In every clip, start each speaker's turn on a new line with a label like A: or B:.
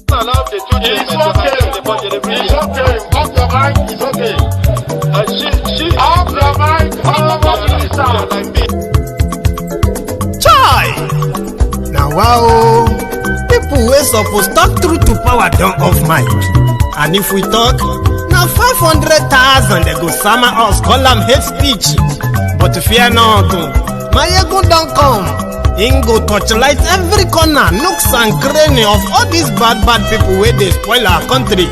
A: Allow the two
B: It's okay. It's okay. Off your mind. It's okay. Off your mind.
A: Like me.
C: Chai! Now wow, people wey suppose talk truth to power don't off mic. And if we talk, now 500,000 they go summer us call them hate speech. But fear not, Maiyegun don't come. Him go torchlight every corner, nooks and cranny of all these bad people where they spoil our country.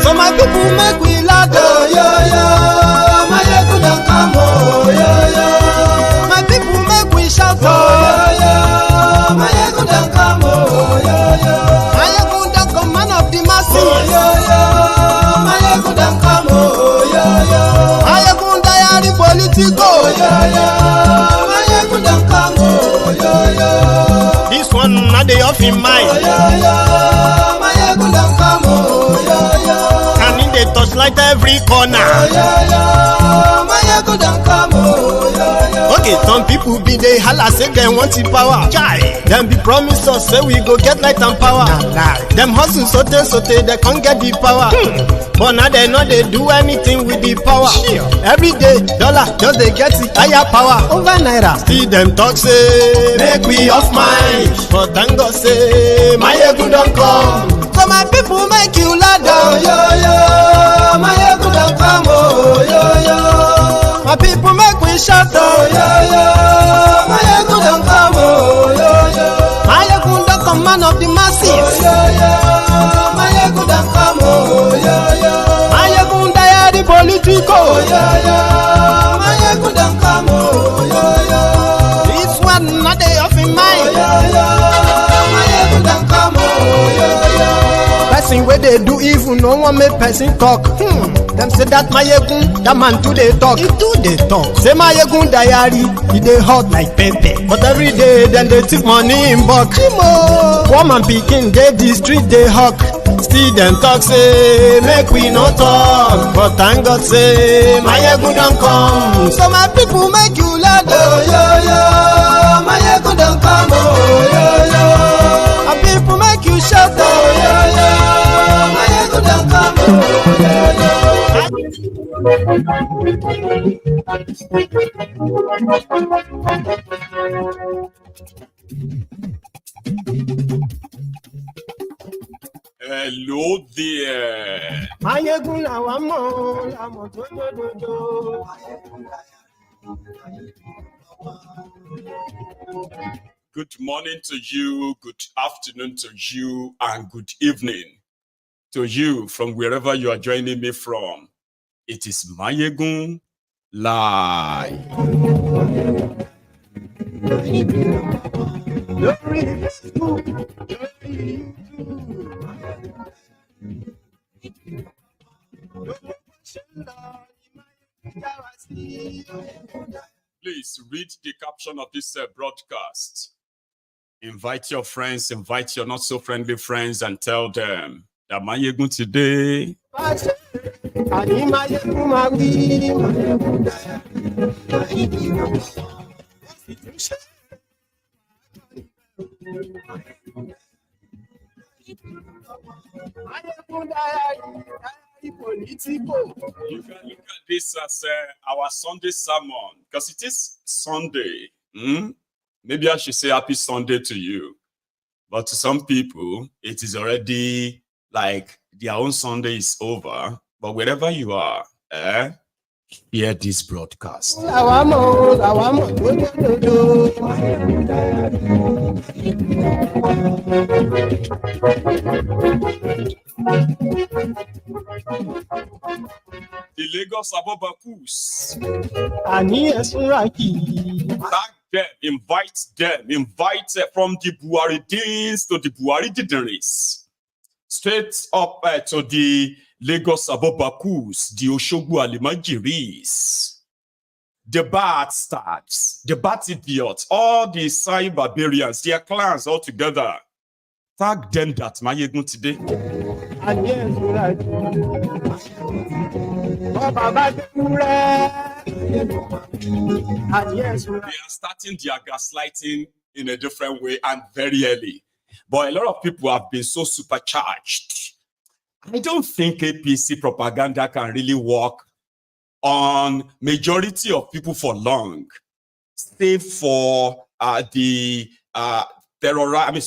C: So my people make we laugh, oh yo yo. Maiyegun don't come, oh yo yo. My people make we shout, oh yo yo. Maiyegun don't come, oh yo yo. Maiyegun don't come, man of the masses, oh yo yo. Maiyegun don't come, oh yo yo. Maiyegun Diary Politico, oh yo yo. Maiyegun don't come, oh yo yo. This one not the off in mind, oh yo yo. Maiyegun don't come, oh yo yo. Can in the touchlight every corner, oh yo yo. Maiyegun don't come, oh yo yo. Okay, some people be they holla say they want the power. Chai, them be promise us say we go get light and power. Nah. Them hustle sote they can't get the power. But now they know they do anything with the power. Sure. Every day, dollar just they get the higher power over naira. See them talk say make we off mind. But thank God say Maiyegun don't come. So my people make you laugh, oh yo yo. Maiyegun don't come, oh yo yo. My people make we shout, oh yo yo. Maiyegun don't come, oh yo yo. Maiyegun don't come, man of the masses, oh yo yo. Maiyegun don't come, oh yo yo. Maiyegun Diary Politico, oh yo yo. Maiyegun don't come, oh yo yo. This one not they off in mind, oh yo yo. Maiyegun don't come, oh yo yo. Person where they do evil, no one make person talk. Them say that Maiyegun, that man too they talk. He too they talk. Say Maiyegun Diary, he they hot like pepper. But every day then they take money in bulk. Poor man picking, they the street they hawk. Still them talk say make we no talk. But thank God say Maiyegun don't come. So my people make you laugh, oh yo yo. Maiyegun don't come, oh yo yo. My people make you shout, oh yo yo. Maiyegun don't come, oh yo yo.
D: Hello there.
C: Maiyegun làwa mọ̀, làmọ̀ tó dòdòdò.
D: Good morning to you, good afternoon to you, and good evening to you from wherever you are joining me from. It is Maiyegun Live. Please read the caption of this broadcast. Invite your friends, invite your not so friendly friends, and tell them that Maiyegun today.
C: Politico.
D: You can look at this as our Sunday sermon because it is Sunday. Maybe I should say happy Sunday to you. But to some people, it is already like their own Sunday is over. But wherever you are, hear this broadcast. The Lagos Abobakus. Tag them, invite from the Buharidins to the Buharidideris. Straight up to the Lagos Abobakus, the Oshogbo Alimajiris, the bad starts, the bad idiots, all the Sai barbarians, their clans all together. Tag them that Maiyegun today. They are starting their gaslighting in a different way and very early. But a lot of people have been so supercharged. I don't think APC propaganda can really work on majority of people for long, save for the terrorist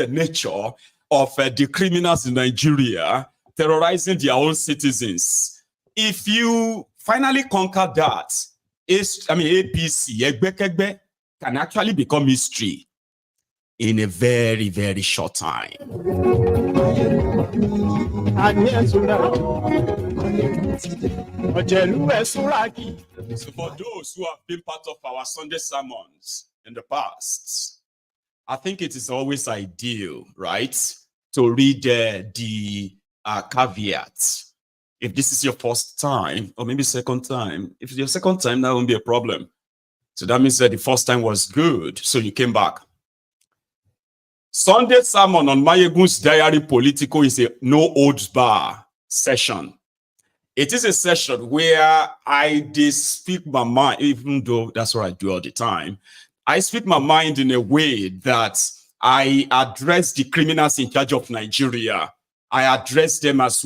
D: nature of the criminals in Nigeria terrorizing their own citizens. If you finally conquer that, APC, Egbekegbe, can actually become history in a very, very short time. So for those who have been part of our Sunday sermons in the past, I think it is always ideal, right, to read the caveats. If this is your first time, or maybe second time, if it's your second time, that won't be a problem. So that means that the first time was good, so you came back. Sunday sermon on MaiyegunsDiary Politico is a no holds bar session. It is a session where I speak my mind, even though that's what I do all the time. I speak my mind in a way that I address the criminals in charge of Nigeria. I address them as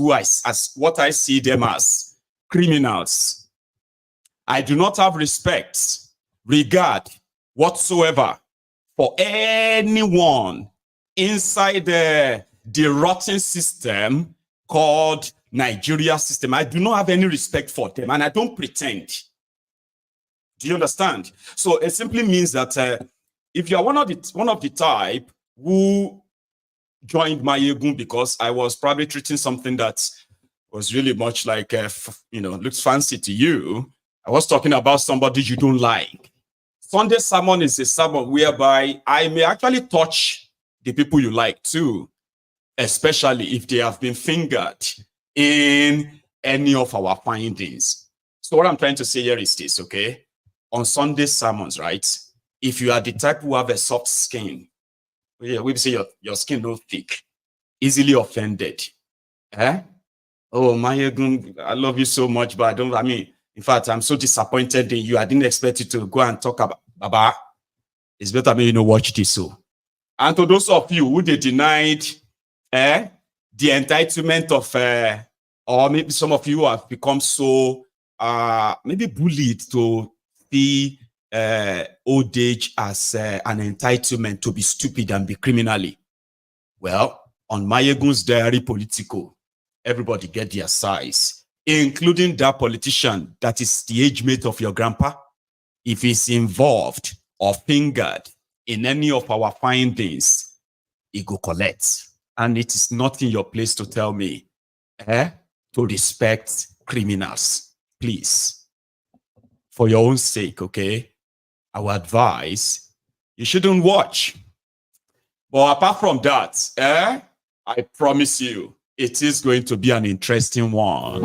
D: what I see them as, criminals. I do not have respect, regard whatsoever for anyone inside the rotten system called Nigeria system. I do not have any respect for them, and I don't pretend. Do you understand? So it simply means that if you are one of the type who joined Maiyegun because I was probably treating something that was really much like looks fancy to you, I was talking about somebody you don't like. Sunday sermon is a sermon whereby I may actually touch the people you like too, especially if they have been fingered in any of our findings. So what I'm trying to say here is this, okay? On Sunday sermons, right? If you are the type who have a soft skin, we say your skin no thick, easily offended. Oh, Maiyegun, I love you so much, but in fact, I'm so disappointed in you. I didn't expect you to go and talk about Baba. It's better watch this. So. And to those of you who they denied the entitlement of, or maybe some of you have become so maybe bullied to see old age as an entitlement to be stupid and be criminally. Well, on MaiyegunsDiary Politico, everybody get their size, including that politician that is the age mate of your grandpa. If he's involved or fingered in any of our findings, he go collect. And it is not in your place to tell me to respect criminals. Please, for your own sake, okay? Our advice, you shouldn't watch. But apart from that, I promise you, it is going to be an interesting one.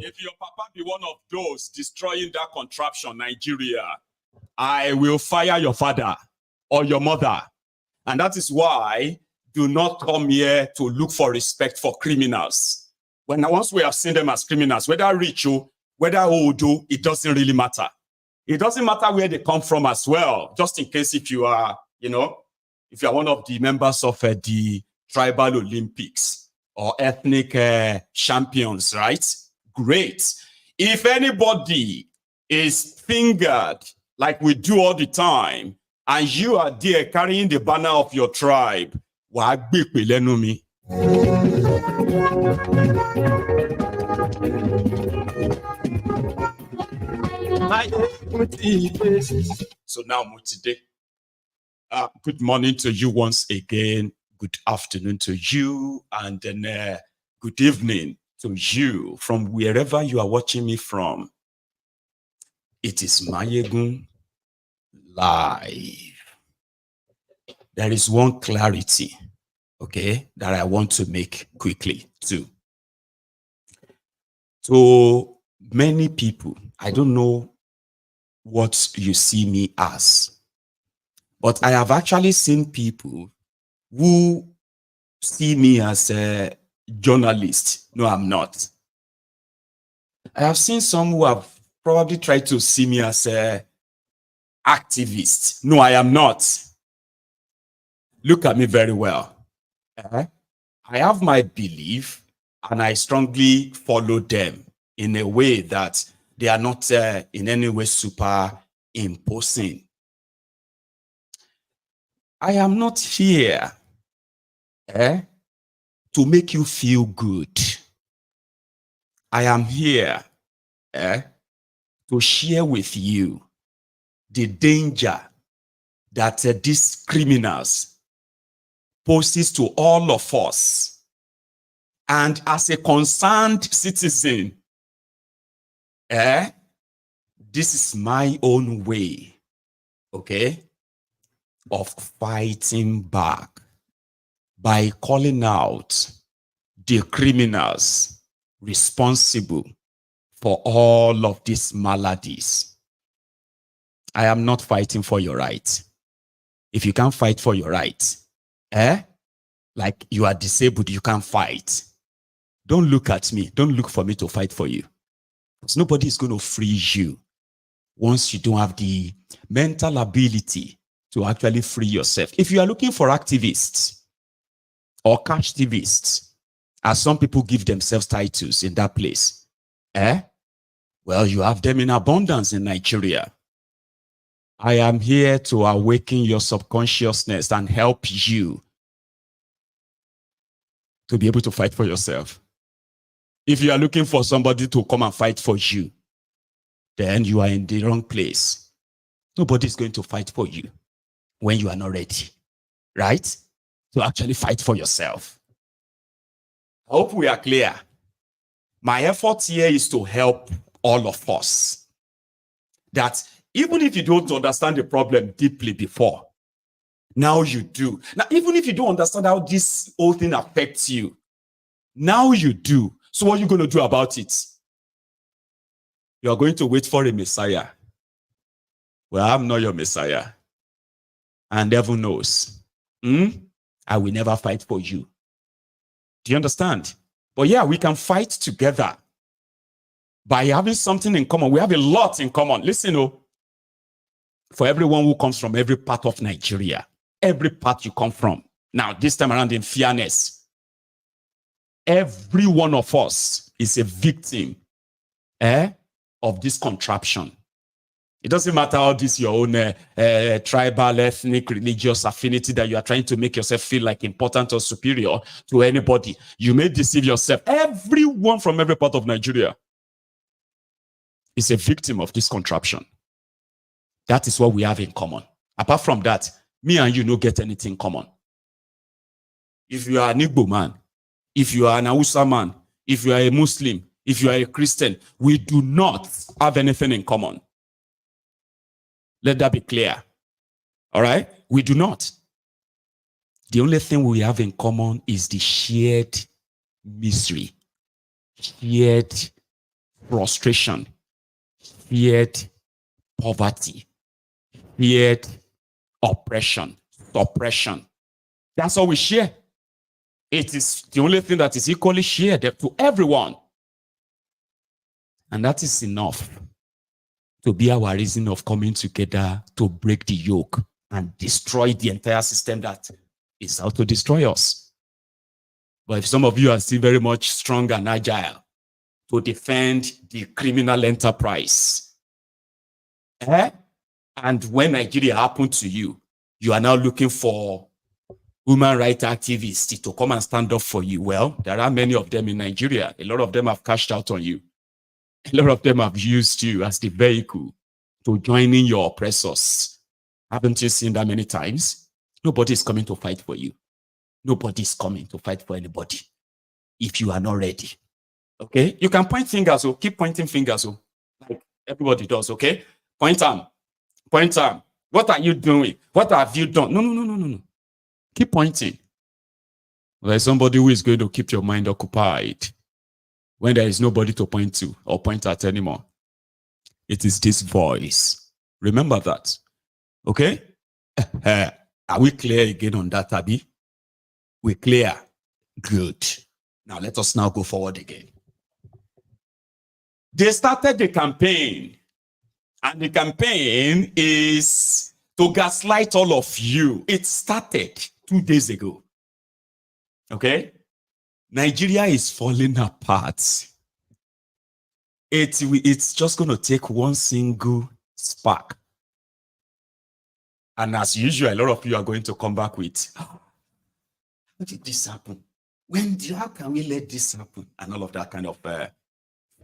D: If your papa be one of those destroying that contraption, Nigeria, I will fire your father or your mother. And that is why do not come here to look for respect for criminals. Once we have seen them as criminals, whether rich or whether old, it doesn't really matter. It doesn't matter where they come from as well. Just in case if you are, if you are one of the members of the tribal Olympics or ethnic champions, right? Great. If anybody is fingered like we do all the time, and you are there carrying the banner of your tribe, so now, Mutide, good morning to you once again. Good afternoon to you, and then good evening to you from wherever you are watching me from. It is Maiyegun Live. There is one clarity, okay, that I want to make quickly too. To many people, I don't know what you see me as. But I have actually seen people who see me as a journalist. No, I'm not. I have seen some who have probably tried to see me as a activist. No, I am not. Look at me very well. I have my belief and I strongly follow them in a way that they are not in any way super imposing. I am not here to make you feel good. I am here to share with you the danger that these criminals poses to all of us. And as a concerned citizen, this is my own way, okay, of fighting back by calling out the criminals responsible for all of these maladies. I am not fighting for your right. If you can't fight for your right, like you are disabled, you can't fight. Don't look at me. Don't look for me to fight for you. Because nobody is going to free you once you don't have the mental ability to actually free yourself. If you are looking for activists or cash activists, as some people give themselves titles in that place, well, you have them in abundance in Nigeria. I am here to awaken your subconsciousness and help you to be able to fight for yourself. If you are looking for somebody to come and fight for you, then you are in the wrong place. Nobody is going to fight for you when you are not ready, right? To actually fight for yourself. I hope we are clear. My effort here is to help all of us. That even if you don't understand the problem deeply before, now you do. Now, even if you don't understand how this whole thing affects you, now you do. So what are you going to do about it? You are going to wait for a Messiah. Well, I'm not your Messiah. And devil knows. I will never fight for you. Do you understand? But yeah, we can fight together by having something in common. We have a lot in common. Listen, for everyone who comes from every part of Nigeria, every part you come from. Now, this time around, in fairness, every one of us is a victim of this contraption. It doesn't matter how this your own tribal, ethnic, religious affinity that you are trying to make yourself feel like important or superior to anybody. You may deceive yourself. Everyone from every part of Nigeria is a victim of this contraption. That is what we have in common. Apart from that, me and you don't get anything common. If you are an Igbo man, if you are an Hausa man, if you are a Muslim, if you are a Christian, we do not have anything in common. Let that be clear. All right? We do not. The only thing we have in common is the shared misery, shared frustration, shared poverty, shared oppression, suppression. That's all we share. It is the only thing that is equally shared to everyone. And that is enough to be our reason of coming together to break the yoke and destroy the entire system that is out to destroy us. But if some of you are still very much strong and agile to defend the criminal enterprise, and when Nigeria happened to you, you are now looking for human rights activists to come and stand up for you. Well, there are many of them in Nigeria. A lot of them have cashed out on you. A lot of them have used you as the vehicle to join in your oppressors. Haven't you seen that many times? Nobody is coming to fight for you. Nobody is coming to fight for anybody if you are not ready. Okay? You can point fingers, keep pointing fingers, like everybody does, okay? Point them. Point them. What are you doing? What have you done? No. Keep pointing. There's somebody who is going to keep your mind occupied when there is nobody to point to or point at anymore. It is this voice Remember that. Okay? Are we clear again on that, Abi? We're clear. Good. Now let us now go forward again. They started the campaign, and the campaign is to gaslight all of you. It started 2 days ago. Okay? Nigeria is falling apart. It's just going to take one single spark. And as usual, a lot of you are going to come back with, how did this happen? How can we let this happen? And all of that kind of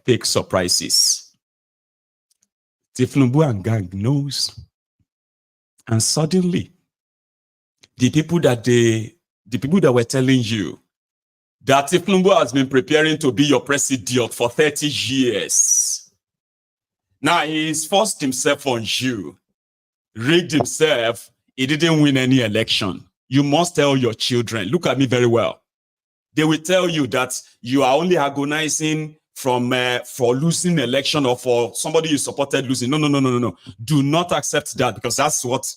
D: fake surprises. Thiefnubu and gang knows. And suddenly, the people that were telling you that Thiefnubu has been preparing to be your president for 30 years. Now he's forced himself on you, rigged himself, he didn't win any election. You must tell your children, look at me very well. They will tell you that you are only agonizing for losing election or for somebody you supported losing. No. Do not accept that, because that's what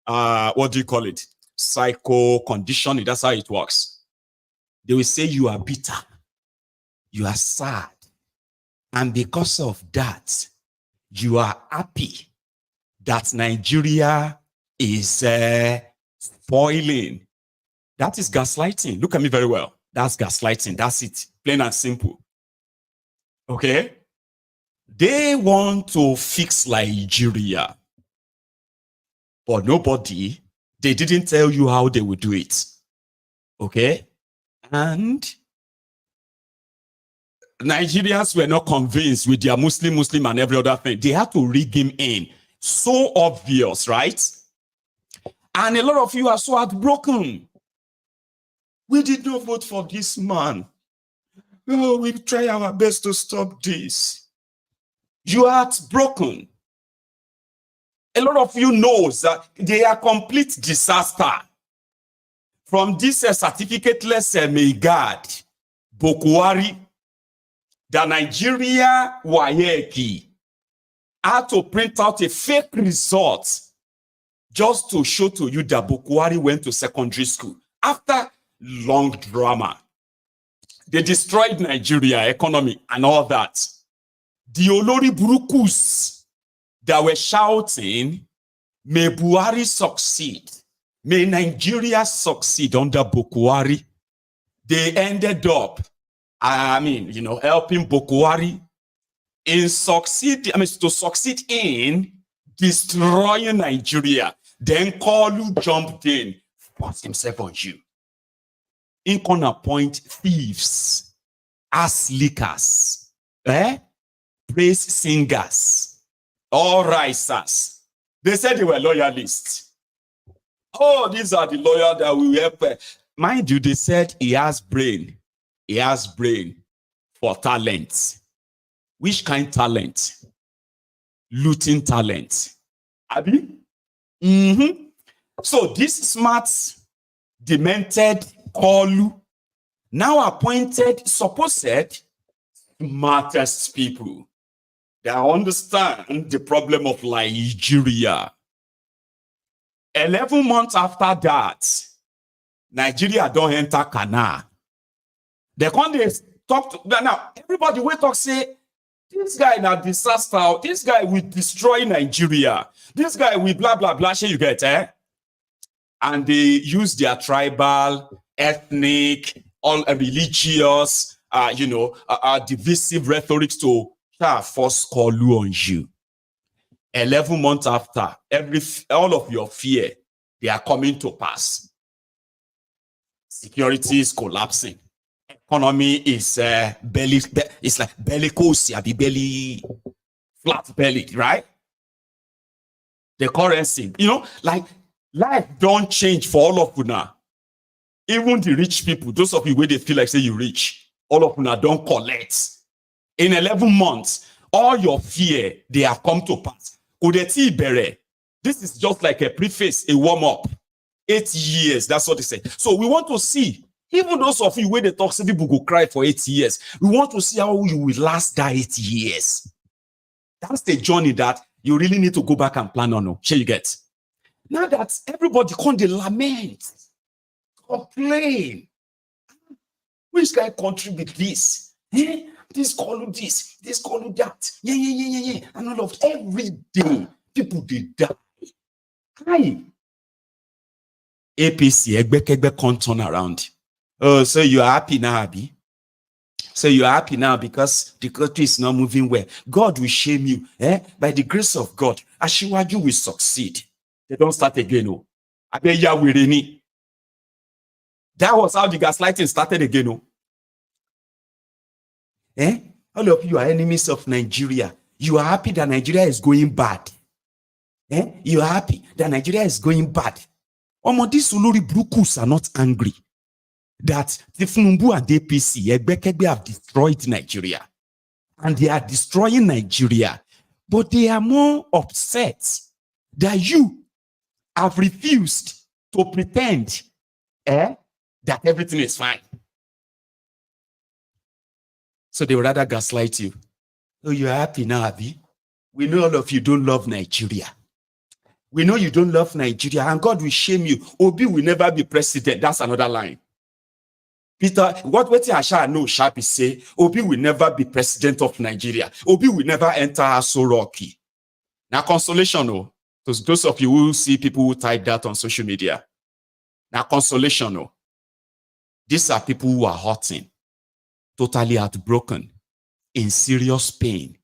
D: do you call it? Psycho conditioning. That's how it works. They will say you are bitter, you are sad, and because of that, you are happy that Nigeria is spoiling. That is gaslighting. Look at me very well. That's gaslighting. That's it. Plain and simple. Okay? They want to fix Nigeria, but they didn't tell you how they would do it. Okay? And Nigerians were not convinced with their Muslim and every other thing. They had to rig him in. So obvious, right? And a lot of you are so heartbroken. We did not vote for this man. Oh, we try our best to stop this. You are heartbroken. A lot of you knows that they are complete disaster. From this certificateless Maiyegun, Bokwari, the Nigeria Wayeki had to print out a fake result just to show to you that Bokwari went to secondary school. After long drama, they destroyed Nigeria economy and all that. The Olori Burukus that were shouting, may Buhari succeed. May Nigeria succeed under Bokwari. They ended up, helping Bokwari to succeed in destroying Nigeria. Then KOOLU jumped in, forced himself on you. In can appoint thieves, ass lickers, praise singers, all risers. They said they were loyalists. Oh, these are the lawyers that will help. Mind you, they said he has brain. He has brain for talent. Which kind talent? Looting talent. Abi? So this smart, demented KOOLU now appointed supposed smartest people that understand the problem of Nigeria. 11 months after that, Nigeria don't enter canal. They can't talk to now. Everybody will talk say this guy na disaster. This guy will destroy Nigeria. This guy will blah blah blah. You get and they use their tribal, ethnic, all religious, divisive rhetorics to force KOOLU on you. 11 months after, all of your fear, they are coming to pass. Security is collapsing. Economy is it's like bellicose, belly flat belly, right? The currency, like life don't change for all of you now. Even the rich people, those of you where they feel like say you rich, all of you now don't collect. In 11 months, all your fear, they have come to pass. This is just like a preface, a warm-up. 8 years, that's what they say. So we want to see, even those of you where the toxic people go cry for 8 years, we want to see how you will last that 8 years. That's the journey that you really need to go back and plan on. Sure you get. Now that everybody come dey lament, complain. Which kind of country with this? Eh? This KOOLU this, this KOOLU that. Yeah. And all of every day, people they die. Hi. APC, Egbekegbe can't turn around. Oh, so you are happy now, Abi? So you are happy now because the country is not moving well. God will shame you. By the grace of God, Ashiwaju will succeed. They don't start again. Oh. That was how the gaslighting started again. Oh. All of you are enemies of Nigeria. You are happy that Nigeria is going bad. You are happy that Nigeria is going bad. These Olori Brukus are not angry that Thiefnubu and APC Egbekegbe have destroyed Nigeria. And they are destroying Nigeria. But they are more upset that you have refused to pretend that everything is fine. So they would rather gaslight you. Oh, you're happy now, Abi? We know all of you don't love Nigeria. We know you don't love Nigeria, and God will shame you. Obi will never be president. That's another line. Peter, what Asha know sharp is say, Obi will never be president of Nigeria. Obi will never enter Aso Rocky. Now, consolation, oh. Those of you who see people who type that on social media. Now, consolation, oh. These are people who are hurting, totally heartbroken, in serious pain,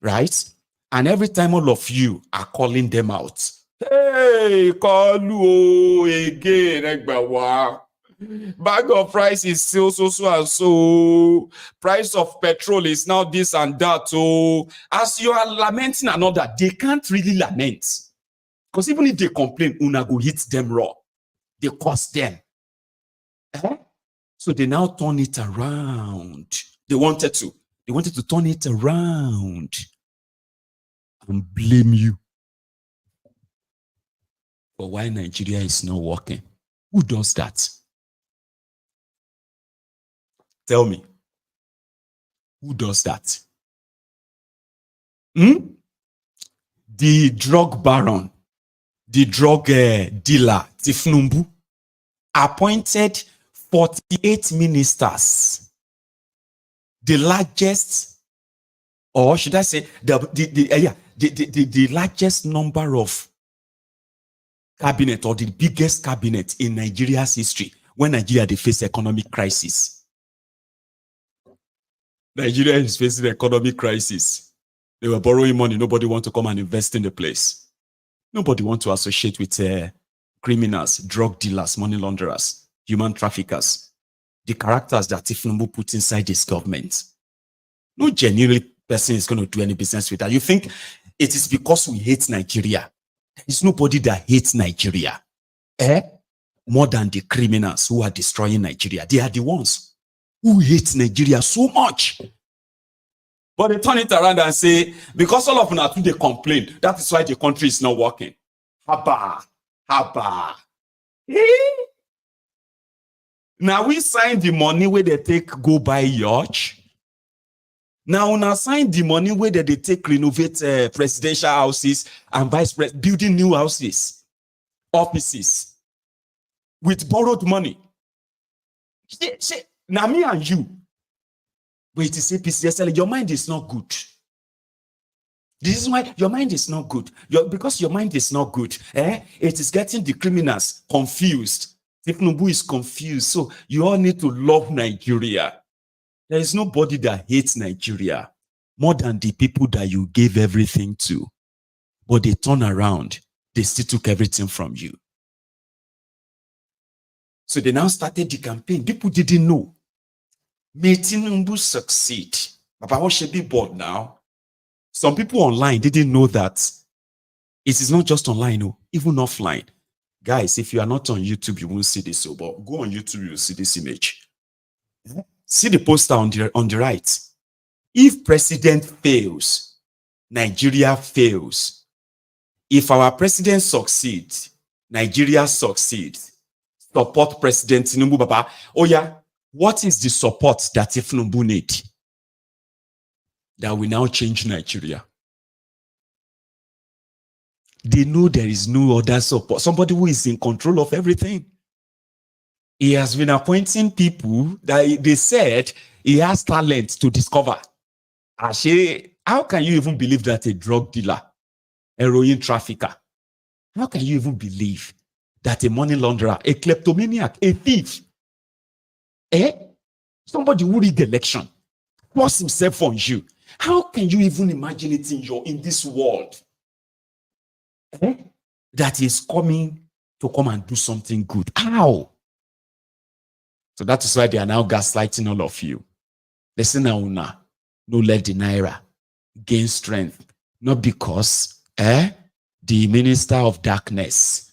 D: right? And every time all of you are calling them out, hey, KOOLU again, Egbawa. Bag of rice is still so and so. Price of petrol is now this and that. So as you are lamenting another, they can't really lament. Because even if they complain, una go hit them raw. They cost them. So they now turn it around. They wanted to turn it around and blame you for why Nigeria is not working. Who does that? Tell me. Who does that? The drug baron, the drug dealer, Thiefnubu, appointed 48 ministers. The largest, or should I say, the largest number of cabinet, or the biggest cabinet in Nigeria's history when Nigeria they face economic crisis. Nigeria is facing economic crisis. They were borrowing money. Nobody want to come and invest in the place. Nobody want to associate with criminals, drug dealers, money launderers, human traffickers, the characters that Thiefnubu put inside this government. No genuine person is going to do any business with that. You think it is because we hate Nigeria? There is nobody that hates Nigeria. More than the criminals who are destroying Nigeria. They are the ones who hate Nigeria so much. But they turn it around and say, because all of them they complain, that is why the country is not working. Haba. Now we sign the money where they take go buy yacht. Now we sign the money where they take renovate presidential houses and vice president, building new houses, offices with borrowed money. Now me and you, but it is APC, your mind is not good. This is why your mind is not good. Because your mind is not good. It is getting the criminals confused. Thiefnubu is confused. So you all need to love Nigeria. There is nobody that hates Nigeria more than the people that you gave everything to. But they turn around. They still took everything from you. So they now started the campaign. People didn't know. May Thiefnubu succeed. Papa, what should be bored now? Some people online didn't know that it is not just online, no, even offline. Guys, if you are not on YouTube, you won't see this. But go on YouTube, you'll see this image. See the poster on the right. If president fails, Nigeria fails. If our president succeeds, Nigeria succeeds. Support President Thiefnubu, Baba. Oh yeah, what is the support that Thiefnubu need? That will now change Nigeria. They know there is no other support. Somebody who is in control of everything. He has been appointing people that they said he has talent to discover. How can you even believe that a drug dealer, heroin trafficker, how can you even believe that a money launderer, a kleptomaniac, a thief, somebody who rig election, force himself on you? How can you even imagine it in this world? That is coming to come and do something good? How? So that is why they are now gaslighting all of you. Listen now, no let the naira gain strength, not because the minister of darkness,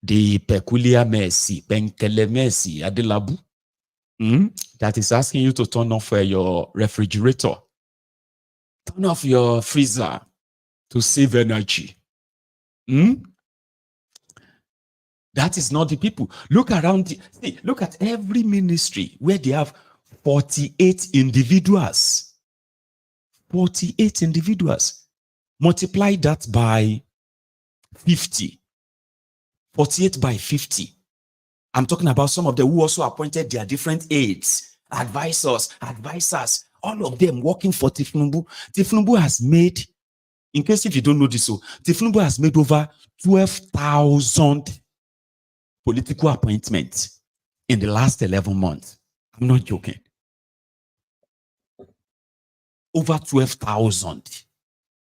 D: the peculiar mercy, Penkele mercy, Adelabu, that is asking you to turn off your refrigerator, turn off your freezer to save energy. That is not the people. Look around. Look at every ministry where they have 48 individuals. 48 individuals. Multiply that by 50. 48 by 50. I'm talking about some of them who also appointed their different aides, advisors. All of them working for Thiefnubu. Thiefnubu has made, in case if you don't know this, Thiefnubu has made over 12,000 political appointments in the last 11 months. I'm not joking. Over 12,000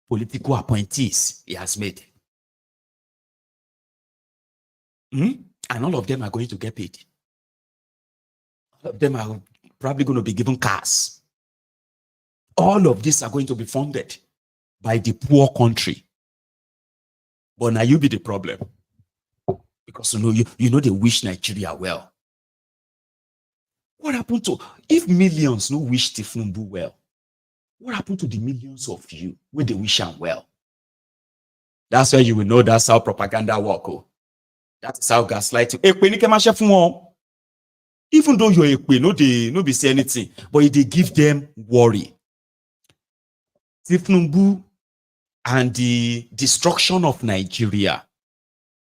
D: political appointees he has made. And all of them are going to get paid. All of them are probably going to be given cars. All of these are going to be funded by the poor country. But now you be the problem. Because you know they wish Nigeria well. What happened to, if millions no wish Thiefnubu well, what happened to the millions of you when they wish him well? That's where you will know that's how propaganda work. That's how gaslighting. Even though you're no be say anything, but they give them worry. Thiefnubu and the destruction of Nigeria,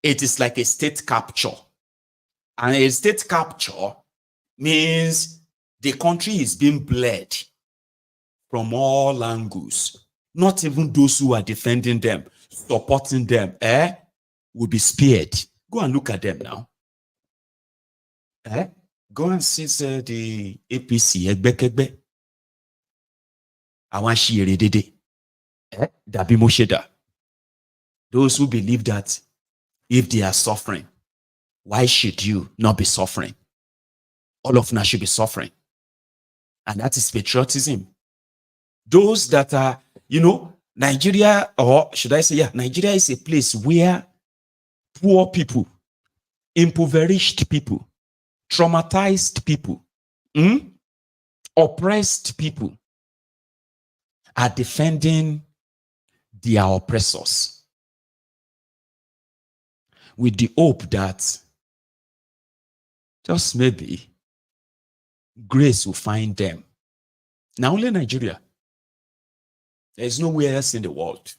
D: it is like a state capture. And a state capture means the country is being bled from all angles. Not even those who are defending them, supporting them, will be spared. Go and look at them now. Go and see the APC, Egbekegbe. Awashi Dede. Dabi Mosheda. Those who believe that if they are suffering, why should you not be suffering? All of us should be suffering. And that is patriotism. Those that are, Nigeria, or should I say, Nigeria is a place where poor people, impoverished people, traumatized people, oppressed people are defending their oppressors with the hope that just maybe grace will find them. Now only Nigeria. There is nowhere else in the world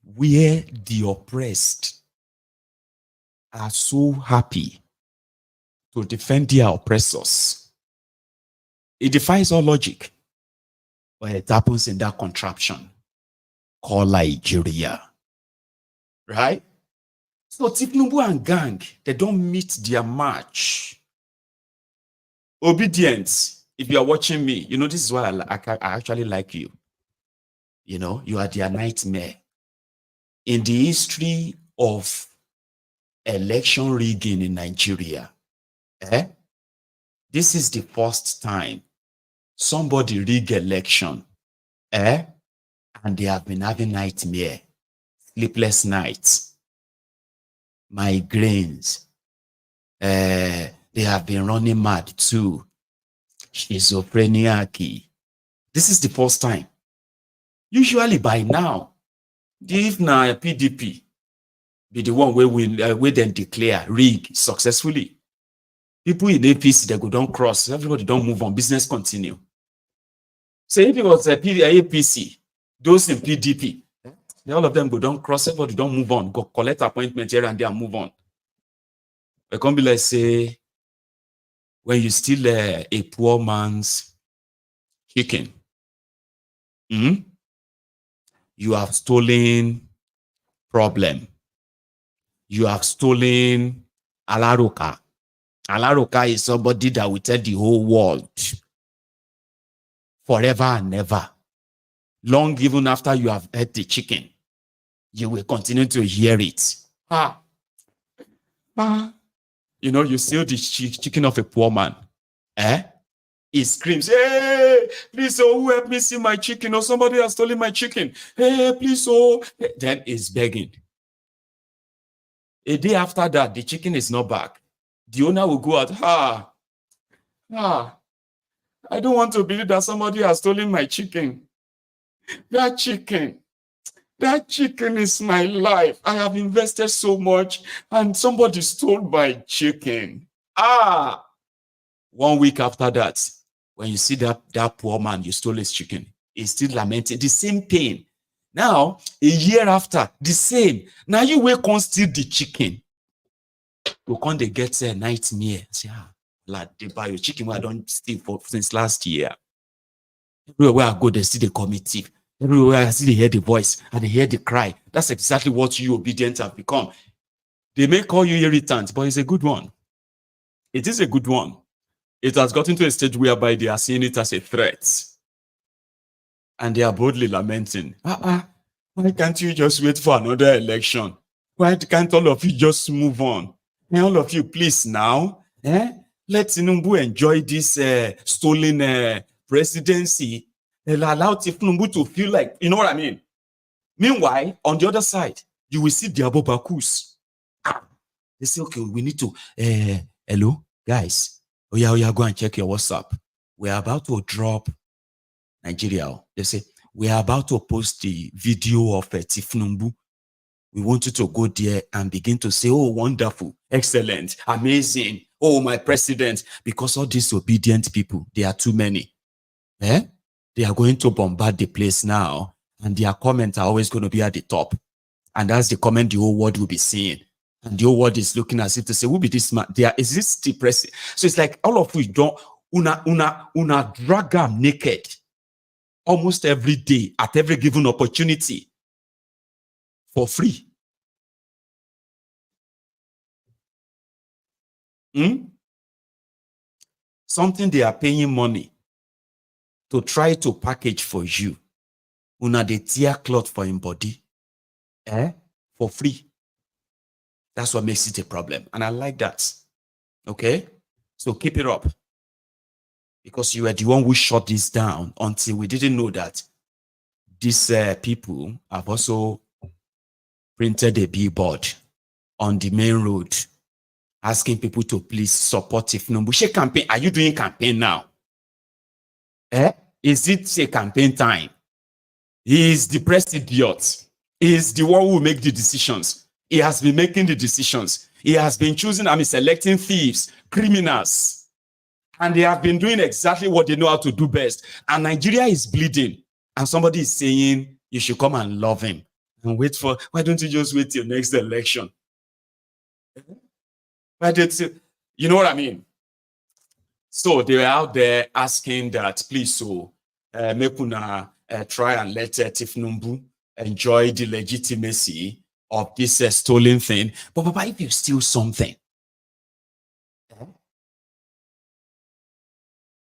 D: where the oppressed are so happy to defend their oppressors. It defies all logic. But it happens in that contraption called Nigeria. Right? So Thiefnubu and gang, they don't meet their match. Obedience. If you are watching me, this is why I actually like you. You are their nightmare. In the history of election rigging in Nigeria, this is the first time somebody rig election, and they have been having nightmare, sleepless nights, migraines. They have been running mad too. Schizophrenia. This is the first time. Usually by now, if na PDP be the one where then declare rig successfully, people in APC they go don't cross, everybody don't move on, business continue. So if it was a APC, those in PDP, All of them go don't cross everybody, don't move on, go collect appointment here and there and move on. It can't be like say when you steal a poor man's chicken, you have stolen problem. You have stolen alaroka. Alaroka is somebody that will tell the whole world forever and ever. Long even after you have ate the chicken, you will continue to hear it. You know, you steal the chicken of a poor man. He screams, hey, please, oh, who help me see my chicken? Or somebody has stolen my chicken. Hey, please, oh. Then he's begging. A day after that, the chicken is not back. The owner will go out, I don't want to believe that somebody has stolen my chicken. That chicken is my life. I have invested so much and somebody stole my chicken. 1 week after that, when you see that poor man, you stole his chicken, he's still lamenting the same pain. Now, a year after, the same. Now you will come steal the chicken. You can't get a nightmare. Say, lad, they buy your chicken I don't steal since last year. Everywhere I go, they see the committee. Everywhere I see they hear the voice and they hear the cry. That's exactly what you obedient have become. They may call you irritant, but it's a good one. It is a good one. It has gotten to a stage whereby they are seeing it as a threat. And they are boldly lamenting. Why can't you just wait for another election? Why can't all of you just move on? And all of you, please now, let Thiefnubu enjoy this stolen presidency. Allow Thiefnubu to feel like, you know what I mean? Meanwhile, on the other side, you will see the Abobakus. They say, okay, we need to, hello, guys. Oh yeah, go and check your WhatsApp. We're about to drop Nigeria. They say, we are about to post the video of Thiefnubu. We want you to go there and begin to say, oh, wonderful, excellent, amazing. Oh, my president. Because all these obedient people, they are too many. They are going to bombard the place now. And their comments are always going to be at the top. And that's the comment the whole world will be seeing. And the whole world is looking as if to say, who be this man? Is this the president? So it's like all of you don't, una drag them naked almost every day at every given opportunity for free. Something they are paying money to try to package for you. Una de tear cloth for him body. For free. That's what makes it a problem. And I like that. Okay? So keep it up. Because you were the one who shut this down until we didn't know that these people have also printed a billboard on the main road asking people to please support Thiefnubu. Campaign. Are you doing campaign now? Is it a campaign time? He is the press idiot. He is the one who will make the decisions. He has been making the decisions. He has been choosing, selecting thieves, criminals. And they have been doing exactly what they know how to do best. And Nigeria is bleeding. And somebody is saying, you should come and love him. And wait for, why don't you just wait till next election? Why did you know what I mean? So they were out there asking that, please, so make una try and let Thiefnubu enjoy the legitimacy of this stolen thing. But Papa, if you steal something,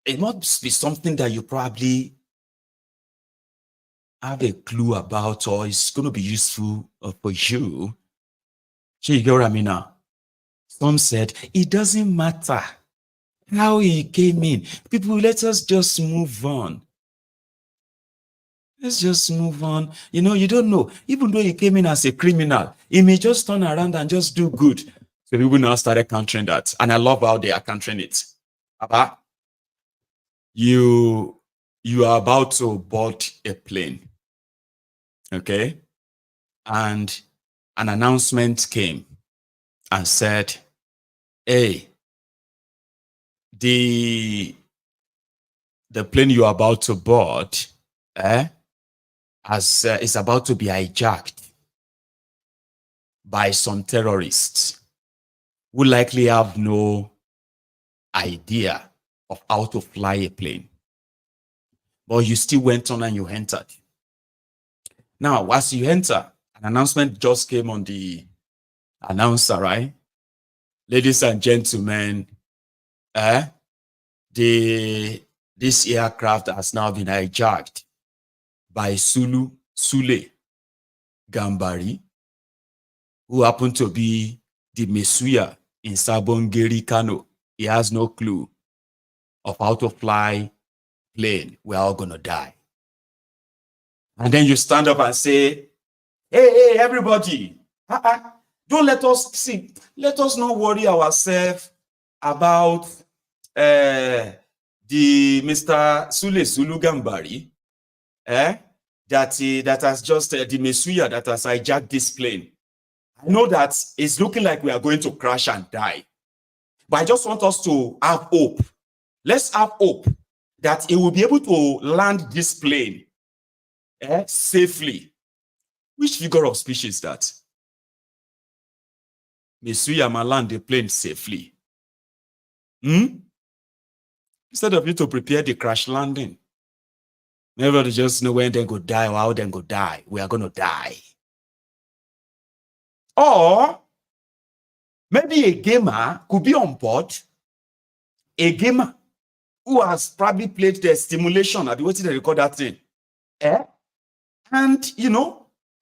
D: it must be something that you probably have a clue about, or it's going to be useful for you. So you get what I mean now? Some said, it doesn't matter how he came in. People, let us just move on. Let's just move on. You know, you don't know. Even though he came in as a criminal, he may just turn around and just do good. So people now started countering that. And I love how they are countering it. Papa, you are about to board a plane. Okay? And an announcement came and said, hey, the plane you are about to board, as is about to be hijacked by some terrorists who likely have no idea of how to fly a plane. But you still went on and you entered. Now, as you enter, an announcement just came on the announcer, right? Ladies and gentlemen, this aircraft has now been hijacked by Sule Gambari, who happened to be the Mesuya in Sabongeri, Kano. He has no clue of how to fly plane. We're all gonna die. And then you stand up and say, hey, everybody, don't let us not worry ourselves about the Mr. Sule Gambari, that has just the Mesuya that has hijacked this plane. I know that it's looking like we are going to crash and die, but I just want us to have hope. Let's have hope that it will be able to land this plane safely. Which figure of speech is that? Mesuya may land the plane safely. Instead of you to prepare the crash landing, everybody just know when they go die or how they go die. We are going to die. Or maybe a gamer could be on board. A gamer who has probably played the stimulation. I've been waiting to record that thing. And,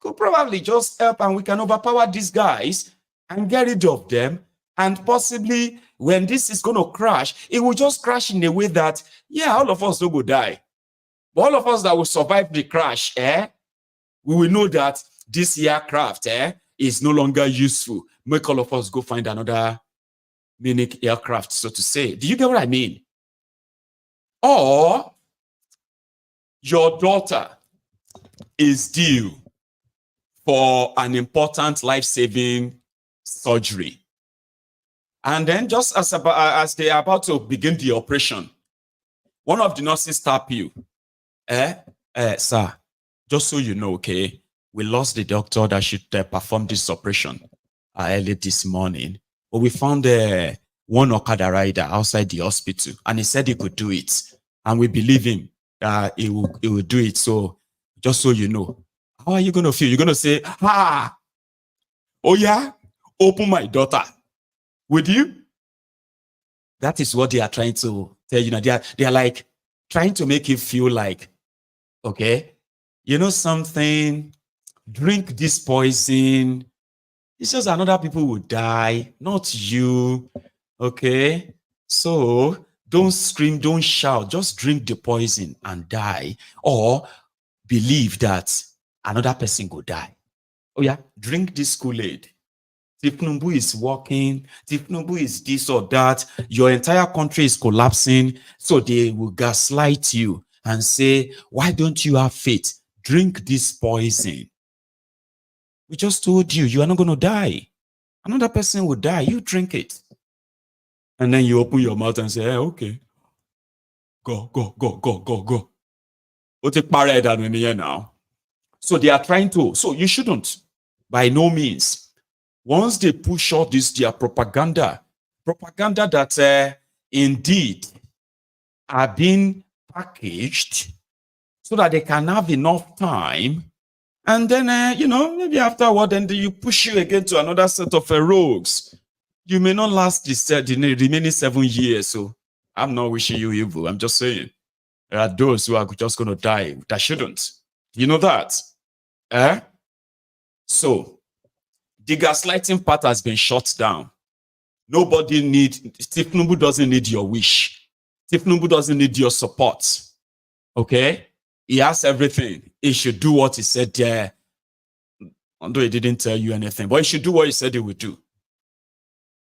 D: could probably just help and we can overpower these guys and get rid of them. And possibly when this is going to crash, it will just crash in a way that, all of us don't go die. But all of us that will survive the crash, we will know that this aircraft, is no longer useful. Make all of us go find another mini aircraft, so to say. Do you get what I mean? Or your daughter is due for an important life-saving surgery. And then just as they are about to begin the operation, one of the nurses tap you. Sir, just so you know, okay, we lost the doctor that should perform this operation early this morning. But we found one Okada rider outside the hospital, and he said he could do it. And we believe him that he will do it. So just so you know, how are you going to feel? You're going to say, oh yeah, open my daughter. Would you? That is what they are trying to tell you. They are like trying to make you feel like, okay, you know something, drink this poison. It's just another people will die, not you. Okay? So don't scream, don't shout, just drink the poison and die. Or believe that another person will die. Oh yeah, drink this Kool-Aid. Thiefnubu is working. Thiefnubu is this or that. Your entire country is collapsing. So they will gaslight you and say, why don't you have faith? Drink this poison. We just told you, you are not going to die. Another person will die. You drink it. And then you open your mouth and say, okay. Go. Take parade in here now. So they are trying to. So you shouldn't. By no means. Once they push all this, their propaganda that indeed are being packaged so that they can have enough time, and then maybe afterward, then you push you again to another set of rogues. You may not last the remaining 7 years. So I'm not wishing you evil. I'm just saying there are those who are just going to die that shouldn't. You know that, So the gaslighting part has been shut down. Thiefnubu doesn't need your wish. Thiefnubu doesn't need your support. Okay? He has everything. He should do what he said there. Although he didn't tell you anything. But he should do what he said he would do.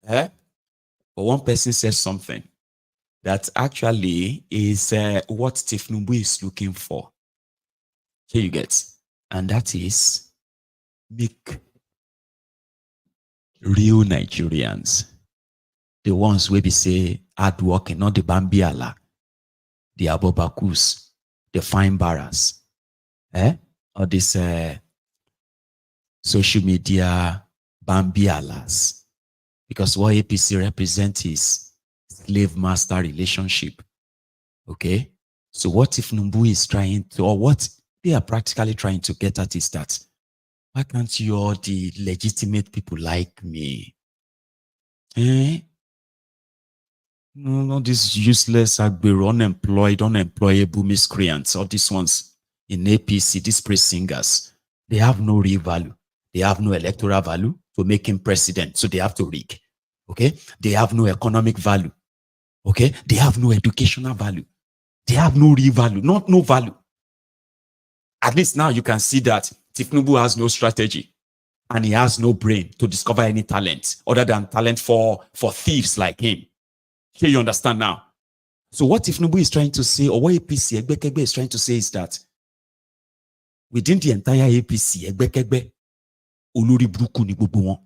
D: But one person said something that actually is what Thiefnubu is looking for. Here you get. And that is make real Nigerians, the ones where we say hard working, not the Bambiala, the Abobakus, the fine barras,
E: all this social media bambialas. Because what APC represents is slave master relationship. Okay? So what Thiefnubu is trying to, or what they are practically trying to get at is that, why can't you all, the legitimate people like me? No, these useless, unemployable miscreants, all these ones in APC, these praise singers, they have no real value. They have no electoral value to make him president, so they have to rig. Okay? They have no economic value. Okay? They have no educational value. They have no real value, no value. At least now you can see that Thiefnubu has no strategy and he has no brain to discover any talent other than talent for thieves like him. Here you understand now. So what Thiefnubu is trying to say, or what APC Egbekegbe is trying to say, is that within the entire APC, Egbekegbe, Olori Buruku ni gbogbo wọn.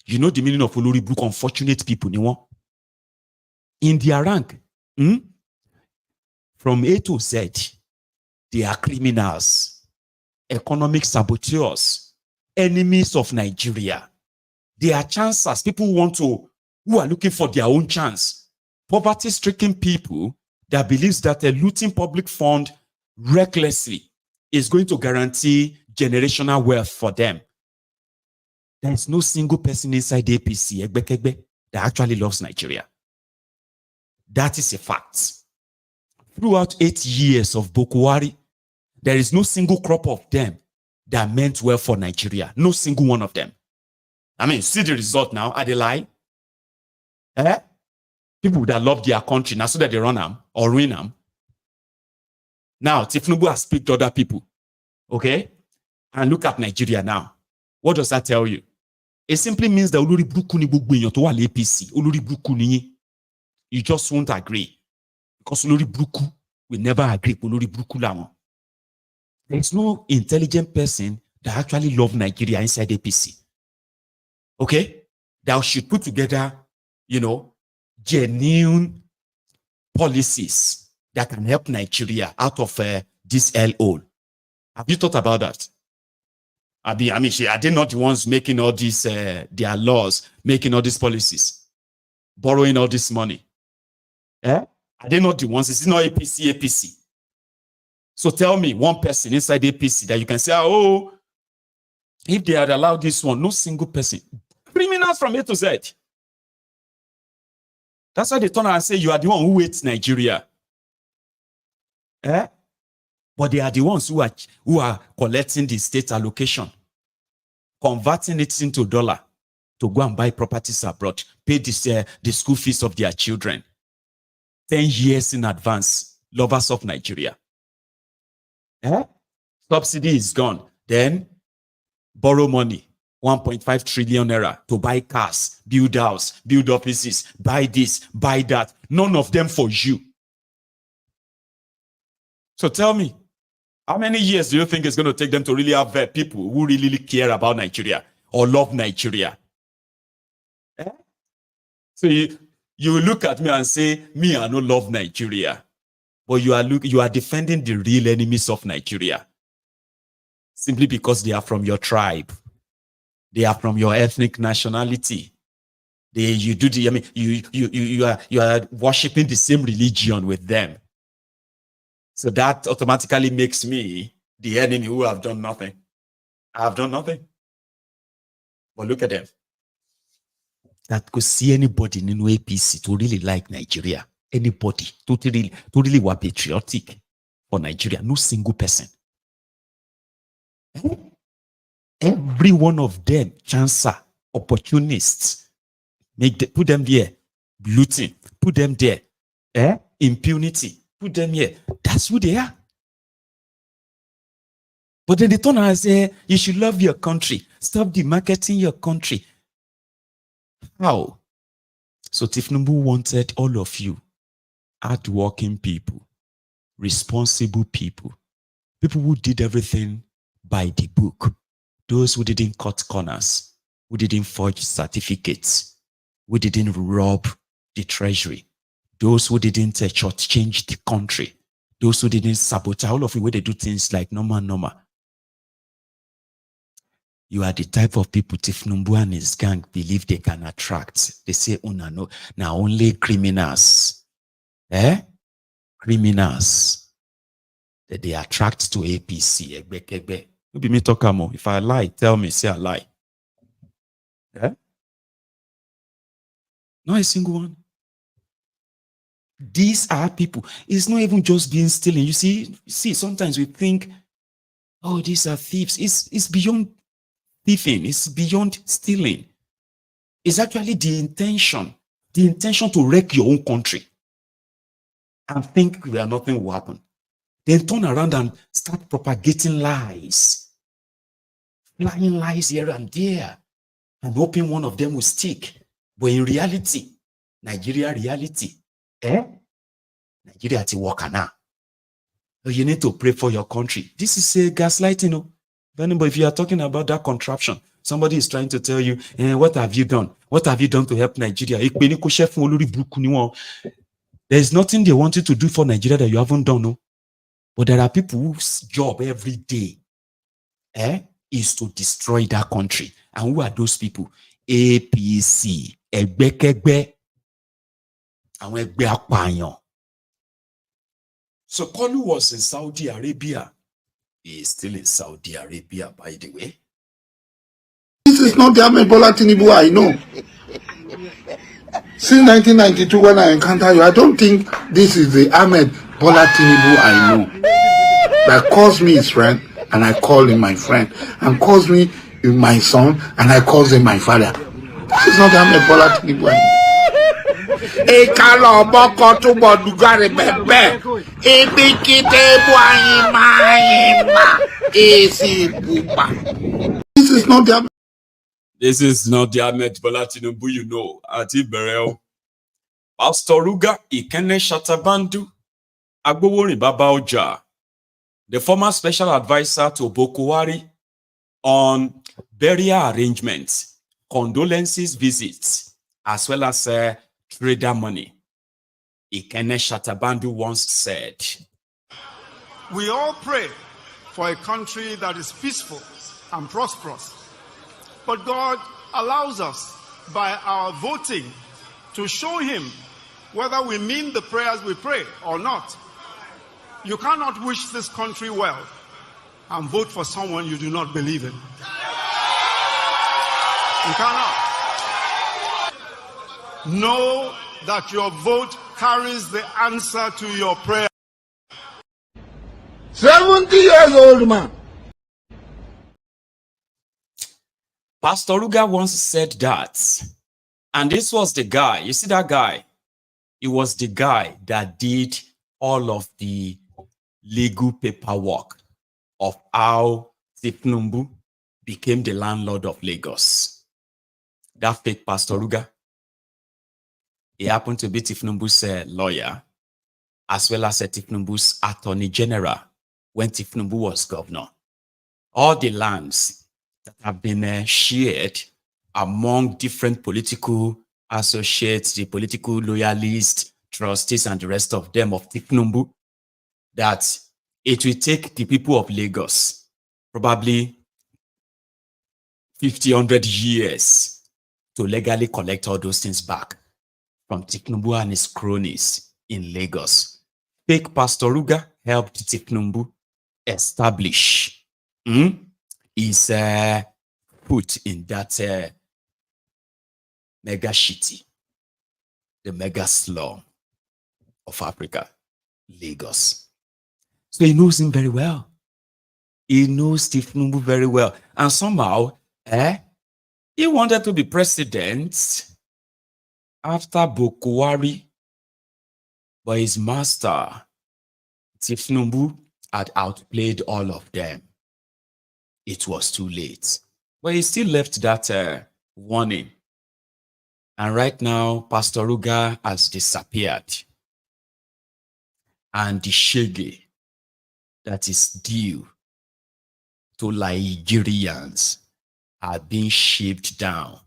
E: You know the meaning of Olori Buruku? Unfortunate people ni wọn. In their rank, from A to Z, they are criminals, economic saboteurs, enemies of Nigeria. They are chancers, people who are looking for their own chance. Poverty-stricken people that believes that a looting public fund recklessly is going to guarantee generational wealth for them. There is no single person inside the APC, Egbekegbe, that actually loves Nigeria. That is a fact. Throughout 8 years of Bokuwari, there is no single crop of them that meant well for Nigeria. No single one of them. I mean, see the result now. Are they lying? People that love their country, now so that they run them or ruin them. Now, Thiefnubu has picked other people. Okay? And look at Nigeria now. What does that tell you? It simply means that Olori Buruku ni gbogbo èèyàn tó wà l'APC. Olori Buruku ni yín. You just won't agree. Because Olori Buruku will never agree. Olori Buruku làwọn. There is no intelligent person that actually loves Nigeria inside APC. Okay? That should put together, genuine policies that can help Nigeria out of this hellhole. Have you thought about that? Are they not the ones making all these, their laws, making all these policies, borrowing all this money? Are they not the ones? Is it not APC? So tell me one person inside APC that you can say, if they had allowed this one, no single person. Criminals from A to Z. That's why they turn around and say you are the one who hates Nigeria. But they are the ones who are collecting the state allocation, converting it into dollar to go and buy properties abroad, pay the school fees of their children 10 years in advance. Lovers of Nigeria. Subsidy is gone. Then borrow money, 1.5 trillion naira to buy cars, build house, build offices, buy this, buy that. None of them for you. So tell me, how many years do you think it's going to take them to really have people who really care about Nigeria or love Nigeria? So you look at me and say, me, I don't love Nigeria. But you are defending the real enemies of Nigeria. Simply because they are from your tribe. They are from your ethnic nationality. You are worshiping the same religion with them. So that automatically makes me the enemy who have done nothing. I have done nothing. But look at them. That could see anybody in APC to really like Nigeria. Anybody to really were patriotic for Nigeria. No single person. Every one of them, chancer, opportunists, put them there. Looting, put them there. Impunity, put them here. That's who they are. But then they turn around and say, you should love your country. Stop demarketing your country. How? So Thiefnubu wanted all of you, hardworking people, responsible people, people who did everything by the book, those who didn't cut corners, who didn't forge certificates, who didn't rob the treasury, those who didn't shortchange the country, Those who didn't sabotage, all of you where they do things like normal. You are the type of people Thiefnubu and his gang believe they can attract. They say, oh no, now only criminals. Criminals that they attract to APC. Maybe me talk more. If I lie, tell me, say I lie. Not a single one. These are people. It's not even just being stealing. You see, sometimes we think, oh, these are thieves. It's beyond thieving. It's beyond stealing. It's actually the intention to wreck your own country and think that nothing will happen. Then turn around and start propagating lies, flying lies here and there, and hoping one of them will stick. But in reality, Nigeria reality, Nigeria to work now. So you need to pray for your country. This is a gaslighting. If you are talking about that contraption, somebody is trying to tell you, what have you done? What have you done to help Nigeria? There's nothing they want you to do for Nigeria that you haven't done. No? But there are people whose job every day is to destroy that country. And who are those people? APC. So KOOLU was in Saudi Arabia. He is still in Saudi Arabia, by the way.
B: This is not the Ahmed Bola Tinubu I know. Since 1992, when I encounter you, I don't think this is the Ahmed Bola Tinubu I know. That calls me his friend, and I call him my friend, and calls me my son, and I call him my father. This is not the Ahmed Bola Tinubu I know. This is not the
D: This is not the Ahmed Bola Tinubu you know. Ati Berel. Pastor Ruga Ikene Shatabandu Agboworin Baba Oja, the former special advisor to Bokwari on burial arrangements, condolences visits, as well as trader money. Ikene Shatabandu once said,
F: we all pray for a country that is peaceful and prosperous. But God allows us, by our voting, to show him whether we mean the prayers we pray or not. You cannot wish this country well and vote for someone you do not believe in. You cannot. Know that your vote carries the answer to your prayer.
B: 70 years old man.
D: Pastor Ruga once said that, and this was the guy. You see that guy? It was the guy that did all of the legal paperwork of how Thiefnubu became the landlord of Lagos. That fake Pastor Ruga. He happened to be Thiefnubu's lawyer, as well as Thiefnubu's attorney general when Thiefnubu was governor. All the lands that have been shared among different political associates, the political loyalists, trustees, and the rest of them of Thiefnubu, that it will take the people of Lagos probably 50, 100 years to legally collect all those things back from Thiefnubu and his cronies in Lagos. Fake Pastor Ruga helped Thiefnubu establish his foot in that mega city, the mega slum of Africa, Lagos. So he knows him very well. He knows Thiefnubu very well. And somehow, he wanted to be president after Bokwari, but his master, Thiefnubu, had outplayed all of them. It was too late. But he still left that warning. And right now, Pastor Ruga has disappeared. And the shege that is due to Nigerians are being shipped down.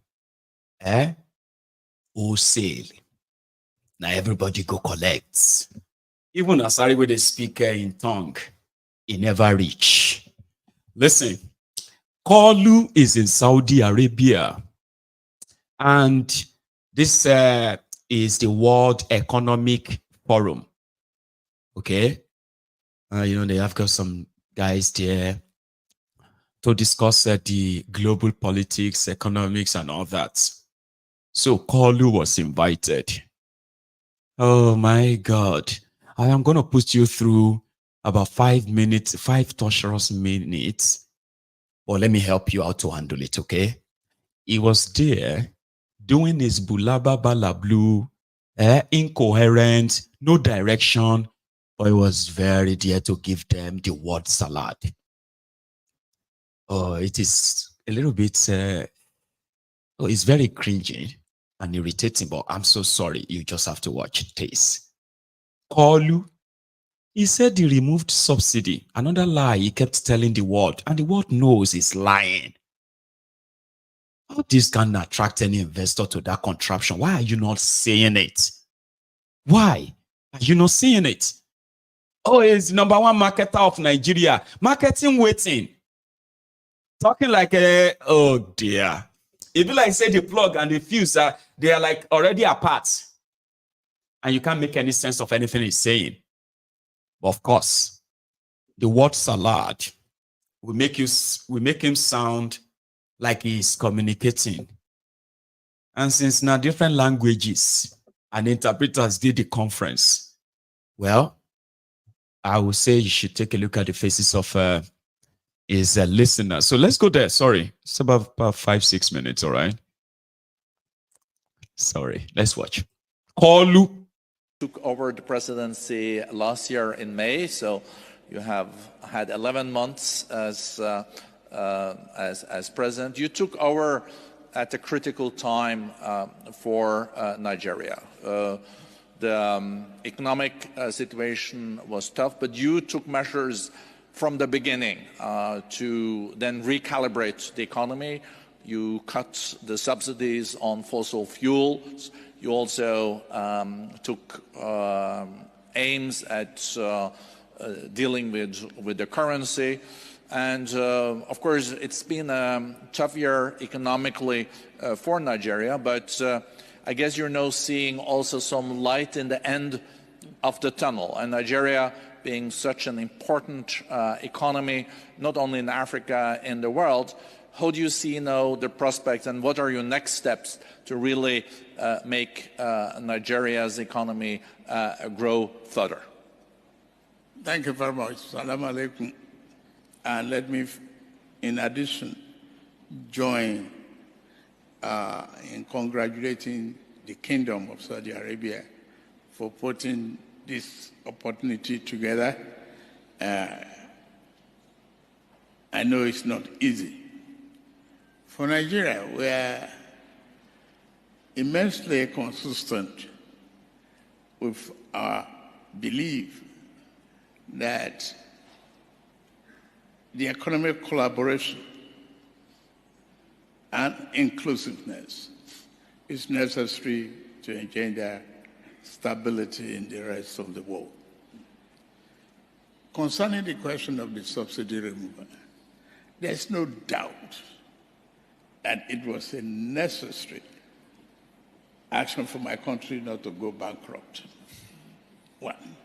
D: Wholesale. Now everybody go collect.
E: Even Asari with a speaker in tongue, he never reach. Listen, KOOLU is in Saudi Arabia. And this is the World Economic Forum. Okay? They have got some guys there to discuss the global politics, economics, and all that. So KOOLU was invited. Oh my God. I am going to put you through about 5 minutes, 5 torturous minutes. But let me help you out to handle it, okay? He was there doing his bulaba balablu, incoherent, no direction, but he was very there to give them the word salad. Oh, it is a little bit, it's very cringy and irritating, but I'm so sorry. You just have to watch this. KOOLU, he said he removed subsidy. Another lie he kept telling the world, and the world knows he's lying. How this can attract any investor to that contraption? Why are you not saying it? Why are you not saying it? Oh, he's the number 1 marketer of Nigeria. Marketing waiting. Talking like oh dear. It be like say the plug and the fuse they are like already apart. And you can't make any sense of anything he's saying. But of course, the word salad will make him sound like he's communicating. And since now different languages and interpreters did the conference, well, I would say you should take a look at the faces of his listeners. So let's go there. Sorry, it's about 5-6 minutes, all right? Sorry, let's watch. KOOLU
G: took over the presidency last year in May, so you have had 11 months as president. You took over at a critical time for Nigeria. The economic situation was tough, but you took measures from the beginning to then recalibrate the economy. You cut the subsidies on fossil fuels. You also took aims at dealing with the currency. And of course, it's been a tough year economically for Nigeria, but I guess you're now seeing also some light in the end of the tunnel. And Nigeria being such an important economy, not only in Africa, in the world, how do you see now the prospects and what are your next steps to really make Nigeria's economy grow further?
B: Thank you very much. Salam alaikum. And let me, in addition, join in congratulating the Kingdom of Saudi Arabia for putting this opportunity together. I know it's not easy. For Nigeria, we are immensely consistent with our belief that the economic collaboration and inclusiveness is necessary to engender stability in the rest of the world. Concerning the question of the subsidy removal, there's no doubt that it was a necessary action for my country not to go bankrupt. One,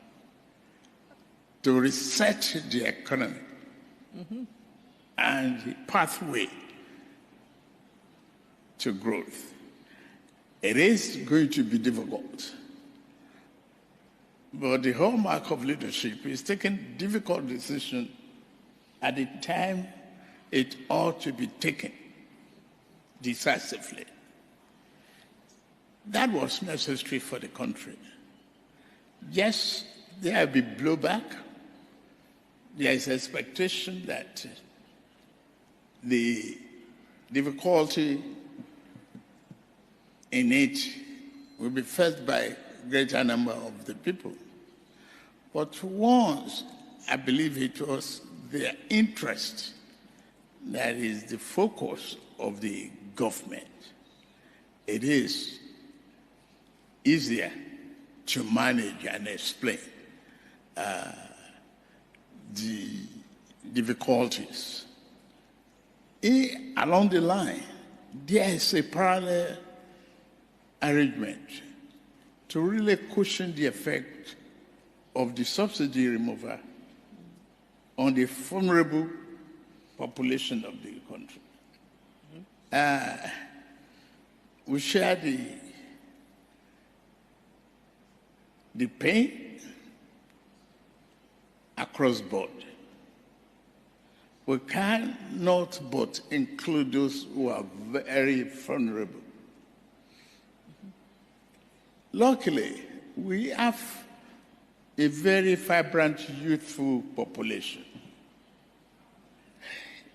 B: to reset the economy and the pathway to growth. It is going to be difficult, but the hallmark of leadership is taking difficult decisions at the time it ought to be taken decisively. That was necessary for the country. Yes, there will be blowback. There is expectation that the difficulty in it will be felt by a greater number of the people. But once, I believe it was their interest that is the focus of the government. It is easier to manage and explain.
H: the difficulties. Along the line, there is a parallel arrangement to really cushion the effect of the subsidy removal on the vulnerable population of the country. We share the pain across board. We cannot but include those who are very vulnerable. Luckily, we have a very vibrant, youthful population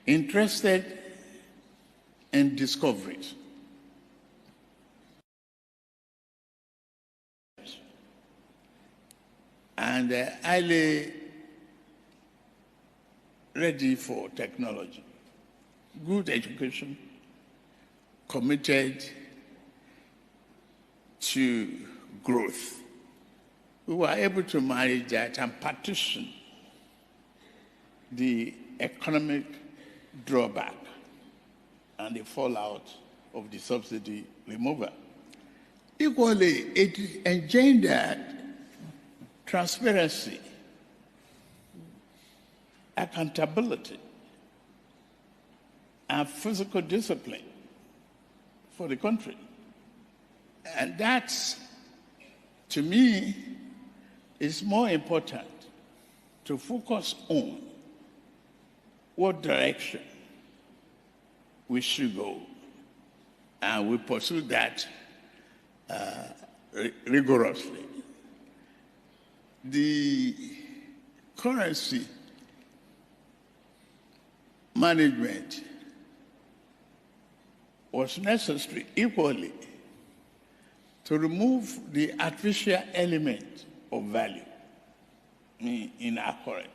H: interested in discoveries. And highly ready for technology, good education, committed to growth. We were able to manage that and partition the economic drawback and the fallout of the subsidy removal. Equally, it engendered transparency, accountability, and physical discipline for the country. And that, to me, is more important to focus on what direction we should go. And we pursue that rigorously. The currency management was necessary equally to remove the artificial element of value in our currency.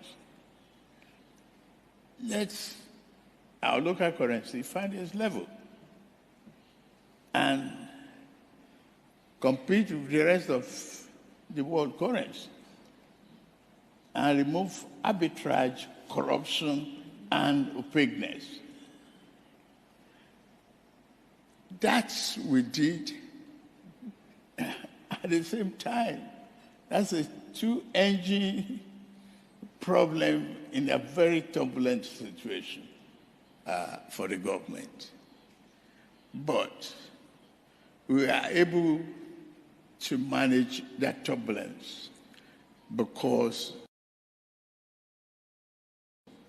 H: Let our local currency find its level and compete with the rest of the world currency and remove arbitrage, corruption, and opaqueness. That's what we did. At the same time, that's a two-engine problem in a very turbulent situation for the government. But we are able to manage that turbulence because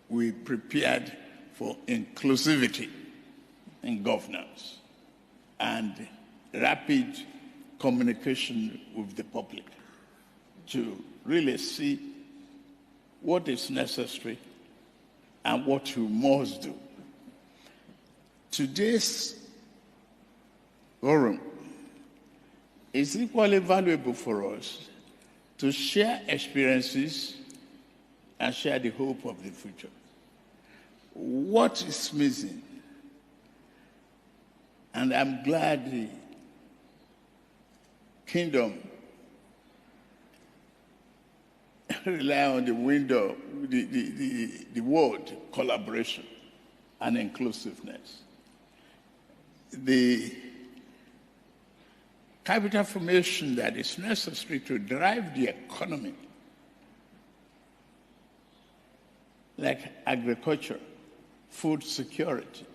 H: we prepared for inclusivity in governance and rapid communication with the public to really see what is necessary and what you must do. Today's forum is equally valuable for us to share experiences and share the hope of the future. What is missing? And I'm glad the kingdom rely on the window, the word collaboration and inclusiveness. The capital formation that is necessary to drive the economy, like agriculture, food security,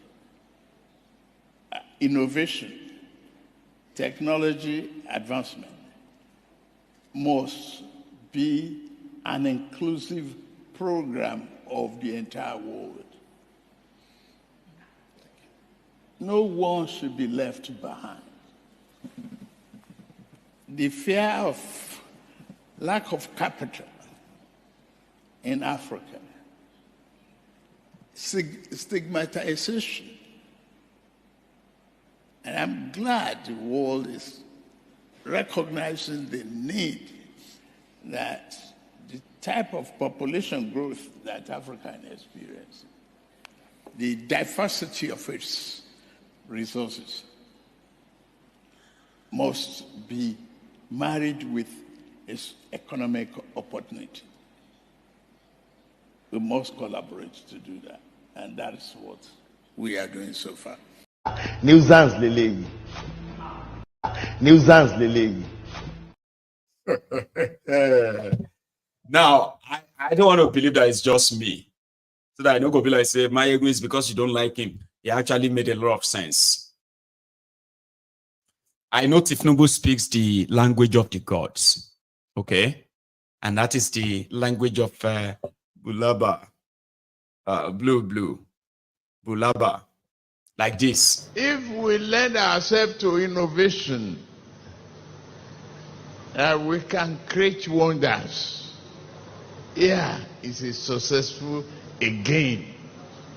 H: innovation, technology advancement, must be an inclusive program of the entire world. No one should be left behind. The fear of lack of capital in Africa, stigmatization, and I'm glad the world is recognizing the need that the type of population growth that Africa is experiencing, the diversity of its resources, must be married with its economic opportunity. We must collaborate to do that. And that is what we are doing so far.
I: Nuisance Lele. Nuisance Lele.
D: Now, I don't want to believe that it's just me. So that I don't go be like, say, Maiyegun is because you don't like him. He actually made a lot of sense. I know Thiefnubu speaks the language of the gods. Okay? And that is the language of Bulaba. Blue. Bulaba. Like this.
J: If we lend ourselves to innovation, we can create wonders. Here is a successful, again,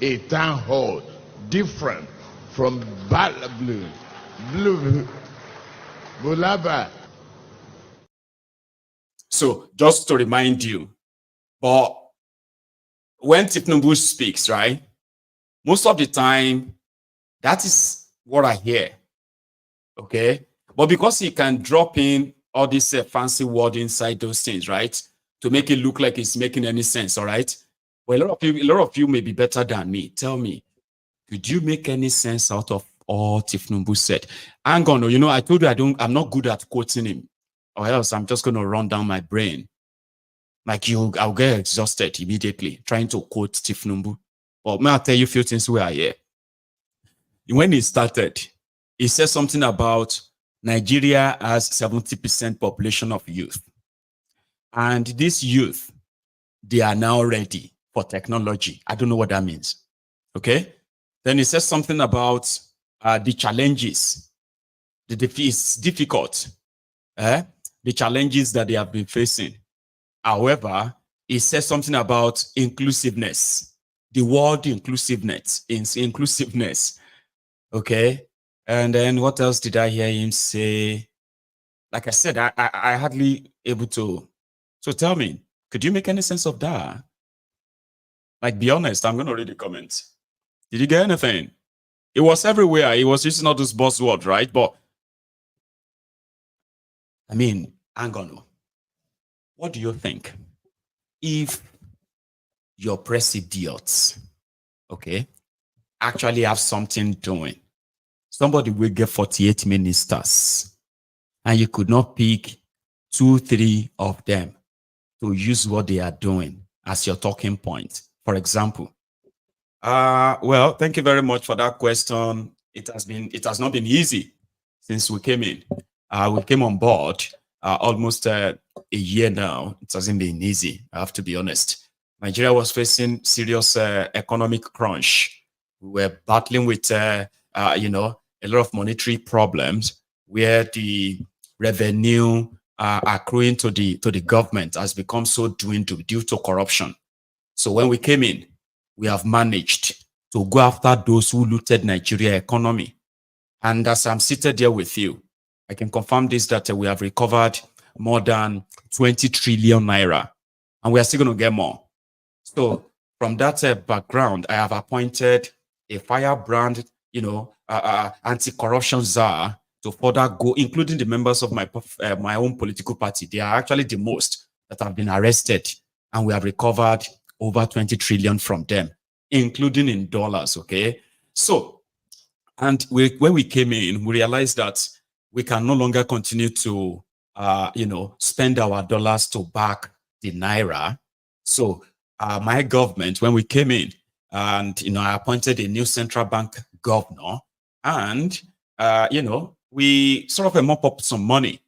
J: a town hall, different from Blue, Bulaba.
D: So, just to remind you, but when Thiefnubu speaks, right, most of the time, that is what I hear, okay? But because he can drop in all this fancy word inside those things, right, to make it look like it's making any sense, all right? Well, a lot of you may be better than me. Tell me, could you make any sense out of all Thiefnubu said? Hang on, you know, I told you I'm not good at quoting him, or else I'm just going to run down my brain. Like I'll get exhausted immediately trying to quote Thiefnubu. But may I tell you a few things we are here. When he started, he said something about Nigeria has 70% population of youth. And this youth, they are now ready for technology. I don't know what that means. Okay? Then he says something about the challenges. It's difficult. The challenges that they have been facing. However, he says something about inclusiveness. The word inclusiveness. Okay? And then what else did I hear him say? Like I said, I hardly able to. So tell me, could you make any sense of that? Like, be honest, I'm going to read the comments. Did you get anything? It was everywhere. It was using all those buzzwords, right? But, I mean, hang on. What do you think? If your press idiots, okay, actually have something doing, somebody will get 48 ministers, and you could not pick 2-3 of them to use what they are doing as your talking point. For example, well, thank you very much for that question. It has not been easy since we came in. We came on board almost a year now. It hasn't been easy, I have to be honest. Nigeria was facing serious economic crunch. We were battling with, you know, a lot of monetary problems where the revenue accruing to the government has become so dwindled due to corruption. So when we came in, we have managed to go after those who looted Nigeria economy. And as I'm seated here with you, I can confirm this, that we have recovered more than 20 trillion naira, and we are still going to get more. So from that background, I have appointed a firebrand, you know, anti-corruption czar to further go, including the members of my own political party. They are actually the most that have been arrested, and we have recovered over 20 trillion from them, including in dollars, okay? So, and when we came in, we realized that we can no longer continue to, you know, spend our dollars to back the naira. So, my government, when we came in, and, you know, I appointed a new central bank governor, and, you know, we sort of mop up some money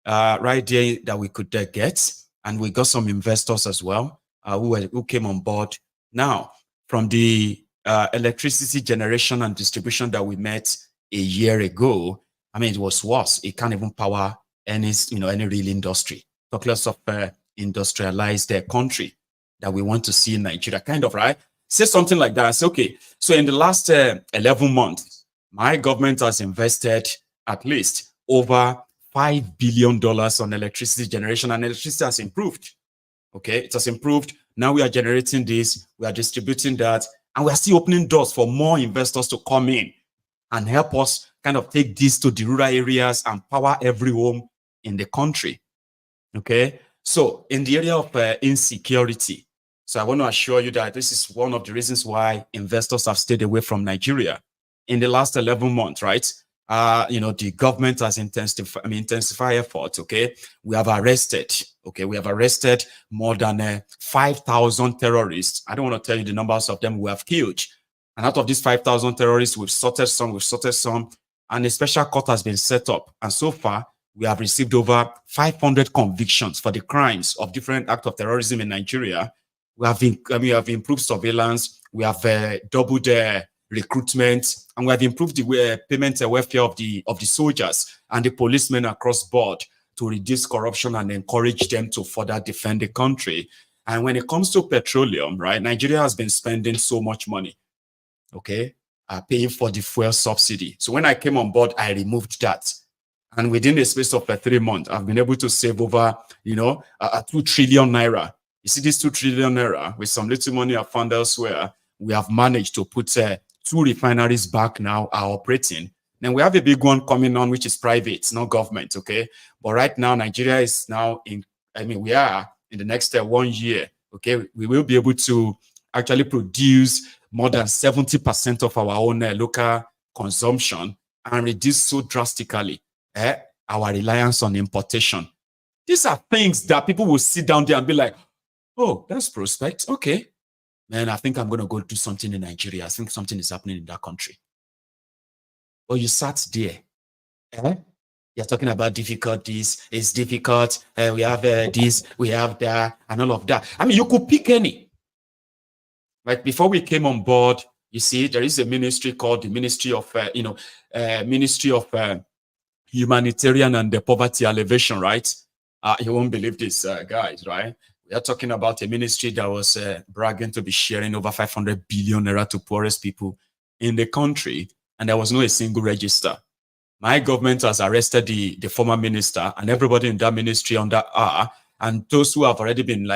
D: right there that we could get, and we got some investors as well who came on board. Now, from the electricity generation and distribution that we met a year ago, I mean, it was worse. It can't even power any, you know, any real industry. Talk less of industrialized country that we want to see in Nigeria, kind of, right? Say something like that. I say, okay, so in the last 11 months, my government has invested at least over $5 billion on electricity generation, and electricity has improved. Okay, it has improved. Now we are generating this, we are distributing that, and we are still opening doors for more investors to come in and help us kind of take this to the rural areas and power every home in the country. Okay, so in the area of insecurity,
E: So I want to assure you that this is one of the reasons why investors have stayed away from Nigeria. In the last 11 months, right? The government has intensified efforts, okay? We have arrested more than 5,000 terrorists. I don't want to tell you the numbers of them we have killed. And out of these 5,000 terrorists, we've sorted some, and a special court has been set up. And so far, we have received over 500 convictions for the crimes of different acts of terrorism in Nigeria. We have improved surveillance. We have doubled recruitment, and we have improved the payment welfare of the soldiers and the policemen across board to reduce corruption and encourage them to further defend the country. And when it comes to petroleum, right, Nigeria has been spending so much money, okay, paying for the fuel subsidy. So when I came on board, I removed that. And within the space of 3 months, I've been able to save over, 2 trillion naira. You see, this 2 trillion naira, with some little money I found elsewhere, we have managed to put 2 refineries back now are operating. Then we have a big one coming on, which is private, it's not government, okay? But right now, Nigeria is now we are in the next 1 year, okay? We will be able to actually produce more than 70% of our own local consumption and reduce so drastically our reliance on importation. These are things that people will sit down there and be like, oh, that's prospect, okay. Man, I think I'm going to go do something in Nigeria. I think something is happening in that country. But you sat there. You're talking about difficulties. It's difficult. We have this, we have that, and all of that. I mean, you could pick any. Like before we came on board, you see, there is a ministry called the Ministry of, Ministry of Humanitarian and Poverty Alleviation, right? You won't believe this, guys, right? We are talking about a ministry that was bragging to be sharing over 500 billion naira to poorest people in the country, and there was no a single register. My government has arrested the former minister and everybody in that ministry under R, and those who have already been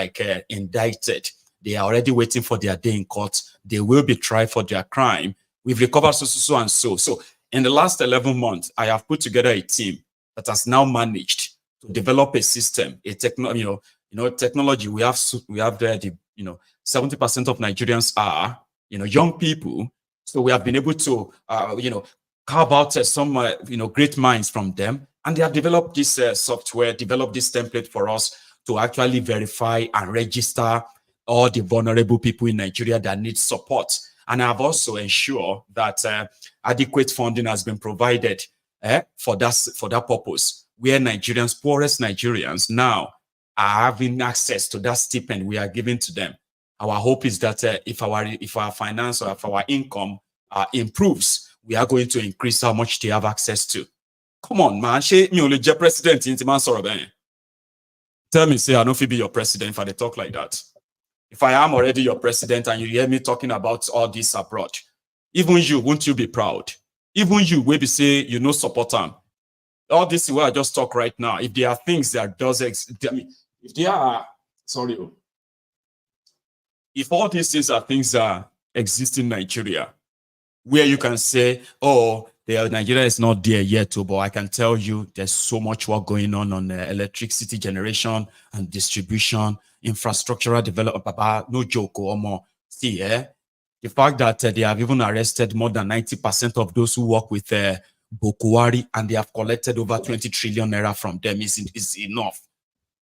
E: indicted, they are already waiting for their day in court. They will be tried for their crime. We've recovered so and so. So in the last 11 months, I have put together a team that has now managed to develop a system, a technology. We have there 70% of Nigerians are young people. So we have been able to carve out some great minds from them, and they have developed this software, developed this template for us to actually verify and register all the vulnerable people in Nigeria that need support. And I've also ensured that adequate funding has been provided for that purpose, where Nigerians, poorest Nigerians now are having access to that stipend we are giving to them. Our hope is that if our finance or if our income improves, we are going to increase how much they have access to. Come on, man. Me only president in man sorry. Tell me, say I don't feel be your president if I talk like that. If I am already your president and you hear me talking about all this abroad, even you, won't you be proud? Even you will be say support them. All this is where I just talk right now. If there are things that does exist, if there are, if all these things are things that exist in Nigeria, where you can say, oh, Nigeria is not there yet, but I can tell you there's so much work going on electricity generation and distribution, infrastructural development, no joke or more. See, the fact that they have even arrested more than 90% of those who work with Bokuwari, and they have collected over 20 trillion naira from them is enough.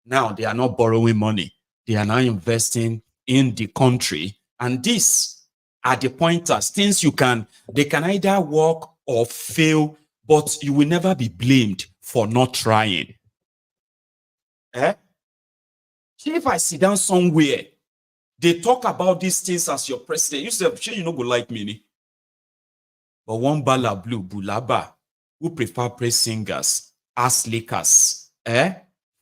E: Now they are not borrowing money. They are now investing in the country. And these are the pointers, things they can either work or fail, but you will never be blamed for not trying. If I sit down somewhere, they talk about these things as your president, you say, sure, you know, go like me. But one bala blue, Bulaba, who prefer praise singers, ass lickers,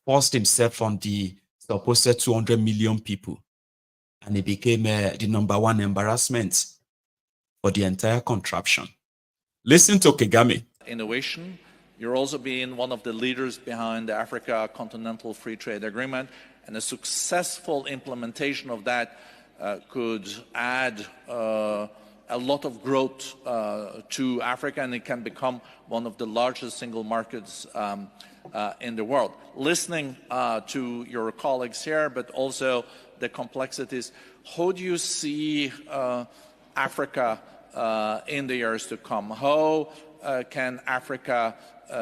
E: forced himself on the supposed 200 million people. And he became the #1 embarrassment for the entire contraption. Listen to Kagame.
G: Innovation. You're also being one of the leaders behind the Africa Continental Free Trade Agreement, and a successful implementation of that could add a lot of growth to Africa, and it can become one of the largest single markets in the world. Listening to your colleagues here, but also the complexities, how do you see Africa in the years to come? How can Africa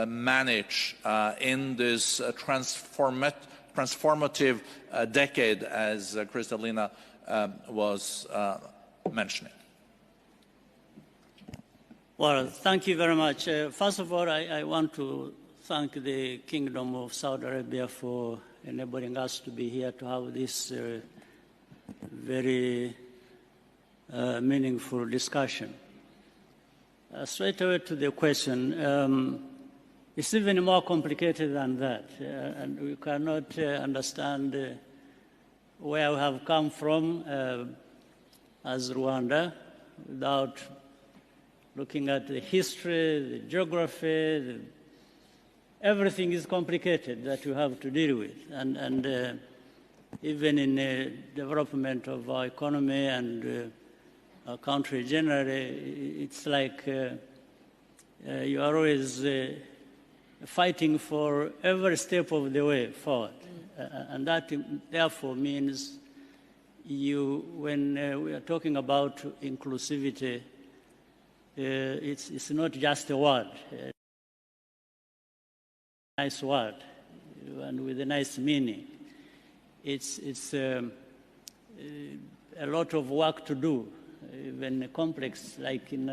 G: manage in this transformative decade, as Kristalina was mentioning?
K: Well, thank you very much. First of all, I want to thank the Kingdom of Saudi Arabia for enabling us to be here to have this very meaningful discussion. Straight away to the question, it's even more complicated than that, and we cannot understand where we have come from as Rwanda without looking at the history, the geography, everything is complicated that we have to deal with. And even in the development of our economy and our country generally, it's like you are always fighting for every step of the way forward. And that therefore means when we are talking about inclusivity, it's not just a word, nice word, and with a nice meaning. It's a lot of work to do, even complex, like in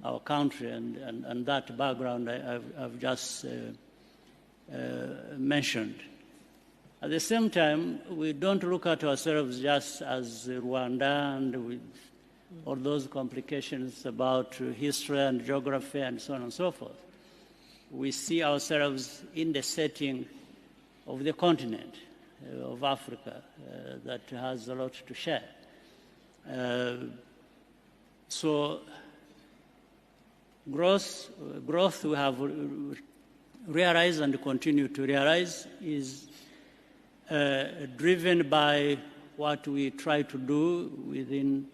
K: our country, and that background I've just mentioned. At the same time, we don't look at ourselves just as Rwanda and with all those complications about history and geography and so on and so forth. We see ourselves in the setting of the continent of Africa that has a lot to share. So growth we have realized and continue to realize is driven by what we try to do within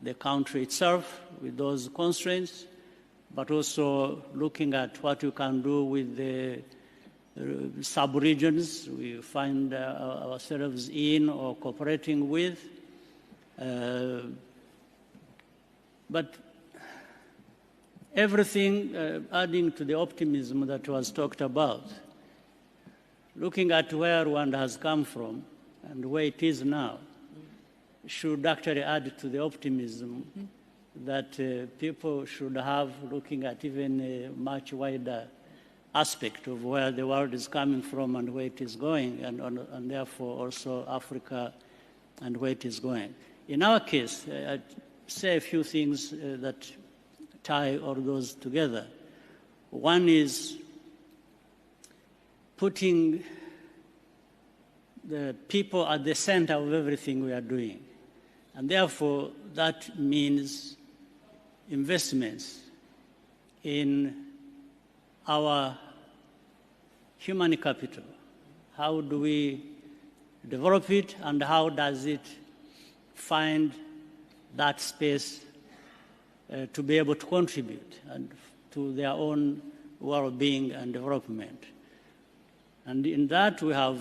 K: the country itself with those constraints, but also looking at what you can do with the sub-regions we find ourselves in or cooperating with. But everything adding to the optimism that was talked about, looking at where Rwanda has come from and where it is now, should actually add to the optimism that people should have, looking at even a much wider aspect of where the world is coming from and where it is going, and therefore also Africa and where it is going. In our case, I'd say a few things that tie all those together. One is putting the people at the center of everything we are doing. And therefore, that means investments in our human capital. How do we develop it, and how does it find that space to be able to contribute and to their own well-being and development? And in that, we have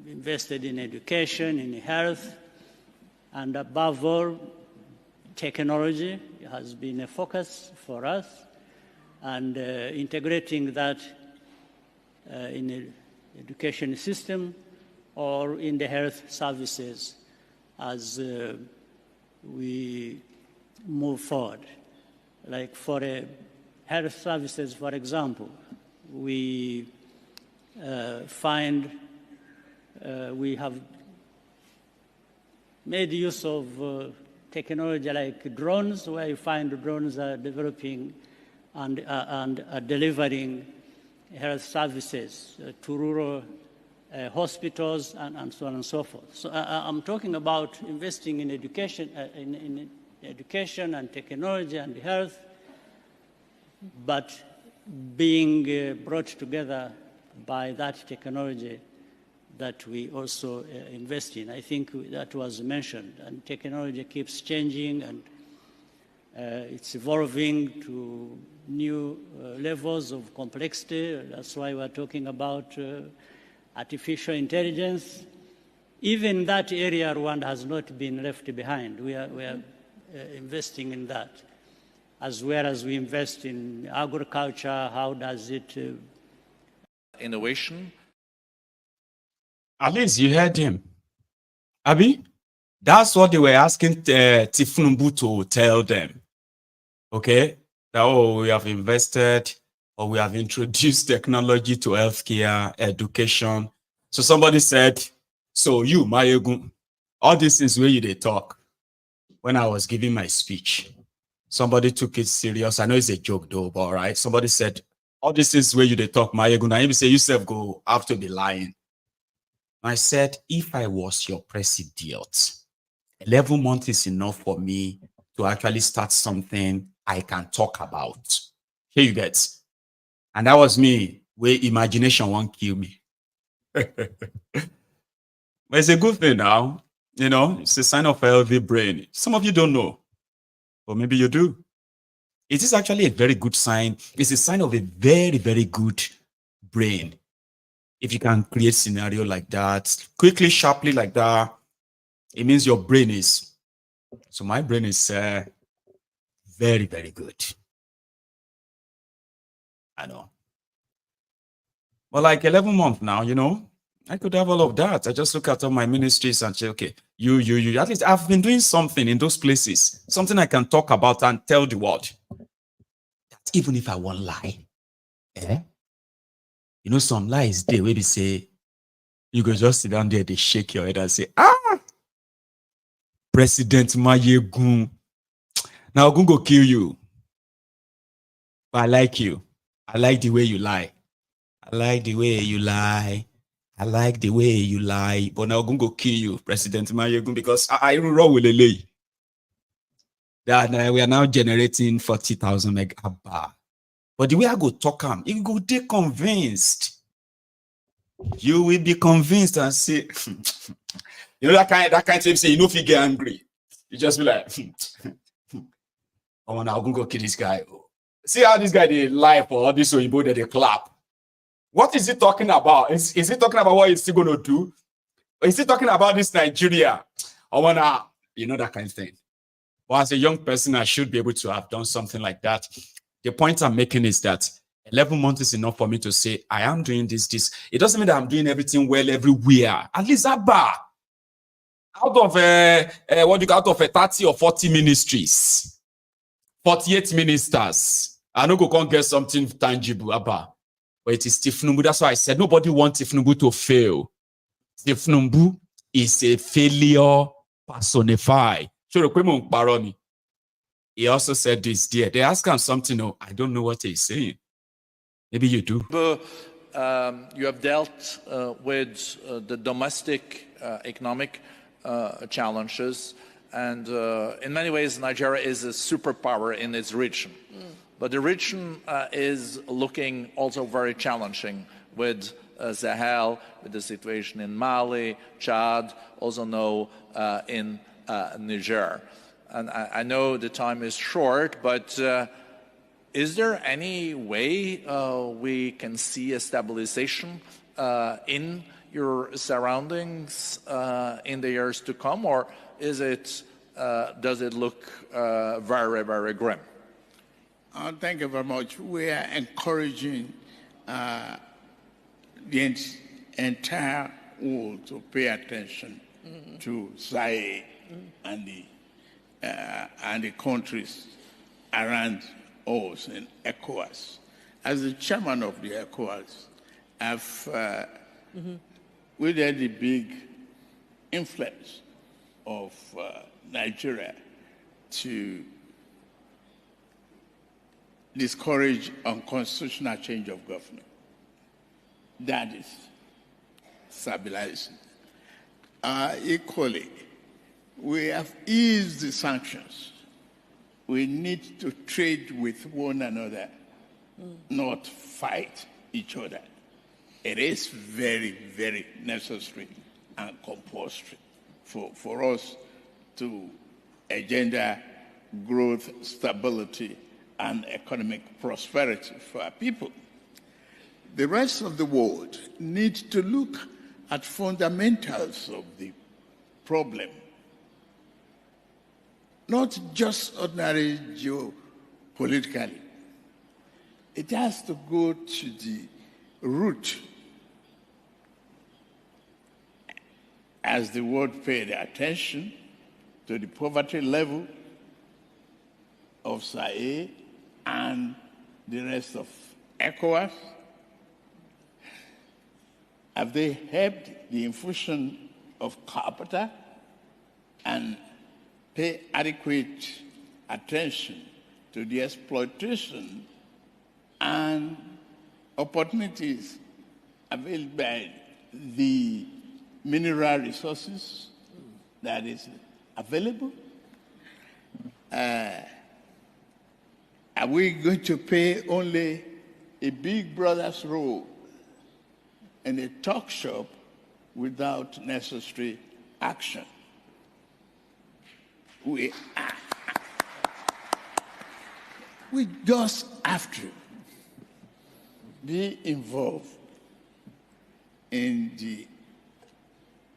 K: invested in education, in health, and above all, technology has been a focus for us, and integrating that in the education system or in the health services as we move forward. Like for health services, for example, we find we have made use of technology like drones, where you find drones are developing and are delivering health services to rural hospitals and so on and so forth. So I'm talking about investing in education, education and technology and health, but being brought together by that technology that we also invest in. I think that was mentioned, and technology keeps changing, and it's evolving to new levels of complexity. That's why we're talking about artificial intelligence. Even that area, Rwanda has not been left behind. We are investing in that, as well as we invest in agriculture. How does it...
G: Innovation.
E: At least you heard him. Abi, that's what they were asking Thiefnubu to tell them. Okay? That, oh, we have invested or we have introduced technology to healthcare, education. So somebody said, so you, Maiyegun, all these things where you they talk. When I was giving my speech, somebody took it serious. I know it's a joke though, but all right. Somebody said, all these things where you they talk, Maiyegun, and you say yourself go have to be lying. I said, if I was your president, 11 months is enough for me to actually start something I can talk about. Here you get. And that was me, where imagination won't kill me. But it's a good thing now. You know, it's a sign of a healthy brain. Some of you don't know, or maybe you do. It is actually a very good sign. It's a sign of a very, very good brain. If you can create scenario like that, quickly, sharply like that, it means your brain is. So my brain is very, very good. I know. But like 11 months now, you know, I could have all of that. I just look at all my ministries and say, okay, you. At least I've been doing something in those places, something I can talk about and tell the world. That even if I won't lie, you know, some lies there where they say, you go just sit down there, they shake your head and say, President Maiyegun, now I'm going to kill you. But I like you. I like the way you lie. I like the way you lie. I like the way you lie. But now I'm going to kill you, President Maiyegun, because I roll with a lay. That we are now generating 40,000 megabytes. But the way I go talk him, you go be convinced. You will be convinced and say, you know that kind of thing, say, you know if you get angry. You just be like, oh, now I'm going to go kill this guy. See how this guy, they lie for all this Oyibo that they clap. What is he talking about? Is he talking about what he's still going to do? Or is he talking about this Nigeria? I want to, you know, that kind of thing. Well, as a young person, I should be able to have done something like that. The point I'm making is that 11 months is enough for me to say, I am doing this. It doesn't mean that I'm doing everything well everywhere. At least out of out of 30 or 40 ministries, 48 ministers, I know go can't get something tangible, Abba. But it is Thiefnubu. That's why I said nobody wants Thiefnubu to fail. Thiefnubu is a failure personified. He also said this there. They ask him something. Oh, I don't know what he's saying. Maybe you do.
G: You have dealt with the domestic economic challenges, and in many ways, Nigeria is a superpower in its region. But the region is looking also very challenging with Sahel, with the situation in Mali, Chad, also now in Niger. And I know the time is short, but is there any way we can see a stabilization in your surroundings in the years to come, or is it, does it look very, very grim?
H: Thank you very much. We are encouraging the entire world to pay attention to Sahel and the countries around us in ECOWAS. As the chairman of the ECOWAS, I've witnessed the big influence of Nigeria to discourage unconstitutional change of government. That is stabilizing. Equally, we have eased the sanctions. We need to trade with one another, not fight each other. it is very, very necessary and compulsory for us to engender growth, stability, and economic prosperity for our people. The rest of the world needs to look at fundamentals of the problem, not just ordinary geopolitically. It has to go to the root. As the world paid attention to the poverty level of Sahel and the rest of ECOWAS, have they helped the infusion of capital and pay adequate attention to the exploitation and opportunities availed by the mineral resources that is available? Are we going to play only a big brother's role in a talk shop without necessary action? We just have to be involved in the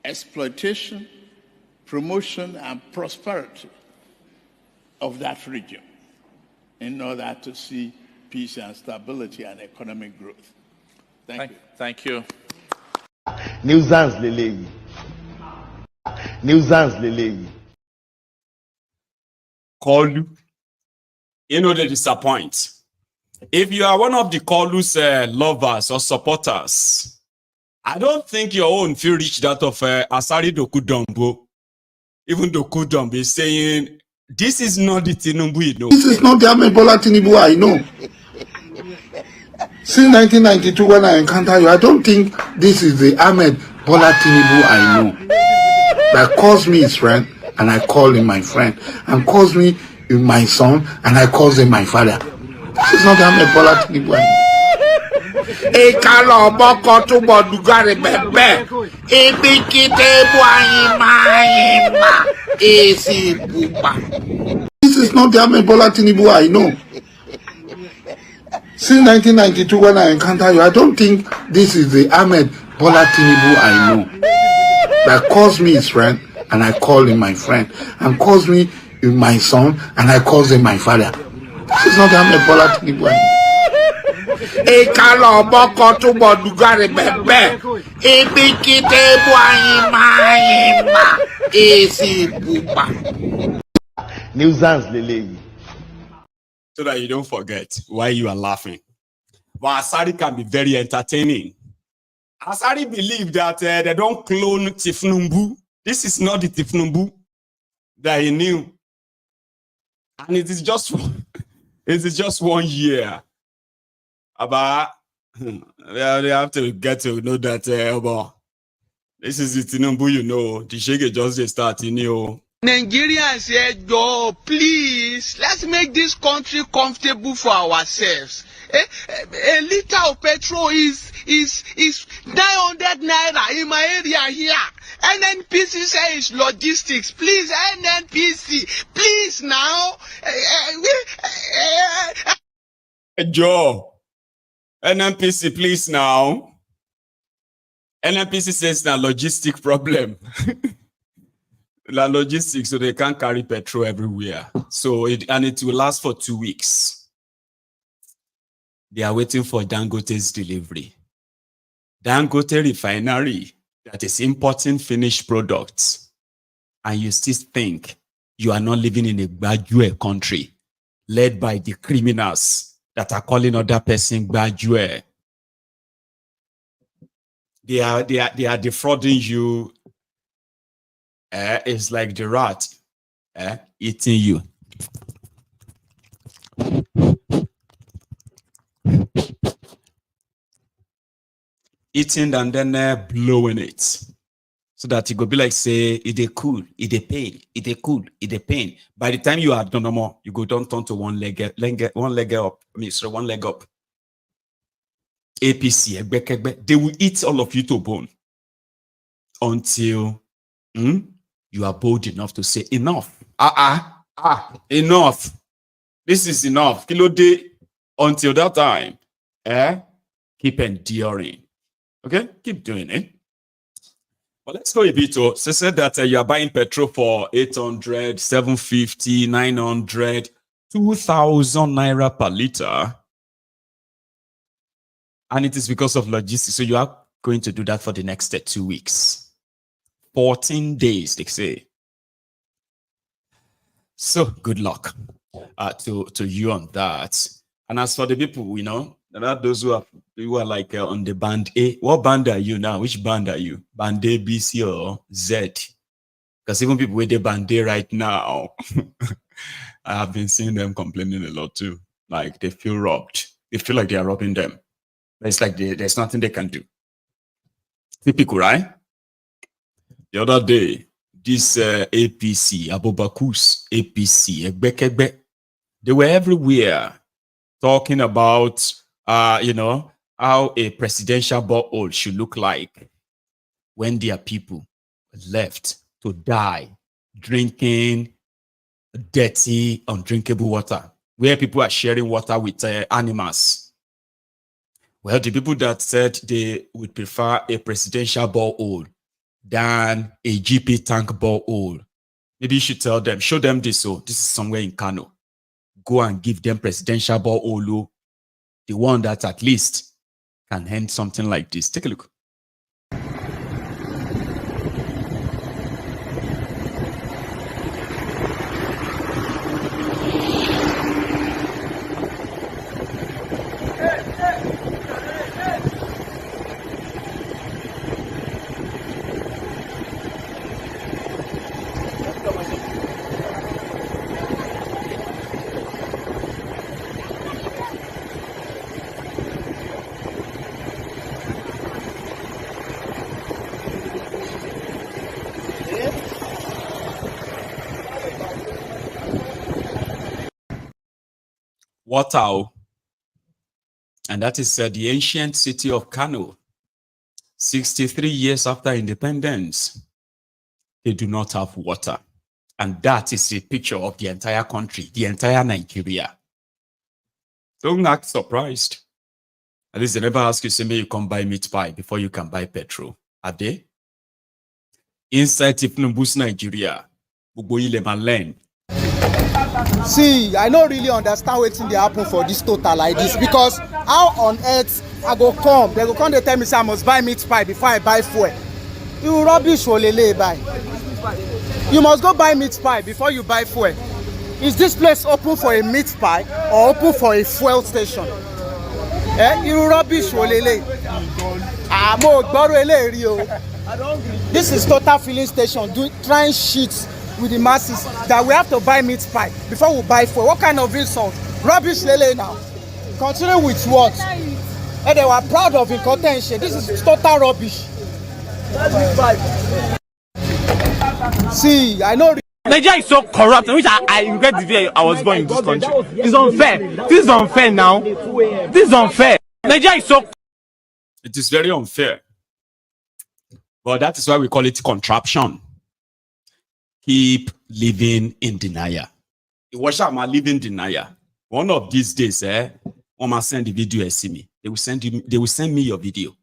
H: exploitation, promotion, and prosperity of that region in order to see peace and stability and economic growth. Thank you.
G: Thank you.
I: Nuisance lele. Nuisance lele.
D: KOOLU. You know they disappoint. If you are one of the KOOLU's lovers or supporters, I don't think your own feel reach that of Asari Dokudombo. Even Dokudumbo is saying, this is not the Thiefnubu you know.
B: This is not the Bola Thiefnubu I know. Since 1992 when I encounter you, I don't think this is the Bola Thiefnubu I know. That calls me his friend and I call him my friend. And calls me my son and I call him my father. This is not the Bola Thiefnubu I know. Ekalo boko tubo dugare bebe. Ebikite buayima. Esi buba. This is not the Bola Thiefnubu I know. Since 1992 when I encounter you, I don't think this is the Bola Thiefnubu I know. That calls me his friend and I call him my friend. And calls me my son and I call him my father. This is not the Bola Thiefnubu I know. Ekalo boko tubo dugare bebe. Ebikite buayima. Esi buba.
I: Nuisance lele.
D: So that you don't forget why you are laughing. But Asari can be very entertaining. Asari believe that they don't clone Thiefnubu. This is not the Thiefnubu that he knew. And it is just 1 year. About they have to get to know that this is the Thiefnubu you know. The shake just start in you.
C: Nigerians said, "Yo, please, let's make this country comfortable for ourselves. A liter of petrol is 900 naira in my area here. NNPC says logistics. Please, NNPC, please now."
D: Joe, NNPC, please now. NNPC says na logistic problem. La logistics, so they can't carry petrol everywhere. So it will last for 2 weeks. They are waiting for Dangote's delivery. Dangote refinery that is importing finished products, and you still think you are not living in a Gbajue country led by the criminals that are calling other person Gbajue. They are defrauding you. It's like the rat eating you. Eating and then blowing it. So that it go be like say, it dey cool, it dey pain, it dey cool, it dey pain. By the time you are done no more, you go down turn to one leg up.
E: APC, they will eat all of you to bone until you are bold enough to say enough. Enough. This is enough. Kilo day until that time. Keep enduring. Okay? Keep doing it. But let's go a bit. So said that you are buying petrol for 800, 750, 900, 2,000 naira per liter. And it is because of logistics. So you are going to do that for the next 2 weeks. 14 days, they say. So good luck to you on that. And as for the people, there are those who are like on the band A. What band are you now? Which band are you? Band A, B, C, or Z? Because even people with the band A right now, I have been seeing them complaining a lot too. Like they feel robbed. They feel like they are robbing them. It's like there's nothing they can do. Typical, right? The other day, this APC, Abobakus, APC, Egbekegbe, they were everywhere talking about, how a presidential borehole should look like when their people left to die, drinking dirty, undrinkable water, where people are sharing water with animals. Well, the people that said they would prefer a presidential borehole than a GP tank borehole, maybe you should tell them, show them this. So this is somewhere in Kano. Go and give them presidential borehole, the one that at least can hand something like this. Take a look. Water, and that is the ancient city of Kano. 63 years after independence, they do not have water. And that is a picture of the entire country, the entire Nigeria. Don't act surprised. At least they never ask you, say, may you come buy meat pie before you can buy petrol. Are they? Inside Thiefnubu's Nigeria, land.
C: See, I don't really understand what's in the happen for this total like this, because how on earth I go come, they go come, they tell me say I must buy meat pie before I buy fuel. You rubbish olele buy. You must go buy meat pie before you buy fuel. Is this place open for a meat pie or open for a fuel station? You rubbish olele. This is total filling station, trying shit with the masses that we have to buy meat pie before we buy fuel. What kind of insult? Rubbish lele now. Continue with what? And they were proud of incontention. This is total rubbish. See, I know
L: Nigeria is so corrupt, which I regret the day I was born in this country. It's unfair. This is unfair now. This is unfair. Nigeria is so...
E: It is very unfair. But that is why we call it contraption. Keep living in denial. Watch out, my living denial. One of these days, when I send the video, see me. They will send me your video.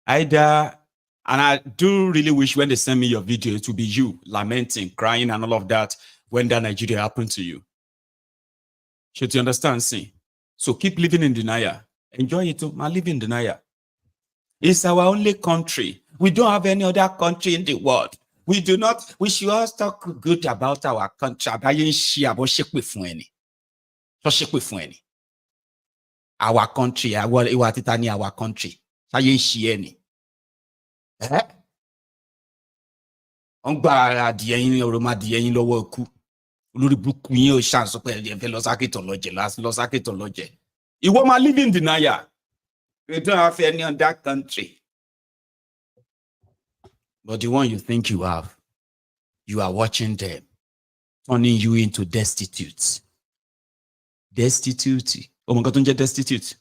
E: Either, and I do really wish when they send me your video, it will be you lamenting, crying, and all of that when that Nigeria happened to you. Should you understand? See? So keep living in denial. Enjoy it too. My living in denial. It's our only country. We don't have any other country in the world. We do not, we should all talk good about our country. Our country, our country. You want my living denial. We don't have any other country. But the one you think you have, you are watching them, turning you into destitutes. Destitute. Oh my God, don't get destitute.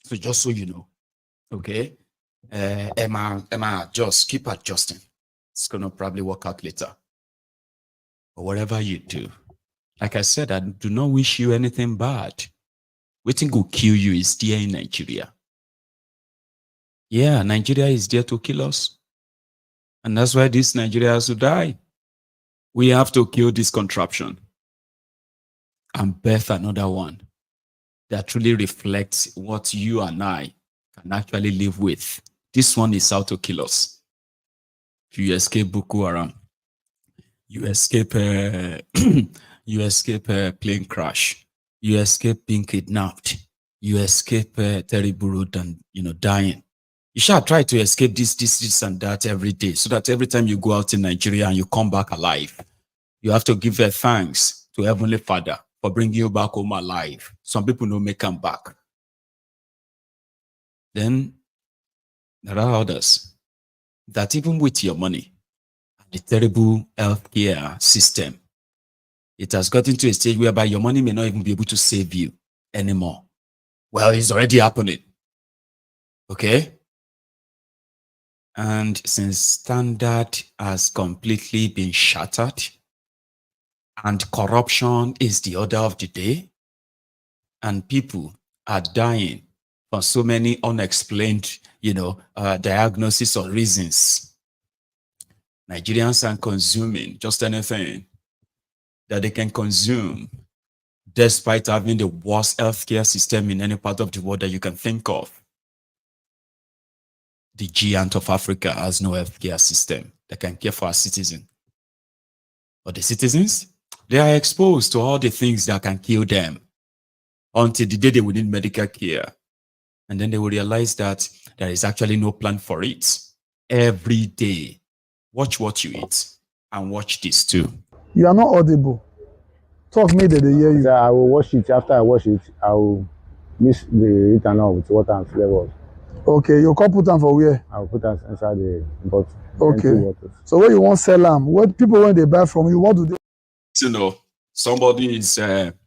E: So just so you know, okay? Emma, just keep adjusting. It's going to probably work out later. But whatever you do, like I said, I do not wish you anything bad. Waiting will kill you is there in Nigeria. Yeah, Nigeria is there to kill us. And that's why this Nigeria has to die. We have to kill this contraption and birth another one that truly reflects what you and I can actually live with. This one is out to kill us. You escape Boko Haram. You escape you escape plane crash. You escape being kidnapped. You escape terrible road and dying. You shall try to escape this and that every day, so that every time you go out in Nigeria and you come back alive, you have to give thanks to Heavenly Father for bringing you back home alive. Some people don't make come back. Then there are others that even with your money, the terrible healthcare system, it has gotten to a stage whereby your money may not even be able to save you anymore. Well, it's already happening. Okay? And since standard has completely been shattered and corruption is the order of the day, and people are dying for so many unexplained, diagnoses or reasons, Nigerians are consuming just anything that they can consume, despite having the worst healthcare system in any part of the world that you can think of. The giant of Africa has no healthcare system that can care for our citizens. But the citizens, they are exposed to all the things that can kill them until the day they will need medical care. And then they will realize that there is actually no plan for it. Every day, watch what you eat and watch this too.
M: You are not audible. Talk me that they hear you.
I: I will wash it. After I wash it, I will mix the ethanol with water and flavors.
M: Okay, you can put them for where?
I: I will put them inside the bottle.
M: Okay. So when you want to sell them, what people when they buy from you, what do they?
E: Somebody is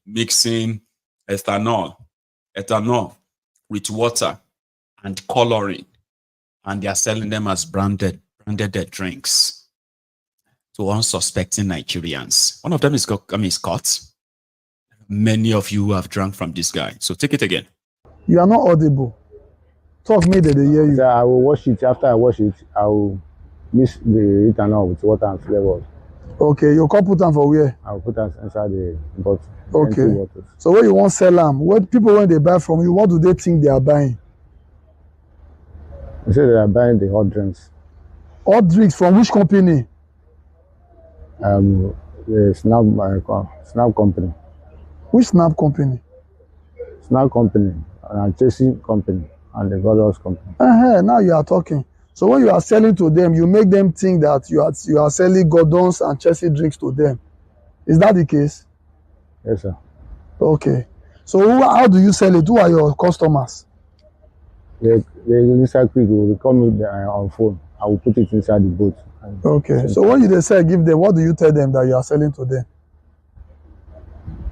E: mixing ethanol with water and coloring, and they are selling them as branded drinks to unsuspecting Nigerians. One of them is caught. Many of you have drunk from this guy. So take it again.
M: You are not audible. Talk me that they hear you.
I: I will wash it. After I wash it, I will mix the ethanol with water and flavors.
M: Okay, you can put them for where?
I: I will put them inside the bottle.
M: Okay. So when you want to sell them, what people when they buy from you, what do they think they are buying?
I: They say they are buying the hot drinks.
M: Hot drinks from which company?
I: The Snap company.
M: Which Snap company?
I: Snap company, and Chelsea company, and the Godos company.
M: Now you are talking. So when you are selling to them, you make them think that you are selling Gordons and Chelsea drinks to them. Is that the case?
I: Yes, sir.
M: Okay. So how do you sell it? Who are your customers?
I: The inside quick will call me on phone. I will put it inside the boat.
M: Okay. So when you say give them, what do you tell them that you are selling to them?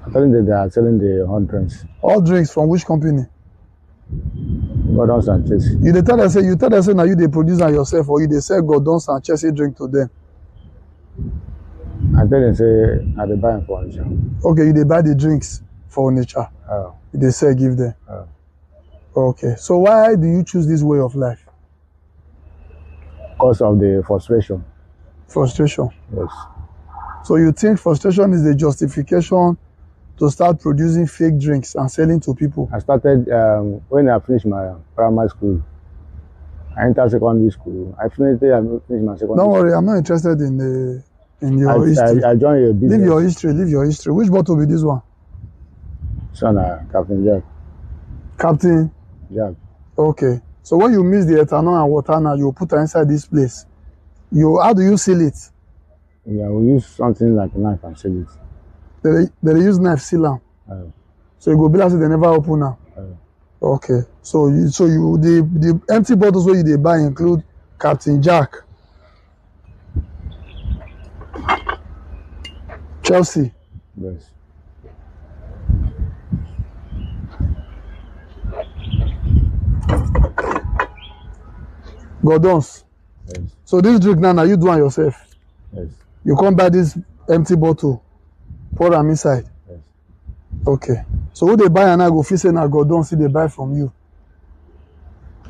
I: I'm telling them they are selling the hot drinks.
M: Hot drinks from which company?
I: Gordons and Chelsea.
M: You tell them say now you they produce and yourself, or you they sell Gordons and Chelsea drink to them?
I: I tell them say I they buy for nature.
M: Okay, you they buy the drinks for nature. They say give them. Okay. So why do you choose this way of life?
I: Because of the frustration.
M: Frustration?
I: Yes.
M: So you think frustration is the justification to start producing fake drinks and selling to people?
I: I started when I finished my primary school. I entered secondary school. I finished my secondary.
M: Don't worry, I'm not interested in your history.
I: I joined your business.
M: Leave your history. Which bottle will be this one?
I: Son, Captain Jack.
M: Captain
I: Jack.
M: Okay. So when you mix the ethanol and water now, you put it inside this place. How do you seal it?
I: Yeah, we use something like a knife and seal it.
M: They use knife seal them. So you go be like they never open now. Okay. So the empty bottles where they buy include Captain Jack, Chelsea.
I: Yes.
M: Gordons.
I: Yes.
M: So this drink now you do on yourself.
I: Yes.
M: You come buy this empty bottle, pour them inside.
I: Yes.
M: Okay. So who they buy and I go feel say na Gordons see they buy from you.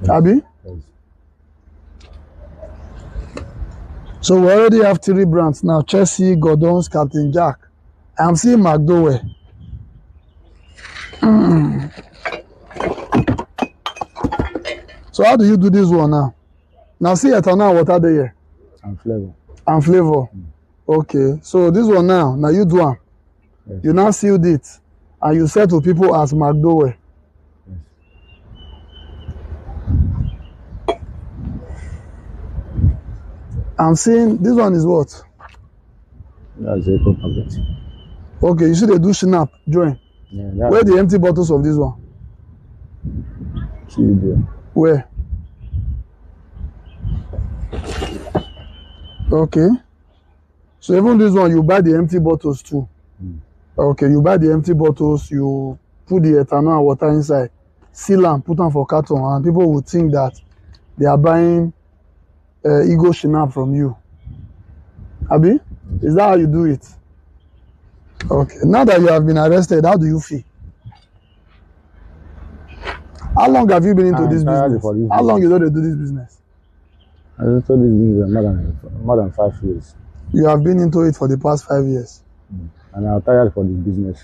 I: Yes.
M: Abi?
I: Yes.
M: So we already have 3 brands now: Chelsea, Gordons, Captain Jack. I'm seeing McDowell. So how do you do this one now? Now see ethanol water there.
I: And flavor.
M: And flavor. Okay. So this one now you do am.
I: Yes.
M: You now sealed it and you sell to people as McDowell.
I: Yes.
M: I'm seeing this one is what?
I: That's a eco packet.
M: Okay, you see they do snap, join.
I: Yeah,
M: Where the empty bottles of this one?
I: See there.
M: Where? Okay. So even this one, you buy the empty bottles too. Okay, you buy the empty bottles, you put the ethanol and water inside, seal them, put them for carton, and people would think that they are buying ego shinap from you. Abi? Is that how you do it? Okay. Now that you have been arrested, how do you feel? How long have you been into this business? How long you know they do this business?
I: I do this business more than 5 years.
M: You have been into it for the past 5 years.
I: And I'm tired for the business.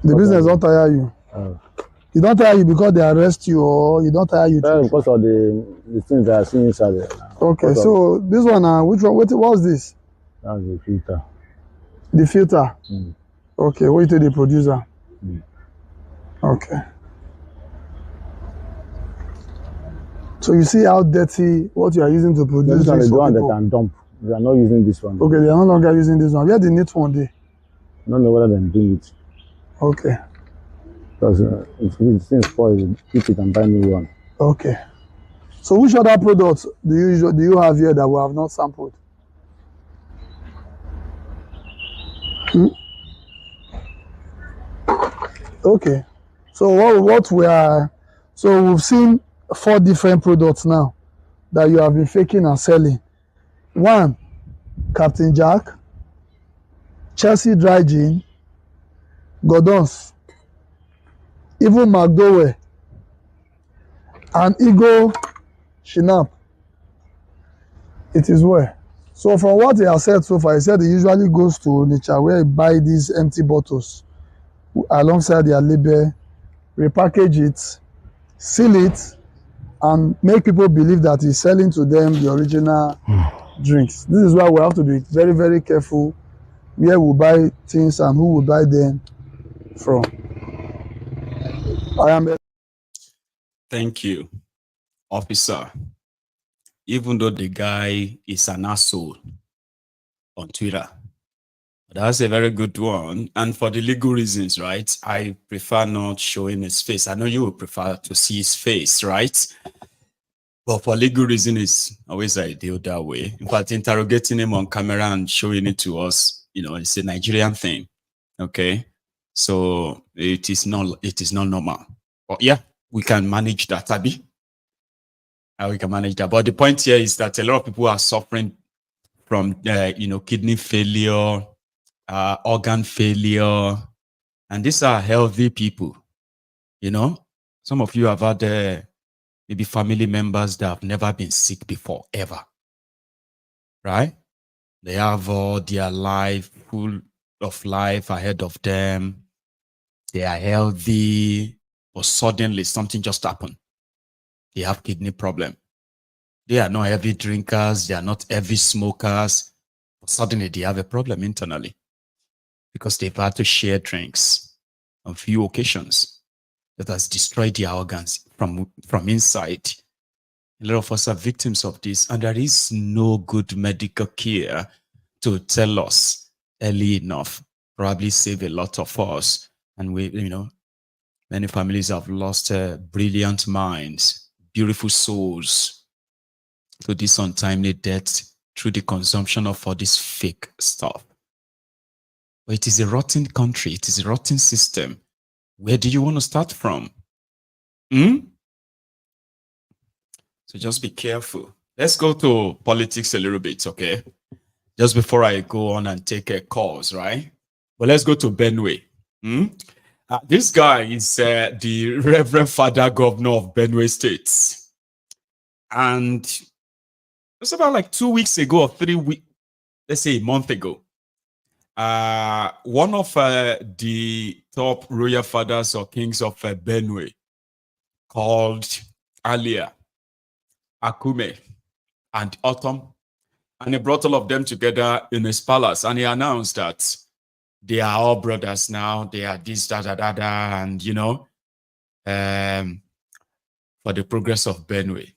M: The business don't tire you. You don't tire you because they arrest you, or you don't tire you
I: because of the things that I see inside there.
M: Okay, so this one, which one? What's this?
I: That's the filter.
M: The filter. Okay, wait till the producer. Okay. So you see how dirty what you are using to produce
I: this one is the one
M: people.
I: that can dump. They are not using this one.
M: Okay, they are no longer using this one. Where the neat one dey?
I: I don't know whether they do it.
M: Okay.
I: Because if things spoil, keep it and buy new one.
M: Okay. So which other products do you have here that we have not sampled? Okay. So so we've seen 4 different products now that you have been faking and selling. 1, Captain Jack, Chelsea Dry Gin, Gordons, even McDowell, and Ego Shinap. It is well. So from what he has said so far, he said he usually goes to Nature where he buy these empty bottles alongside their label, repackage it, seal it, and make people believe that he's selling to them the original drinks. This is why we have to be very, very careful where we buy things and who we buy them from.
E: Thank you, officer. Even though the guy is an asshole on Twitter, that's a very good one. And for the legal reasons, right? I prefer not showing his face. I know you would prefer to see his face, right? But for legal reasons, it's always ideal that way. In fact, interrogating him on camera and showing it to us, it's a Nigerian thing. Okay. So it is not normal. But yeah, we can manage that, Abi. We can manage that. But the point here is that a lot of people are suffering from, kidney failure, organ failure, and these are healthy people. Some of you have had maybe family members that have never been sick before, ever. Right? They have all their life, full of life ahead of them. They are healthy, but suddenly something just happened. They have kidney problem. They are not heavy drinkers. They are not heavy smokers. But suddenly they have a problem internally because they've had to share drinks on few occasions that has destroyed their organs from inside. A lot of us are victims of this, and there is no good medical care to tell us early enough. Probably save a lot of us. And many families have lost brilliant minds, beautiful souls to this untimely death through the consumption of all this fake stuff. But it is a rotten country. It is a rotten system. Where do you want to start from? So just be careful. Let's go to politics a little bit, okay? Just before I go on and take a calls, right? But let's go to Benue. This guy is the Reverend Father Governor of Benue State. And it's about like 2 weeks ago or 3 weeks, let's say a month ago. One of the top royal fathers or kings of Benue called Alia, Akume, and Autumn, and he brought all of them together in his palace, and he announced that they are all brothers now. They are this, da, da, da, da, and you know, for the progress of Benue.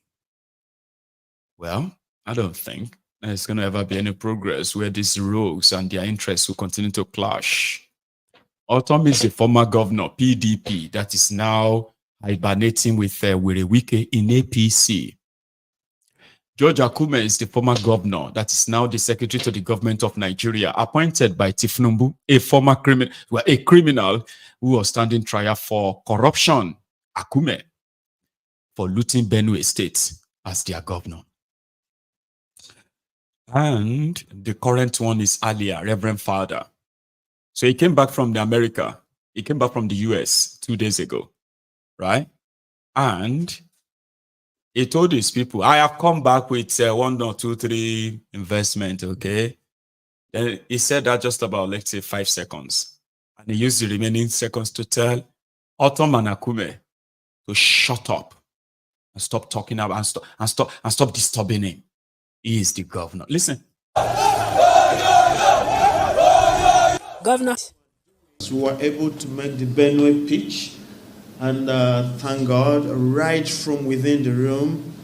E: Well, I don't think there's going to ever be any progress where these rogues and their interests will continue to clash. Autumn is the former governor, PDP, that is now hibernating with Wirewike in APC. George Akume is the former governor that is now the secretary to the government of Nigeria, appointed by Thiefnubu, a former criminal, a criminal who was standing trial for corruption. Akume for looting Benue State as their governor. And the current one is Alia, Reverend Father. So he came back from America. He came back from the US 2 days ago, right? And he told his people, I have come back with 1 or 2, 3 investment, okay? Then he said that just about, let's say, 5 seconds. And he used the remaining seconds to tell Autumn and Akume to shut up and stop talking about and stop disturbing him. He is the governor. Listen.
N: Governor.
O: We were able to make the Benue pitch, and thank God, right from within the room.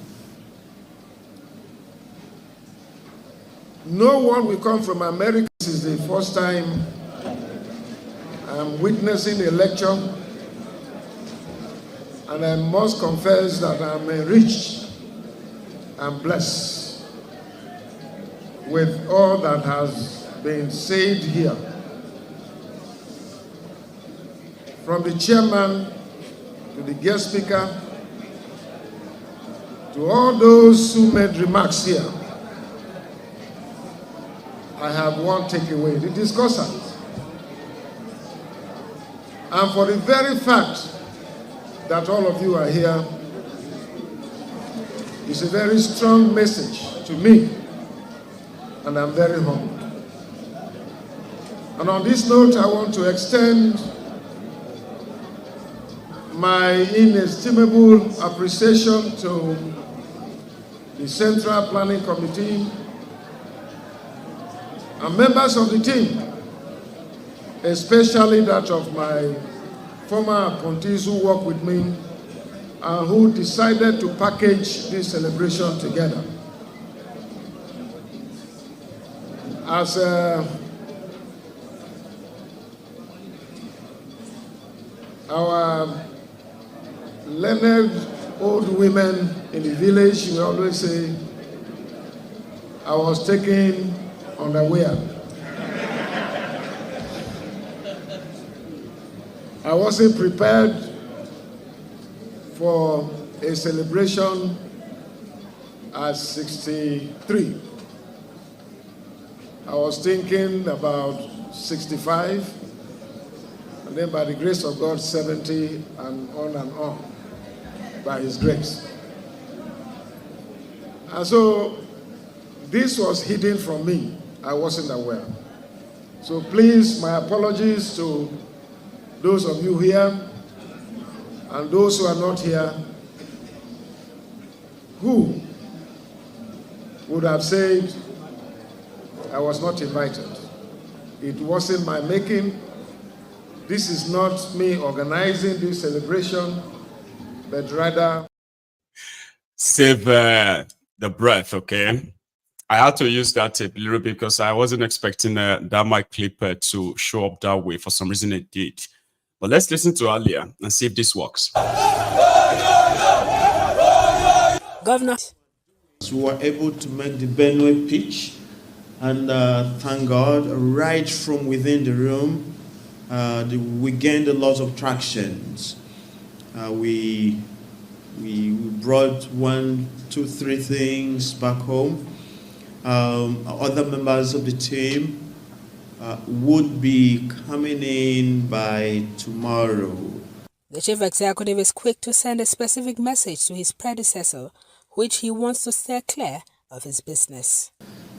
F: No one will come from America. This is the first time I'm witnessing a lecture, and I must confess that I'm enriched and blessed with all that has been said here. From the chairman to the guest speaker, to all those who made remarks here, I have one takeaway, the discussant. And for the very fact that all of you are here, it's a very strong message to me, and I'm very humbled. And on this note, I want to extend my inestimable appreciation to the Central Planning Committee and members of the team, especially that of my former appointees who work with me and who decided to package this celebration together. As our learned old women in the village, we always say, I was taken unaware. I wasn't prepared for a celebration at 63. I was thinking about 65, and then by the grace of God, 70, and on, by His grace. And so, this was hidden from me. I wasn't aware. So please, my apologies to those of you here and those who are not here, who would have said, I was not invited. It wasn't my making. This is not me organizing this celebration, but rather...
E: Save the breath, okay? I had to use that a little bit because I wasn't expecting that mic clip to show up that way. For some reason it did. But let's listen to Alia and see if this works.
N: Governor.
O: We were able to make the Benue pitch, and thank God, right from within the room, we gained a lot of tractions. We We brought 1, 2, 3 things back home. Other members of the team would be coming in by tomorrow.
N: The chief executive is quick to send a specific message to his predecessor, which he wants to steer clear of his business.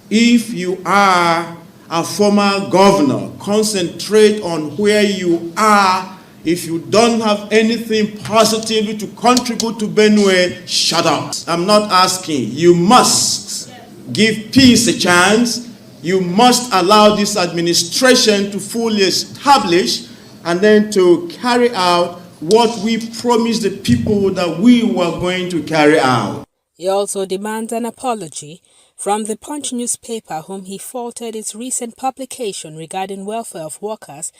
O: If you are a former governor, concentrate on where you are. If you don't have anything positively to contribute to Benue, shut up. I'm not asking. You must give peace a chance. You must allow this administration to fully establish and then to carry out what we promised the people that we were going to carry out.
N: He also demands an apology from the Punch newspaper, whom he faulted its recent publication regarding welfare of workers,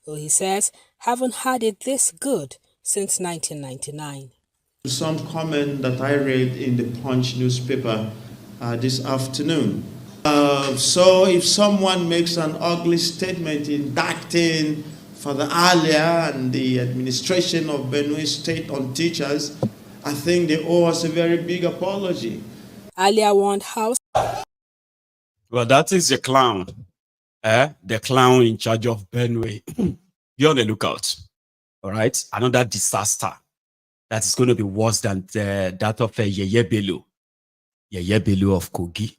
N: who he says haven't had it this good since 1999.
O: Some comment that I read in the Punch newspaper this afternoon. So if someone makes an ugly statement indicting Father Alia and the administration of Benue State on teachers, I think they owe us a very big apology.
N: Alia warned House.
E: Well, that is the clown. The clown in charge of Benue. Be on the lookout. All right? Another disaster that is going to be worse than that of Yeye Bello. Yeye Bello of Kogi.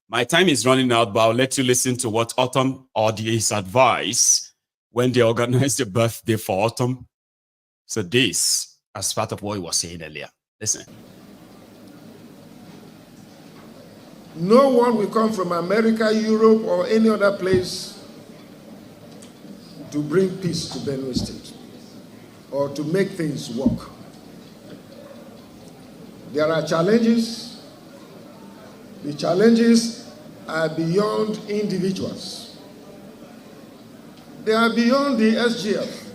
E: My time is running out, but I'll let you listen to what Autumn or his advice when they organized the birthday for Autumn. So this, as part of what he was saying earlier. Listen.
P: No one will come from America, Europe, or any other place to bring peace to Benue State or to make things work. There are challenges. The challenges are beyond individuals. They are beyond the SGF.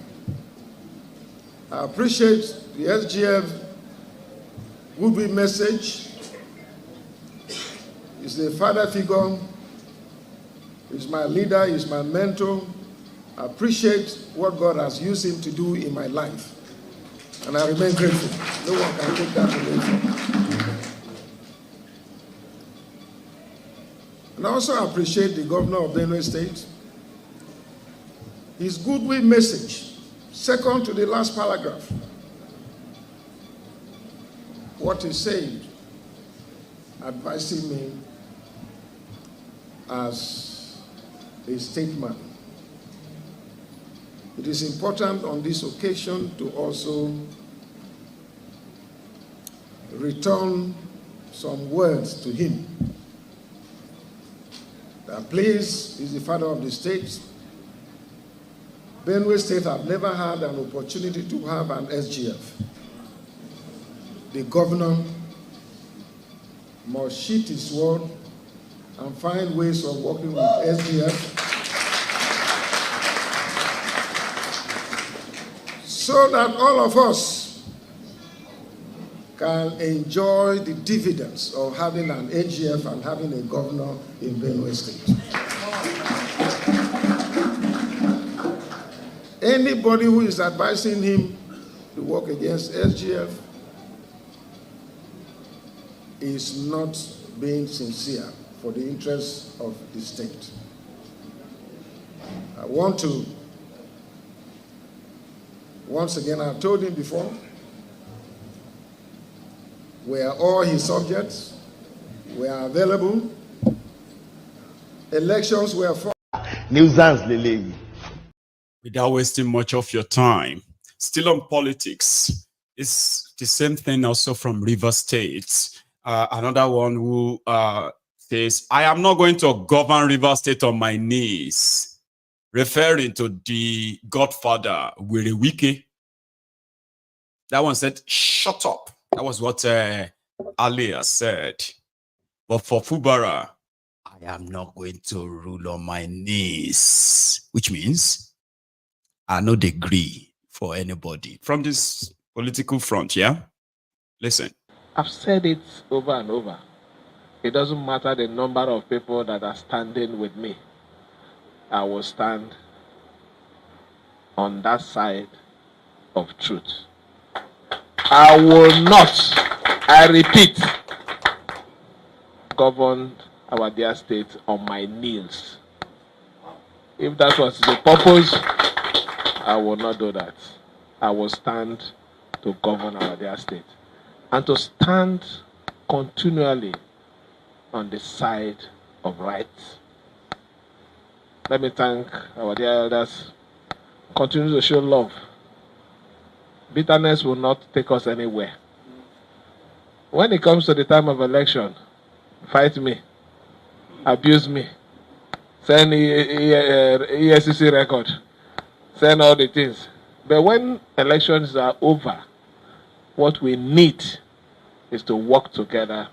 P: I appreciate the SGF goodwill message. He's a father figure. He's my leader. He's my mentor. I appreciate what God has used him to do in my life. And I remain grateful. No one can take that away from me. And I also appreciate the governor of Benue State. His goodwill message, second to the last paragraph. What he said, advising me as a statesman. It is important on this occasion to also return some words to him. That please, he's the father of the state. Benue State have never had an opportunity to have an SGF. The governor must sheet his word and find ways of working with SGF so that all of us can enjoy the dividends of having an SGF and having a governor in Benue State. Anybody who is advising him to work against SGF is not being sincere for the interests of the state. I want to, once again, I've told him before, we are all his subjects, we are available. Elections were for
E: nuisance, Lily. Without wasting much of your time, still on politics, it's the same thing also from Rivers State. Another one who says, I am not going to govern Rivers State on my knees, referring to the godfather, Wirewike. That one said, shut up. That was what Alia said. But for Fubara, I am not going to rule on my knees, which means I no degree for anybody from this political front, yeah? Listen.
Q: I've said it over and over. It doesn't matter the number of people that are standing with me. I will stand on that side of truth. I will not, I repeat, govern our dear state on my knees. If that was the purpose, I will not do that. I will stand to govern our dear state and to stand continually on the side of right. Let me thank our dear elders. Continue to show love. Bitterness will not take us anywhere. When it comes to the time of election, fight me, abuse me, send ESCC record, send all the things. But when elections are over, what we need is to work together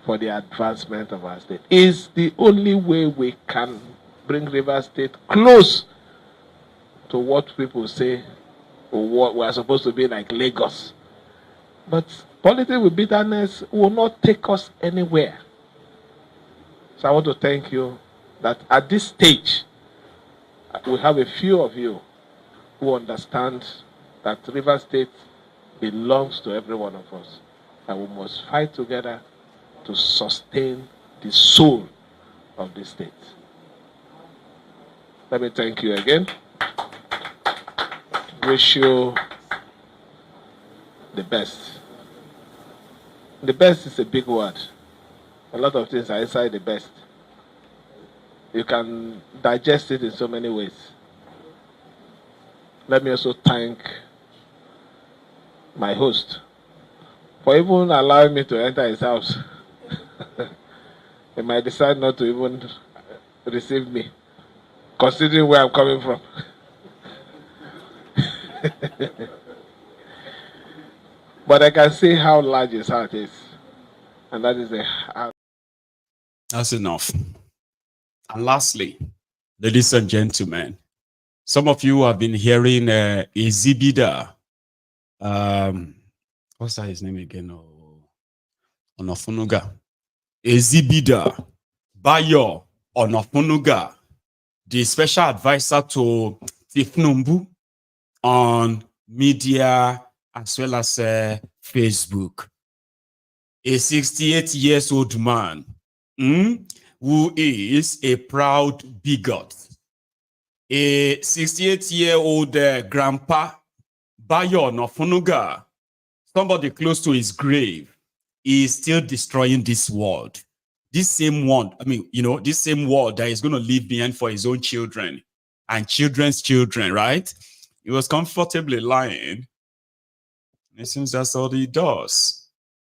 Q: for the advancement of our state. It's the only way we can bring Rivers State close to what people say or what we are supposed to be like Lagos. But politics with bitterness will not take us anywhere. So I want to thank you that at this stage, we have a few of you who understand that Rivers State belongs to every one of us. And we must fight together to sustain the soul of this state. Let me thank you again. Wish you the best. The best is a big word. A lot of things are inside the best. You can digest it in so many ways. Let me also thank my host for even allowing me to enter his house. He might decide not to even receive me, considering where I'm coming from. But I can see how large his heart is. And that is a heart.
E: That's enough. And lastly, ladies and gentlemen, some of you have been hearing Ezibida. What's that his name again? Onofunuga. Ezibida Bayo Onofunuga, the special advisor to Thiefnubu on media as well as Facebook. A 68-year-old man who is a proud bigot. A 68-year-old grandpa, Bayo Onofunuga, somebody close to his grave, is still destroying this world. This same one, this same world that he's going to leave behind for his own children and children's children, right? He was comfortably lying. It seems that's all he does.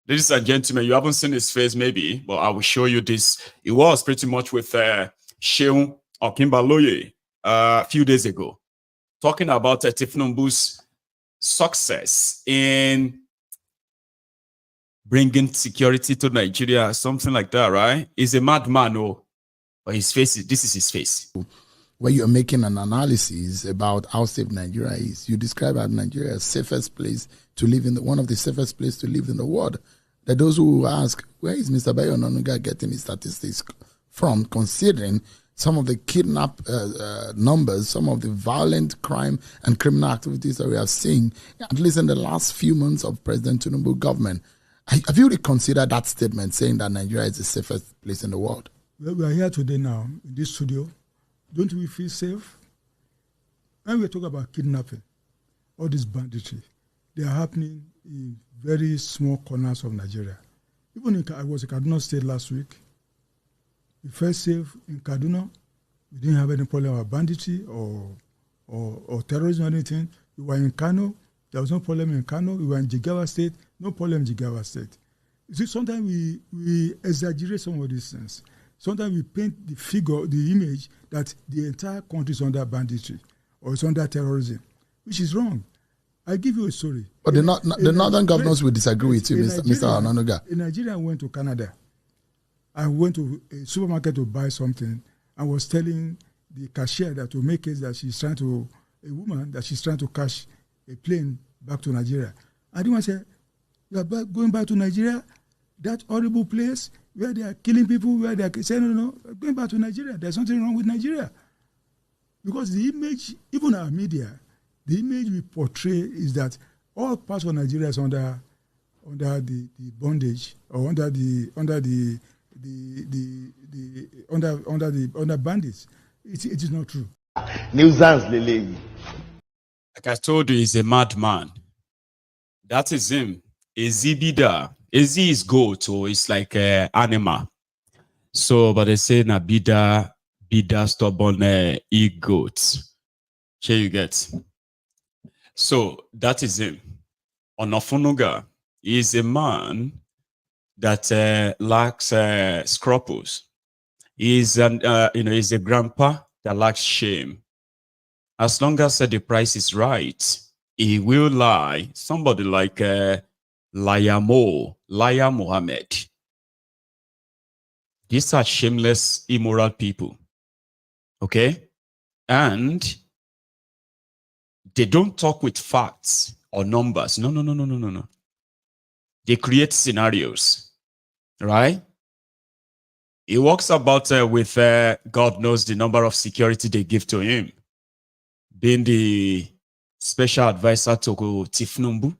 E: Ladies and gentlemen, you haven't seen his face maybe, but I will show you this. It was pretty much with Sheung Okimbaloye a few days ago, talking about Thiefnubu's success in bringing security to Nigeria, something like that, right? He's a madman, but his face, this is his face.
B: Where you're making an analysis about how safe Nigeria is, you describe Nigeria as safest place to live in, one of the safest places to live in the world. There are those who ask, where is Mr. Bayo Ononuga getting his statistics from, considering some of the kidnap numbers, some of the violent crime and criminal activities that we have seen, at least in the last few months of President Tinubu's government. Have you reconsidered that statement saying that Nigeria is the safest place in the world?
R: Well, we are here today now in this studio. Don't we feel safe? When we talk about kidnapping, all this banditry, they are happening in very small corners of Nigeria. Even I was in Kaduna State last week. We felt safe in Kaduna. We didn't have any problem with banditry or terrorism or anything. We were in Kano. There was no problem in Kano. We were in Jigawa State. No problem in Jigawa State. You see, sometimes we exaggerate some of these things. Sometimes we paint the figure, the image that the entire country is under banditry or it's under terrorism, which is wrong. I give you a story.
B: But the northern governors will disagree with you, Mr. Ononuga.
R: In Nigeria, I went to Canada. I went to a supermarket to buy something. I was telling the cashier that to make it that she's trying to, a woman, that she's trying to cash a plane back to Nigeria. And the woman said, you are going back to Nigeria? That horrible place where they are killing people, where they are saying, no, going back to Nigeria. There's something wrong with Nigeria. Because the image, even our media, the image we portray is that all parts of Nigeria is under the bondage or under bandits. It is not true.
E: Like I told you, he's a madman. That is him. Ezibida. Ezi is goat, so it's like an animal. So, but they say na bida stubborn e-goat. Here you get. So that is him. Onofunuga is a man that lacks scruples. He's he's a grandpa that lacks shame. As long as the price is right, he will lie. Somebody like Liar Mohammed. These are shameless, immoral people. Okay? And they don't talk with facts or numbers. No. They create scenarios. Right? He walks about with God knows the number of security they give to him. Being the special advisor to Thiefnubu.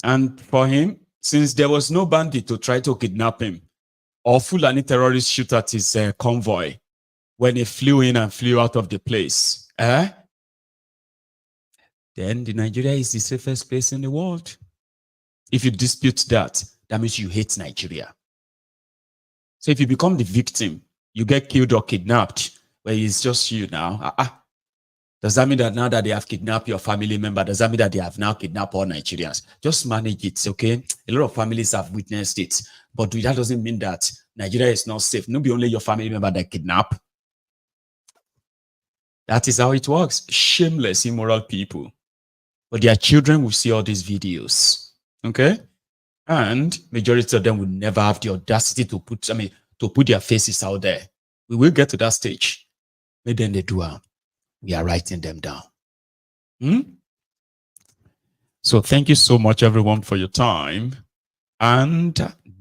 E: And for him, since there was no bandit to try to kidnap him, or Fulani terrorists shoot at his convoy when he flew in and flew out of the place, then the Nigeria is the safest place in the world. If you dispute that, that means you hate Nigeria. So if you become the victim, you get killed or kidnapped, where it's just you now. Does that mean that now that they have kidnapped your family member, does that mean that they have now kidnapped all Nigerians? Just manage it, okay? A lot of families have witnessed it. But that doesn't mean that Nigeria is not safe. No, be only your family member that kidnap. That is how it works. Shameless, immoral people. But their children will see all these videos. Okay? And majority of them will never have the audacity to put their faces out there. We will get to that stage. Maybe then they do. We are writing them down. So thank you so much, everyone, for your time. And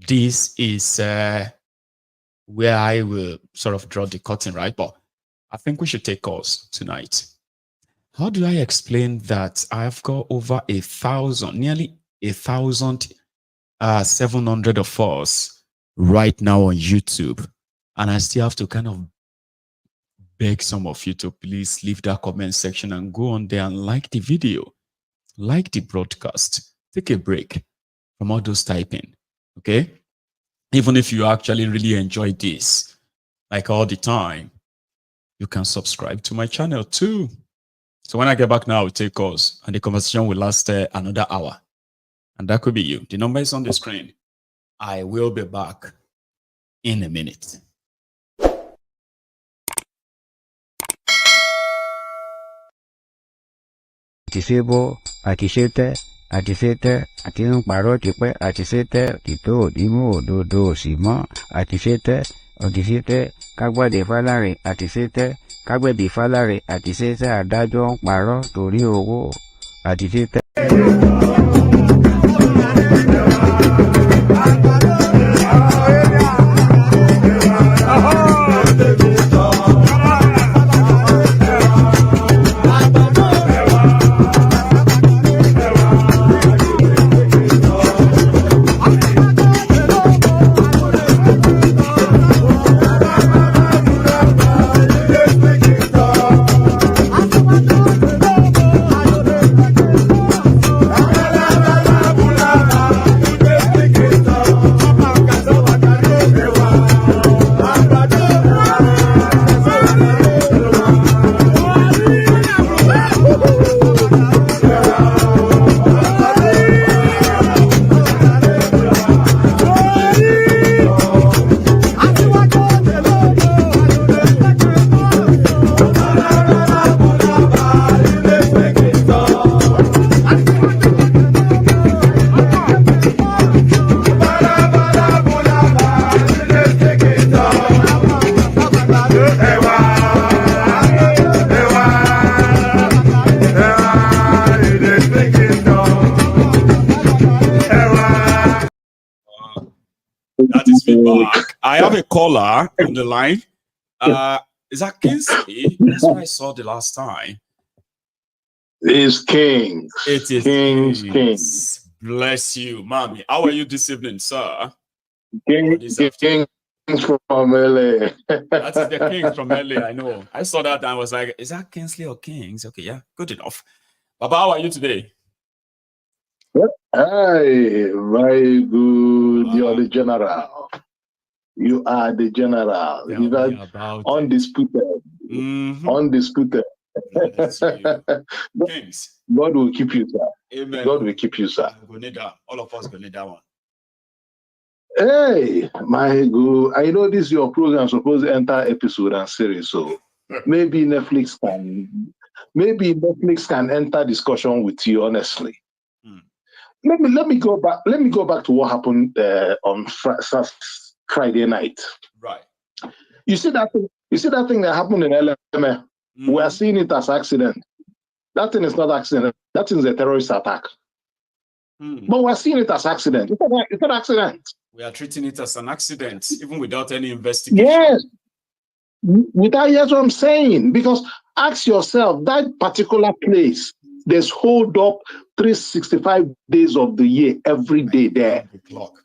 E: this is where I will sort of draw the curtain, right? But I think we should take calls tonight. How do I explain that I've got over 1,000, nearly 1,700 of us right now on YouTube, and I still have to kind of beg some of you to please leave that comment section and go on there and like the video, like the broadcast, take a break from all those typing, okay? Even if you actually really enjoy this, like all the time, you can subscribe to my channel too. So when I get back now, I'll take calls, and the conversation will last another hour. And that could be you. The number is on the screen. I will be back in a minute.
S: Àtisebo, àtisete, àti ń parọ́ tipẹ́, àtisete, tìtó òdìmú òdodo òsì mọ́, àtisete, kágbádé fáláre, àtisete, kágbẹ̀bí fáláre, àtisete, adájọ́ ń parọ́ torí owó, àtisete.
E: That is feedback. I have a caller on the line. Is that Kinsley? That's what I saw the last time.
B: It's Kings.
D: It is
B: Kings.
D: Bless you, mommy. How are you this evening, sir?
B: Kings from LA.
D: That is the Kings from LA, I know. I saw that and I was like, is that Kingsley or Kings? Okay, yeah, good enough. Baba, how are you today?
B: Hi, very good. You're the general. You are the general.
D: Tell me about
B: undisputed. Undisputed.
D: Kings.
B: God will keep you, sir.
D: Amen.
B: God will keep you, sir.
D: Go need that. All of us go need that one.
B: Hey, my good. I know this is your program supposed to enter episode and series, so maybe Netflix can enter discussion with you, honestly. Let me go back. Let me go back to what happened on Friday night.
D: Right.
B: You see that thing? You see that thing that happened in LMA? We are seeing it as accident. That thing is not accident. That thing is a terrorist attack. But we're seeing it as accident. It's not accident.
D: We are treating it as an accident, even without any investigation.
B: Yes. That's what I'm saying. Because ask yourself, that particular place, there's hold up 365 days of the year, every day there.
D: The clock.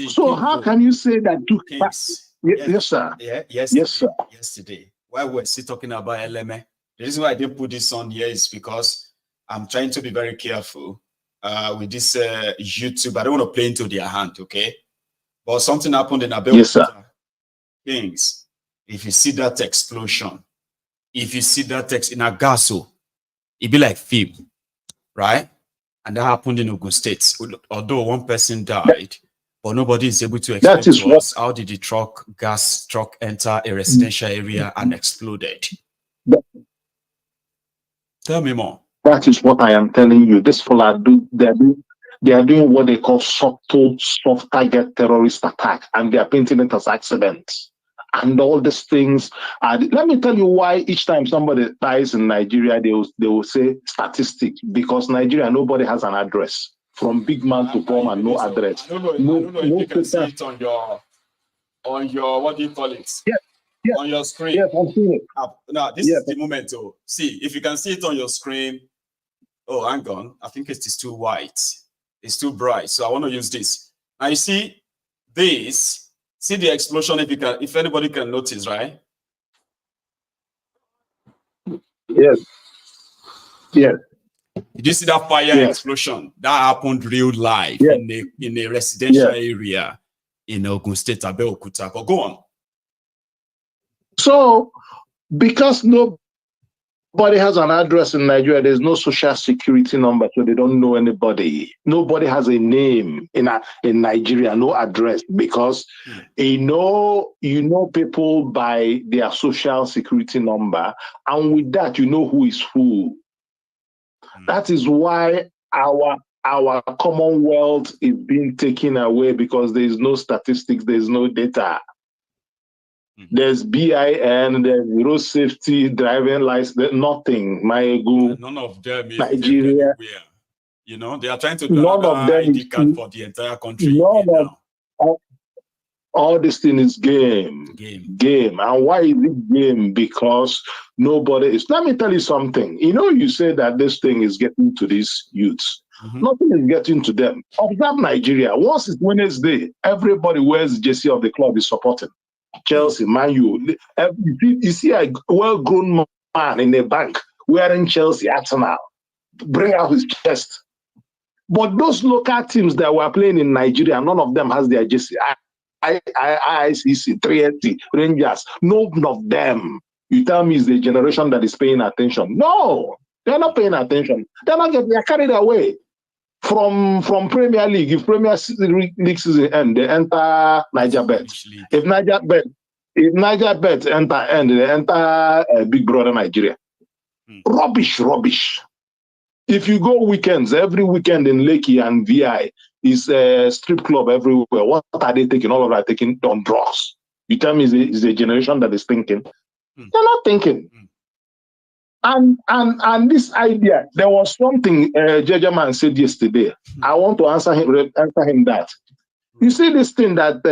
B: So how can you say that? Yes, sir.
D: Yeah,
B: yes, sir.
D: Yesterday, while we're still talking about LMA, the reason why I didn't put this on here is because I'm trying to be very careful with this YouTube. I don't want to play into their hand, okay? But something happened in Abel.
B: Yes, sir.
D: Things. If you see that explosion, if you see that text in Agaso, it'd be like film, right? And that happened in Ogun State. Although one person died, but nobody is able to explain to us how did the gas truck enter a residential area and exploded. Tell me more.
B: That is what I am telling you. This fella, they are doing what they call subtle, soft target terrorist attack, and they are painting it as accidents. And all these things. Let me tell you why each time somebody dies in Nigeria, they will say statistics, because Nigeria, nobody has an address. From big man to poor man, no address.
D: I don't know if you can see it on your what do you call it?
B: Yes.
D: On your screen.
B: Yes, I'm seeing it.
D: Now, this is the moment. Oh, see, if you can see it on your screen. Oh, hang on. I think it is too white. It's too bright. So I want to use this. Now you see this. See the explosion if anybody can notice, right?
B: Yes. Yes.
D: Did you see that fire explosion? That happened real life in a residential area in Ogun State, Abeokuta. But go on.
B: So, because nobody has an address in Nigeria, there's no social security number, so they don't know anybody. Nobody has a name in Nigeria, no address, because you know people by their social security number, and with that you know who is who. That is why our Commonwealth is being taken away, because there is no statistics, there is no data. There's BIN, there's road safety, driving license, nothing. Maiyegun,
D: none of them is
B: Nigeria.
D: Anywhere. You know, they are trying to do another ID card for the entire country.
B: All this thing is game. And why is it game? Because nobody is. Let me tell you something. You know, you say that this thing is getting to these youths. Nothing is getting to them. Observe Nigeria. Once it's Wednesday, everybody wears the jersey of the club is supporting. Chelsea, Man U. You see a well-grown man in a bank wearing Chelsea Arsenal, bring out his chest. But those local teams that were playing in Nigeria, none of them has their jersey. ICC, 380, Rangers, none of them. You tell me it's the generation that is paying attention. No, they're not paying attention. They're carried away from Premier League. If Premier League season end, they enter Niger Bet. If Niger Bet enter they enter Big Brother Nigeria. Rubbish. If you go weekends, every weekend in Lekki and VI is a strip club everywhere. What are they taking? All of that taking on drugs. You tell me is a generation that is thinking. They're not thinking. And this idea, there was something Judgeman said yesterday. I want to answer him that. You see this thing that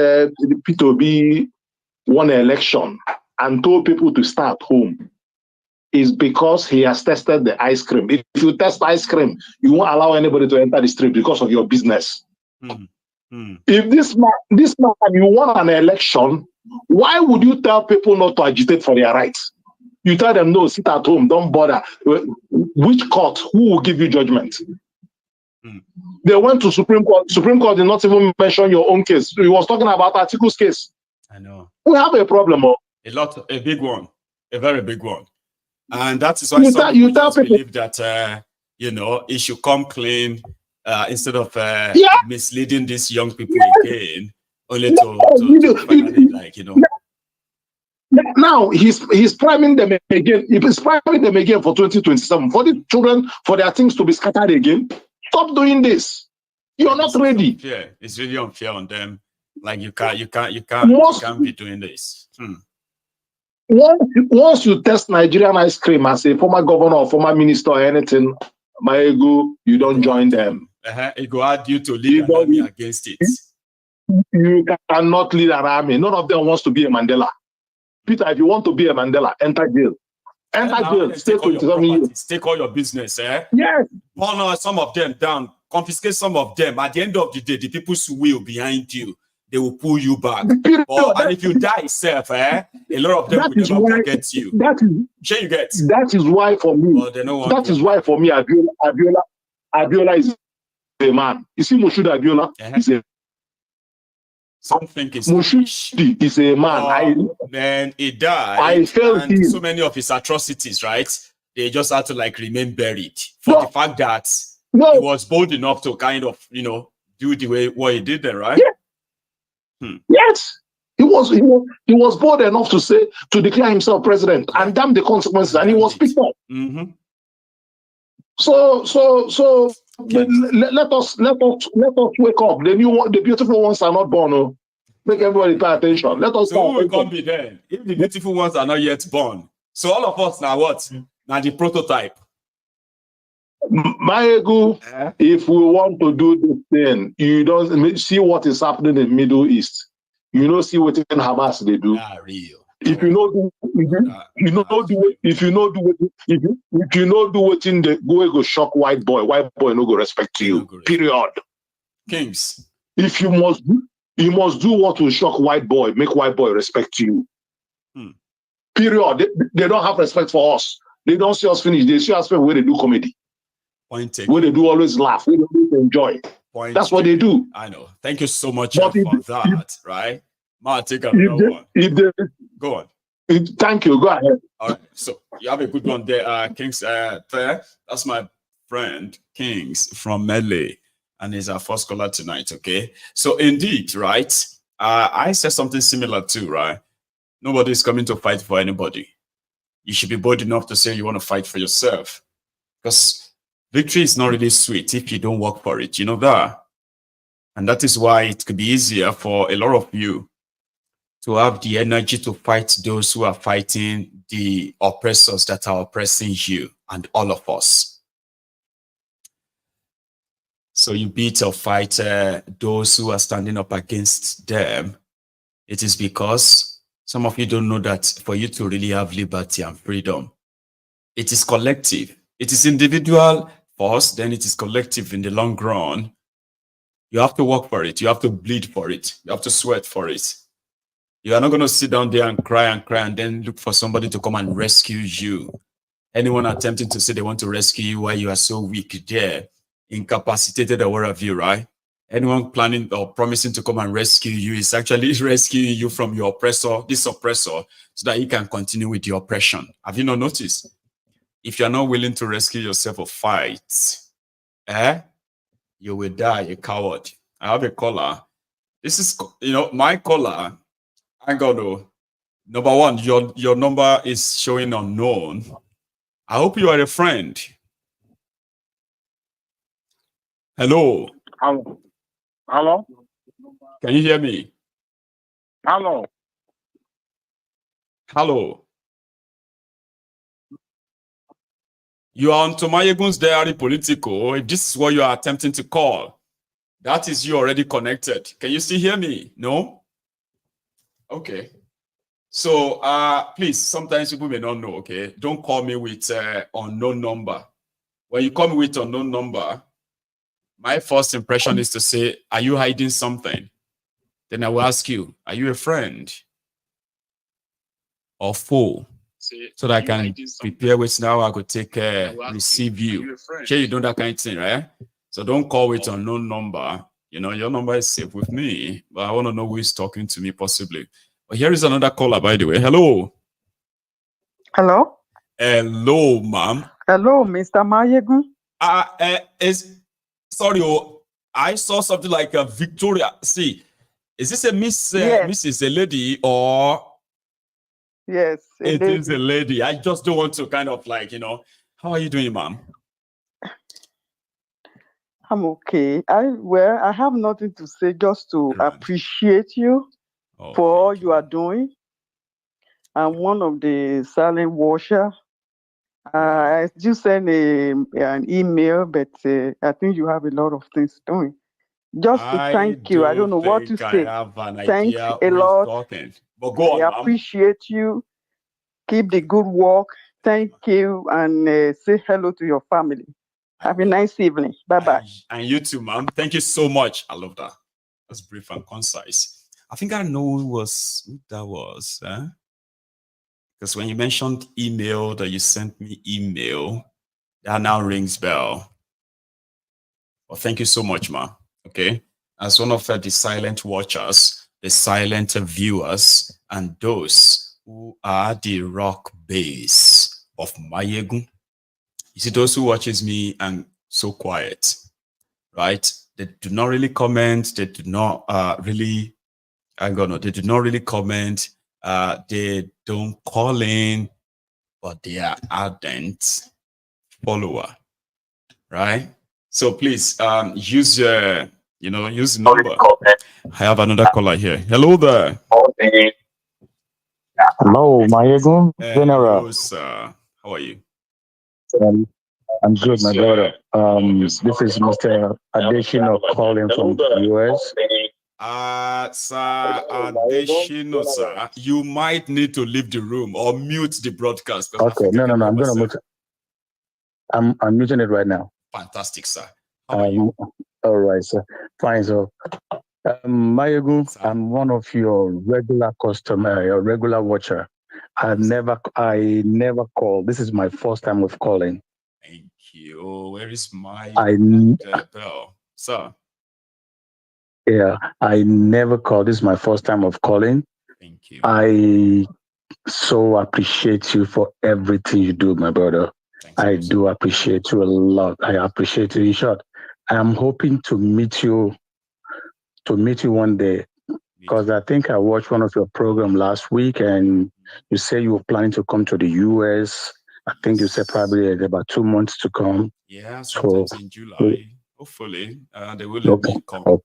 B: Peter B won an election and told people to stay at home.
T: is because he has tested the ice cream. If you test ice cream, you won't allow anybody to enter the street because of your business. If this man, you won an election, why would you tell people not to agitate for their rights? You tell them, no, sit at home, don't bother. Which court? Who will give you judgment? They went to Supreme Court. Supreme Court did not even mention your own case. He was talking about Article's case.
D: I know.
T: We have a problem.
D: A big one. A very big one. And that is why some people just believe that, you know, it should come clean instead of misleading these young people again, only to finally, like, you know.
T: Now he's priming them again. He's priming them again for 2027 for the children, for their things to be scattered again. Stop doing this. You're not ready.
D: Yeah, it's really unfair on them. Like you can't be doing this.
T: Once you test Nigerian ice cream as a former governor or former minister or anything, Maiyegun, you don't join them.
D: It go add you to lead an army against it.
T: You cannot lead an army. None of them wants to be a Mandela. Peter, if you want to be a Mandela, enter jail. Enter jail. Stay 27 years.
D: Take all your business,
T: Yes.
D: Burn some of them down. Confiscate some of them. At the end of the day, the people who will behind you, they will pull you back. And if you die yourself, a lot of them will never forget you.
T: That is why for me. That is why for me, Abiola is a man. You see, Moshood Abiola is a.
D: Something is
T: Moshood is a man.
D: Man, he died.
T: I felt
D: and so many of his atrocities, right? They just had to like remain buried for the fact that he was bold enough to kind of, you know, do the way what he did there, right?
T: Yes, he was bold enough to declare himself president and damn the consequences, and he was picked up. So let us wake up. The beautiful ones are not born. Oh. Make everybody pay attention. Let us.
D: So who will come be there if the beautiful ones are not yet born? So all of us now what? Now the prototype.
T: Maiyegun, if we want to do this thing, you don't see what is happening in the Middle East. You know, see what Hamas they do. If you know, if you know do what in the go shock white boy no go respect you. Period.
D: Kings.
T: If you must do what will shock white boy, make white boy respect you. Period. They don't have respect for us. They don't see us finish. They see us where they do comedy. Where they do always laugh. Where they always enjoy. That's what they do.
D: I know. Thank you so much for that. Right? Ma, take another one. Go on.
T: Thank you. Go ahead.
D: All right. So you have a good one there, Kings. That's my friend Kings from Medley, and he's our first caller tonight. Okay. So indeed, right? I said something similar too, right? Nobody's coming to fight for anybody. You should be bold enough to say you want to fight for yourself, because victory is not really sweet if you don't work for it. You know that, and that is why it could be easier for a lot of you to have the energy to fight those who are fighting the oppressors that are oppressing you and all of us. So you beat or fight those who are standing up against them. It is because some of you don't know that for you to really have liberty and freedom, it is collective. It is individual first, then it is collective in the long run. You have to work for it. You have to bleed for it. You have to sweat for it. You are not going to sit down there and cry and then look for somebody to come and rescue you. Anyone attempting to say they want to rescue you while you are so weak there, incapacitated or whatever you, right? Anyone planning or promising to come and rescue you is actually rescuing you from your oppressor, this oppressor, so that you can continue with the oppression. Have you not noticed? If you're not willing to rescue yourself or fight, you will die a coward. I have a caller. This is, my caller. I got to. Number one, your number is showing unknown. I hope you are a friend. Hello.
T: Hello. Hello.
D: Can you hear me?
T: Hello.
D: Hello. You are on to MaiyegunSDiary Politico. If this is what you are attempting to call, that is you already connected. Can you still hear me? No? Okay. So, please, sometimes people may not know, okay? Don't call me with unknown number. When you call me with unknown number, my first impression is to say, are you hiding something? Then I will ask you, are you a friend or foe? So that I can prepare with now I could take receive you. Sure, you do that kind of thing, right? So don't call with unknown number. You know, your number is safe with me, but I want to know who is talking to me possibly. But here is another caller, by the way. Hello.
U: Hello.
D: Hello, ma'am.
U: Hello, Mr. Maiyegun.
D: Sorry, I saw something like a Victoria. See, is this a Miss
U: Yes.
D: Mrs. a lady or?
U: Yes,
D: it is a lady. I just don't want to kind of like, you know, how are you doing, ma'am?
U: I'm okay. I have nothing to say, just to appreciate you for all you are doing. I'm one of the silent watcher. I just sent an email, but I think you have a lot of things doing. Just to thank you. I don't know what to say.
D: I have an
U: Thanks
D: idea
U: a
D: who is
U: lot.
D: talking. But go on,
U: I
D: ma'am.
U: appreciate you. Keep the good work. Thank you, and say hello to your family. Have a nice evening. Bye-bye.
D: And you too, ma'am. Thank you so much. I love that. That's brief and concise. I think I know who that was. Because when you mentioned email, that you sent me email, that now rings bell. Well, thank you so much, ma'am. Okay. As one of the silent watchers, the silent viewers, and those who are the rock base of Maiyegun. You see, those who watches me and so quiet, right? They do not really comment. They do not really, they do not really comment. They don't call in, but they are ardent follower, right? So please use your, use the number. I have another caller here. Hello there.
V: Hello, Maiyegun General.
D: Hello, sir. How are you?
V: I'm good, my brother. This is Mr. Adeshino calling from the US.
D: Sir Adeshino, sir, you might need to leave the room or mute the broadcast.
V: Okay, no, I'm gonna mute. I'm muting it right now.
D: Fantastic, sir.
V: All right, sir. Fine, so Maiyegun, I'm one of your regular customer, your regular watcher. I never call. This is my first time with calling.
D: Thank you. Where is my bell, sir?
V: Yeah, I never call. This is my first time of calling.
D: Thank you.
V: I so appreciate you for everything you do, my brother. I do appreciate you a lot. I appreciate you. In short, I am hoping to meet you one day, because I think I watched one of your program last week, and you said you were planning to come to the US. I think you said probably about 2 months to come.
D: Yeah, sometimes in July. Hopefully, they will let me come.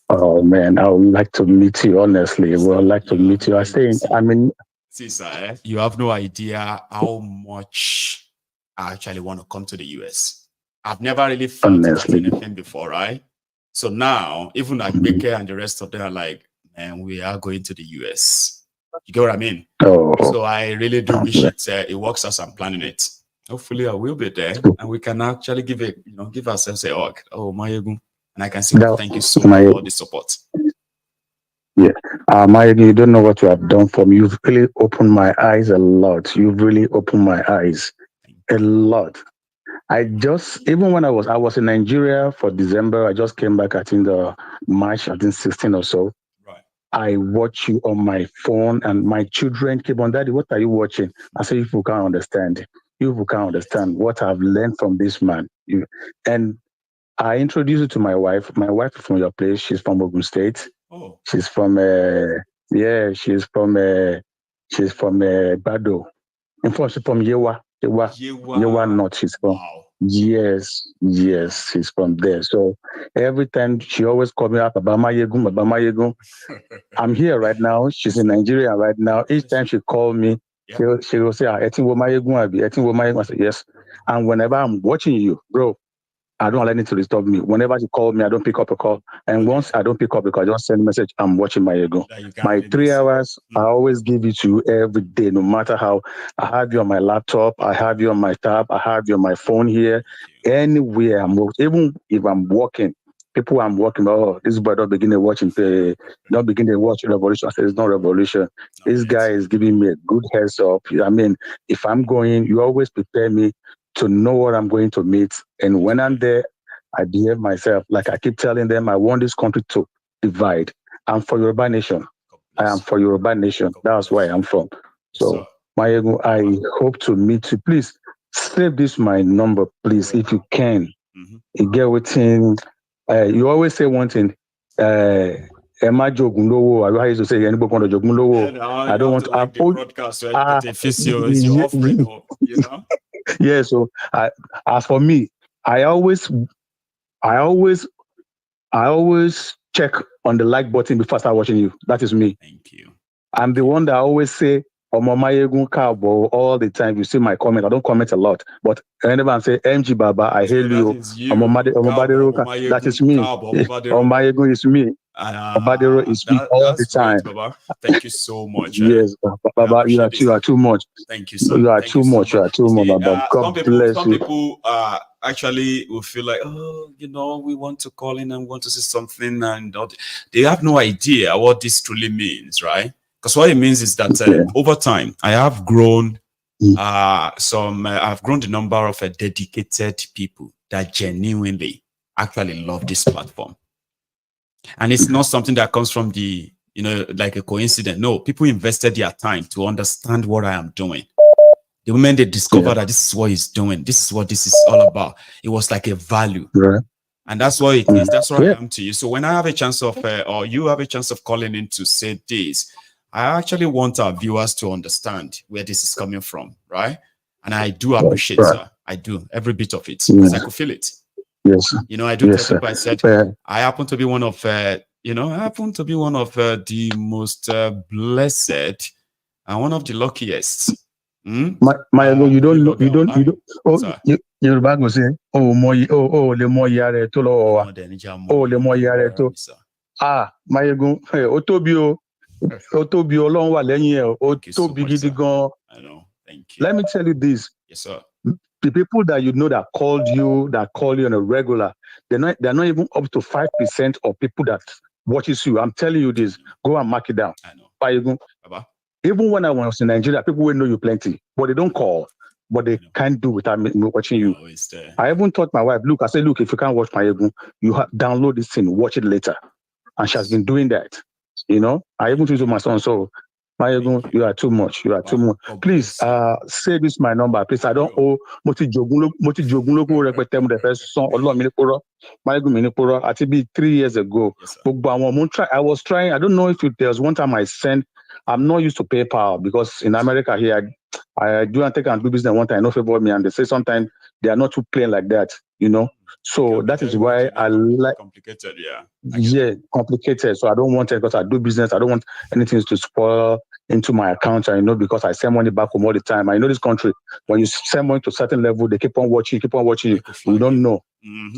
V: Oh man, I would like to meet you. Honestly, I would like to meet you.
D: See, sir, you have no idea how much I actually want to come to the US. I've never really felt that anything before, right? So now, even like Baker and the rest of them are like, man, we are going to the US. You get what I mean? So I really do wish it works as I'm planning it. Hopefully, I will be there, and we can actually give ourselves a hug. Oh, Maiyegun, and I can say thank you so much for all the support.
V: Yeah, Maiyegun, you don't know what you have done for me. You've really opened my eyes a lot. You've really opened my eyes a lot. Even when I was in Nigeria for December, I just came back, I think the March, 16 or so.
D: Right.
V: I watch you on my phone, and my children keep on, Daddy, what are you watching? I say, if you can't understand, what I've learned from this man. And I introduced you to my wife. My wife is from your place. She's from Ogun State.
D: Oh.
V: She's from she's from Bado. In fact, she's from Yewa North. She's from.
D: Wow.
V: Yes, she's from there. So every time she always calls me up about Maiyegun. I'm here right now. She's in Nigeria right now. Each time she calls me, she will say, I think Maiyegun. I say yes. And whenever I'm watching you, bro, I don't allow anything to disturb me. Whenever she calls me, I don't pick up a call. And once I don't pick up because I just send a message, I'm watching Maiyegun. My 3 hours, I always give it to you every day, no matter how. I have you on my laptop, I have you on my tab, I have you on my phone here. Anywhere I'm working, even if I'm working, people I'm working, oh, this boy don't begin to watch Revolution. I say it's not Revolution. This guy is giving me a good heads up. I mean, if I'm going, you always prepare me to know what I'm going to meet. And when I'm there, I behave myself. Like I keep telling them, I want this country to divide. I'm for Yoruba Nation. I am for Yoruba Nation. That's where I'm from. So, Maiyegun, I hope to meet you. Please save this my number, please, if you can. You get within. You always say one thing. Emma Jogunlowo. I used to say anybody want to Jogunlowo. I don't want to
D: like the broadcast, right? It's your offering, you know.
V: Yeah. So, as for me, I always check on the like button before I start watching you. That is me.
D: Thank you.
V: I'm the one that always say, Omo Maiyegun Cabo all the time. You see my comment. I don't comment a lot, but whenever I say MG Baba, I hail you. Omo Badero, that is me. Omo Maiyegun is me. Badero is me all the time.
D: Great, Baba. Thank you so much.
V: Yes, Baba, you are too much.
D: Thank you, sir.
V: You are too much. You are too much, Baba. God bless
D: some
V: you.
D: people actually will feel like, oh, you know, we want to call in and want to say something, and they have no idea what this truly means, right? Because what it means is that over time, I have grown I've grown the number of dedicated people that genuinely actually love this platform. And it's not something that comes from the, you know, like a coincidence. No, people invested their time to understand what I am doing. The moment they discover that this is what he's doing, this is what this is all about, it was like a value.
V: Right.
D: And that's what it is. That's what I am to you. So when I have a chance of, or you have a chance of calling in to say this, I actually want our viewers to understand where this is coming from, right? And I do appreciate it. I do every bit of it because I could feel it.
V: Yes.
D: You know, I do tell people, I said, I happen to be one of, you know, I happen to be one of the most blessed and one of the luckiest.
V: Maiyegun, you don't. Oh, your bag was saying, oh, le mo yare to lo oh, le mo yare to. Maiyegun, Otobio. Otobi Ọlọ́run wà lẹ́yìn ẹ̀, Otobi gidi gan.
D: I know. Thank you.
V: Let me tell you this.
D: Yes, sir.
V: The people that you know that call you on a regular, they're not even up to 5% of people that watches you. I'm telling you this. Go and mark it down.
D: I know.
V: Maiyegun. Even when I was in Nigeria, people will know you plenty, but they don't call. But they can't do without me watching you. I even told my wife, look, I said, look, if you can't watch Maiyegun, you download this thing, watch it later. And she has been doing that. You know, I even told my son, so Maiyegun, you are too much. You are too much. Please, say this my number. Please, I don't owe Moti Jogunloku repete mo de fe son Ọlọ́run mi ni poro. Maiyegun mi ni poro. Ati be 3 years ago. I was trying. I don't know if there was one time I sent. I'm not used to PayPal because in America here, I do not take and do business one time. No favor me, and they say sometimes they are not too plain like that. You know. So that is why I like
D: complicated,
V: complicated. So I don't want it because I do business. I don't want anything to spoil into my account. I know because I send money back home all the time. I know this country, when you send money to a certain level, they keep on watching you. You don't know.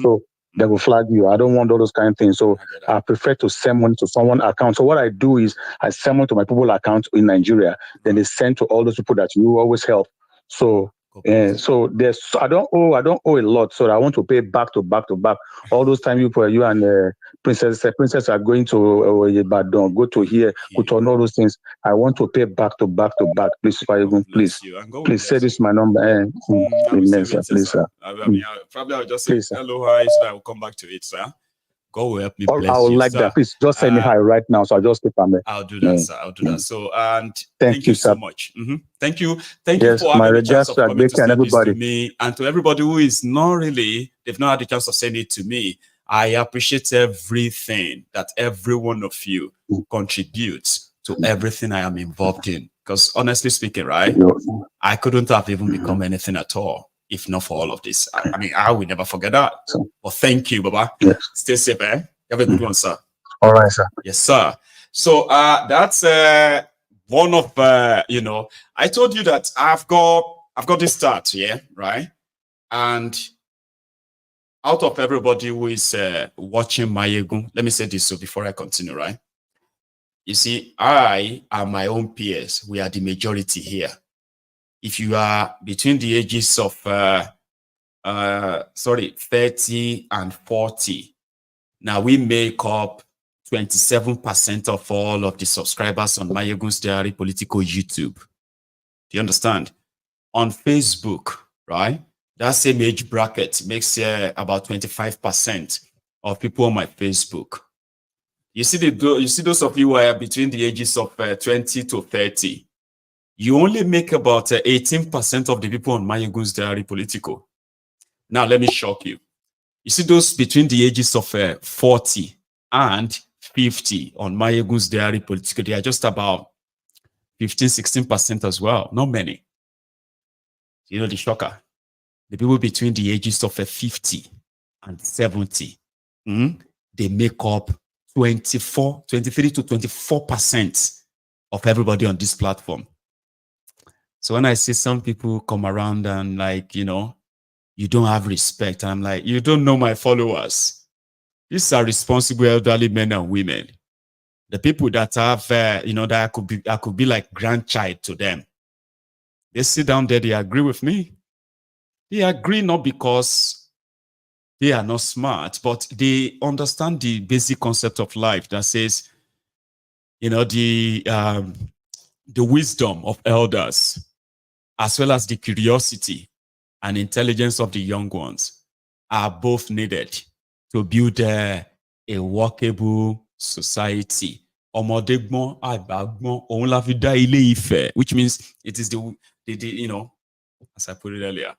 V: So they will flag you. I don't want all those kind of things. So I prefer to send money to someone's account. So what I do is I send money to my people account in Nigeria. Then they send to all those people that you always help. So so I don't owe a lot, so I want to pay back to back. All those time you and princess are going to Ibadan, go to here, go to all those things. I want to pay back to back. Please, please say this my number. Please, sir.
D: Probably I'll just say hello, hi, so I will come back to it, sir. God will help me bless
V: I would
D: you,
V: like
D: sir.
V: that. Please just send me hi right now, so I'll just keep on.
D: I'll do that, sir. I'll do that. So, and
V: thank you
D: so much. Thank you for having the chance of coming to say this to me, and to everybody who is not really, they've not had the chance of saying it to me. I appreciate everything that every one of you contributes to everything I am involved in. Because honestly speaking, right, I couldn't have even become anything at all if not for all of this. I mean, I will never forget that. Well, thank you, Baba. Stay safe, eh? Have a good one, sir.
V: All right, sir.
D: Yes, sir. So that's one of you know, I told you that I've got this start here, right? And
E: out of everybody who is watching Maiyegun, let me say this so before I continue, right? You see, I and my own peers, we are the majority here. If you are between the ages of 30 and 40, now we make up 27% of all of the subscribers on MaiyegunsDiary Politico YouTube. Do you understand? On Facebook, right? That same age bracket makes about 25% of people on my Facebook. You see those of you who are between the ages of 20 to 30. You only make about 18% of the people on MaiyegunsDiary Politico. Now let me shock you. You see those between the ages of 40 and 50 on MaiyegunsDiary Politico, they are just about 15-16% as well. Not many. You know the shocker. The people between the ages of 50 and 70, they make up 23 to 24% of everybody on this platform. So when I see some people come around and like, you know, you don't have respect, I'm like, you don't know my followers. These are responsible elderly men and women. The people that have, you know, that I could be like grandchild to them. They sit down there, they agree with me. They agree not because they are not smart, but they understand the basic concept of life that says, you know, the wisdom of elders, as well as the curiosity and intelligence of the young ones are both needed to build a workable society. Which means it is the you know, as I put it earlier.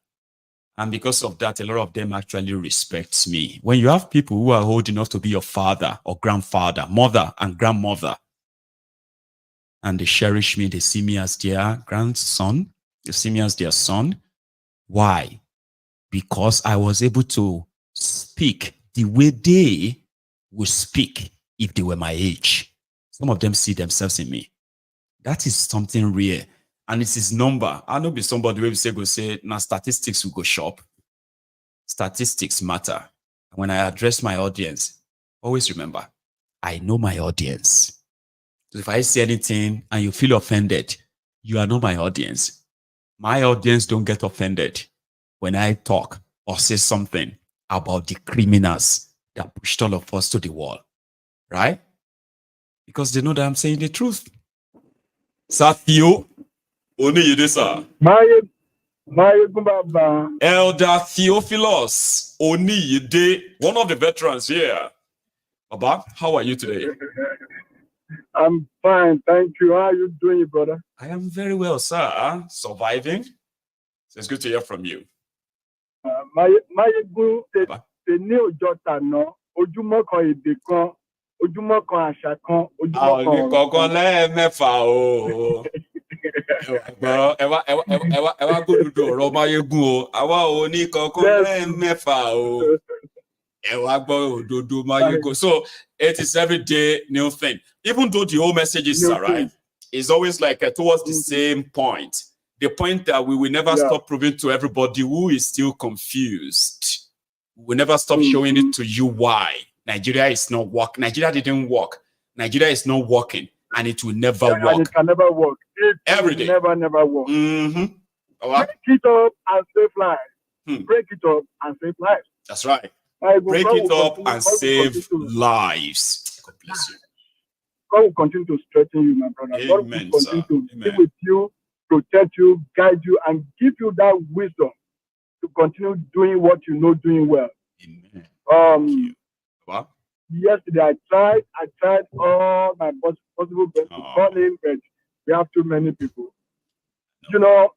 E: And because of that, a lot of them actually respect me. When you have people who are old enough to be your father or grandfather, mother and grandmother, and they cherish me, they see me as their grandson, they see me as their son. Why? Because I was able to speak the way they would speak if they were my age. Some of them see themselves in me. That is something rare. And it's his number. I know be somebody who will say, now statistics will go shop. Statistics matter. And when I address my audience, always remember, I know my audience. So if I say anything and you feel offended, you are not my audience. My audience don't get offended when I talk or say something about the criminals that pushed all of us to the wall. Right? Because they know that I'm saying the truth. Safio. Oniyede, sir. Elder Theophilus Oniyede, one of the veterans here. Baba, how are you today?
A: I'm fine, thank you. How are you doing, brother?
E: I am very well, sir. Surviving. It's good to hear from you.
A: Maiyegun ṣe ní ọjọ́ tàná, ojúmọ́ kan èdè kan, ojúmọ́ kan àṣà kan, ojúmọ́ kan ọ̀rọ̀ kan.
E: Kọ̀ọ̀kan lẹ́ẹ̀mẹ́fà o. Ẹ wá gbódùdù ọ̀rọ̀ Maiyegun o. Àwa ò ní kọ̀ọ̀kan lẹ́ẹ̀mẹ́fà o. Ẹ wá gbọ́ òdodo Maiyegun. So it is every day new thing. Even though the whole message is right, it's always like towards the same point. The point that we will never stop proving to everybody who is still confused. We will never stop showing it to you why. Nigeria is not working. Nigeria didn't work. Nigeria is not working. And it will never work.
A: And it can never work.
E: Every day.
A: Never work. Break it up and save lives. Break it up and save lives.
E: That's right. Break it up and save lives. God bless you.
A: God will continue to strengthen you, my brother.
E: Amen,
A: God will continue to be
E: Amen.
A: with you, protect you, guide you, and give you that wisdom to continue doing what you know doing well.
E: Amen. What?
A: Yesterday I tried all my possible best to call in, but we have too many people. You know,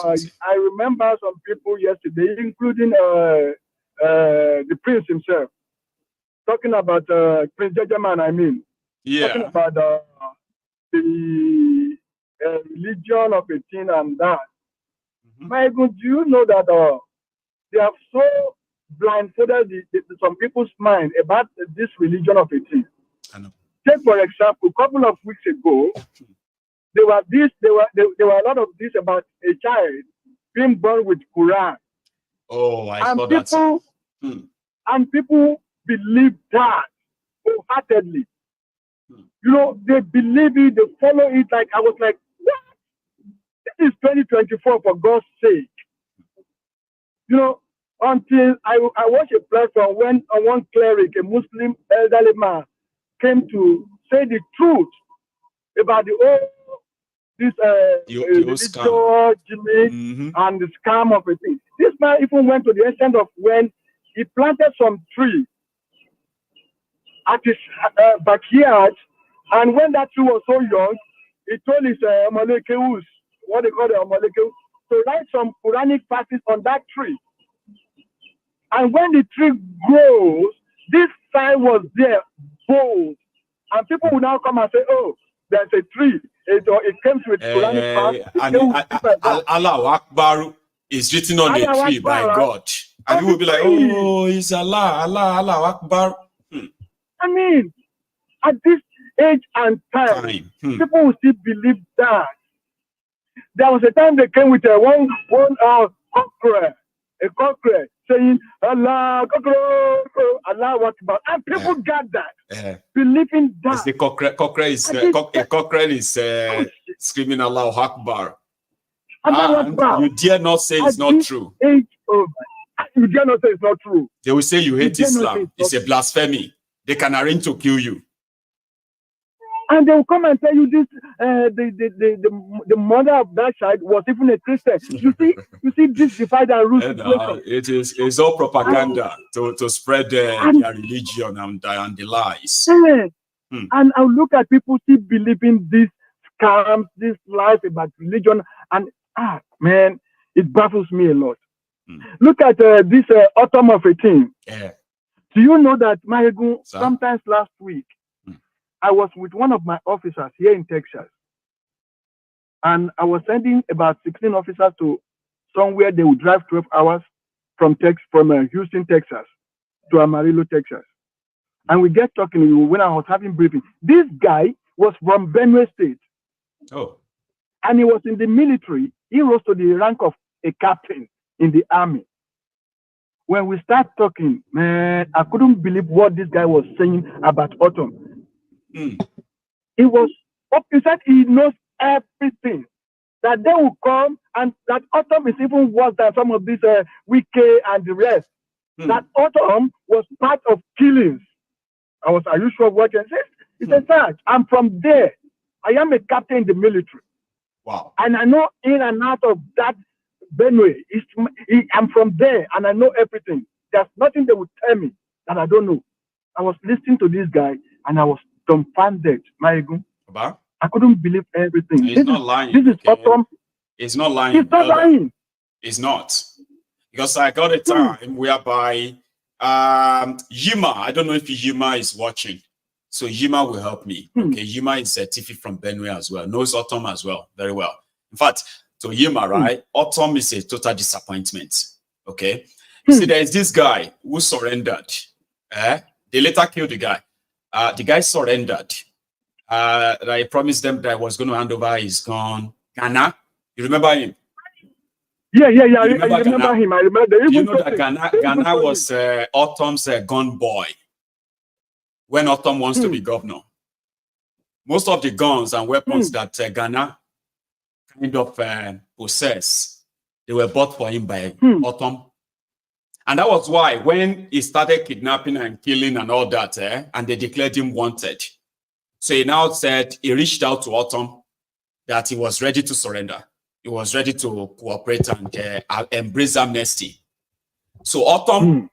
A: I remember some people yesterday, including the prince himself, talking about Prince Jajaman, I mean.
E: Yeah.
A: Talking about the religion of a thing and that. Maiyegun, do you know that they have so blindfolded some people's mind about this religion of a thing?
E: I know.
A: Take for example, a couple of weeks ago, there were a lot of this about a child being born with Quran.
E: Oh, I saw that.
A: And people believe that wholeheartedly. You know, they believe it, they follow it. Like, I was like, what? This is 2024, for God's sake. You know, until I watched a platform when one cleric, a Muslim elderly man, came to say the truth about this gimmick and the scam of a thing. This man even went to the extent of when he planted some tree at his backyard, and when that tree was so young, he told his Omolekewus, what they call the Omolekewus, to write some Quranic verses on that tree. And when the tree grows, this sign was there, bold. And people will now come and say, oh, there's a tree. It comes with Quranic verses.
D: Allah Akbar is written on a tree by God. And you will be like, oh, it's Allah Akbar.
A: I mean, at this age and time, people will still believe that. There was a time they came with one cockroach, a cockroach, saying Allah, Allah Akbar, and people got that, believing that.
D: The cockroach is screaming Allah Akbar. You dare not say it's not true.
A: You dare not say it's not true.
D: They will say you hate Islam. It's a blasphemy. They can arrange to kill you.
A: And they will come and tell you this. The mother of that child was even a Christian. You see this divide and rule situation.
D: It's all propaganda to spread their religion and the lies.
A: And I look at people still believing these scams, this lies about religion, and man, it baffles me a lot. Look at this autumn of 18. Do you know that Maiyegun, sometimes last week, I was with one of my officers here in Texas, and I was sending about 16 officers to somewhere they would drive 12 hours from Houston, Texas to Amarillo, Texas. And we get talking when I was having briefing. This guy was from Benue State.
D: Oh.
A: And he was in the military. He rose to the rank of a captain in the army. When we start talking, man, I couldn't believe what this guy was saying about autumn. He was, he said he knows everything. That they will come, and that autumn is even worse than some of these Wike and the rest. That autumn was part of killings. Are you sure what you said? He said, sir, I'm from there. I am a captain in the military.
D: Wow.
A: And I know in and out of that Benue. I'm from there, and I know everything. There's nothing they would tell me that I don't know. I was listening to this guy, and I was dumbfounded, Maiyegun. I couldn't believe everything.
D: He's not lying.
A: This is autumn.
D: He's not lying.
A: He's not lying.
D: He's not. Because I got a time whereby Yima, I don't know if Yima is watching. So Yima will help me. Okay, Yima is a Tiffy from Benue as well. Knows autumn as well. Very well. In fact, to Yima, right? Autumn is a total disappointment. Okay. You see, there is this guy who surrendered. They later killed the guy. The guy surrendered. I promised them that I was going to hand over his gun. Ghana, you remember him?
A: Yeah. I remember him. I remember.
D: You know that Ghana was Autumn's gun boy. When Autumn wants to be governor, most of the guns and weapons that Ghana kind of possess, they were bought for him by Autumn. And that was why when he started kidnapping and killing and all that, and they declared him wanted. So he now said, he reached out to Autumn that he was ready to surrender. He was ready to cooperate and embrace amnesty. So Autumn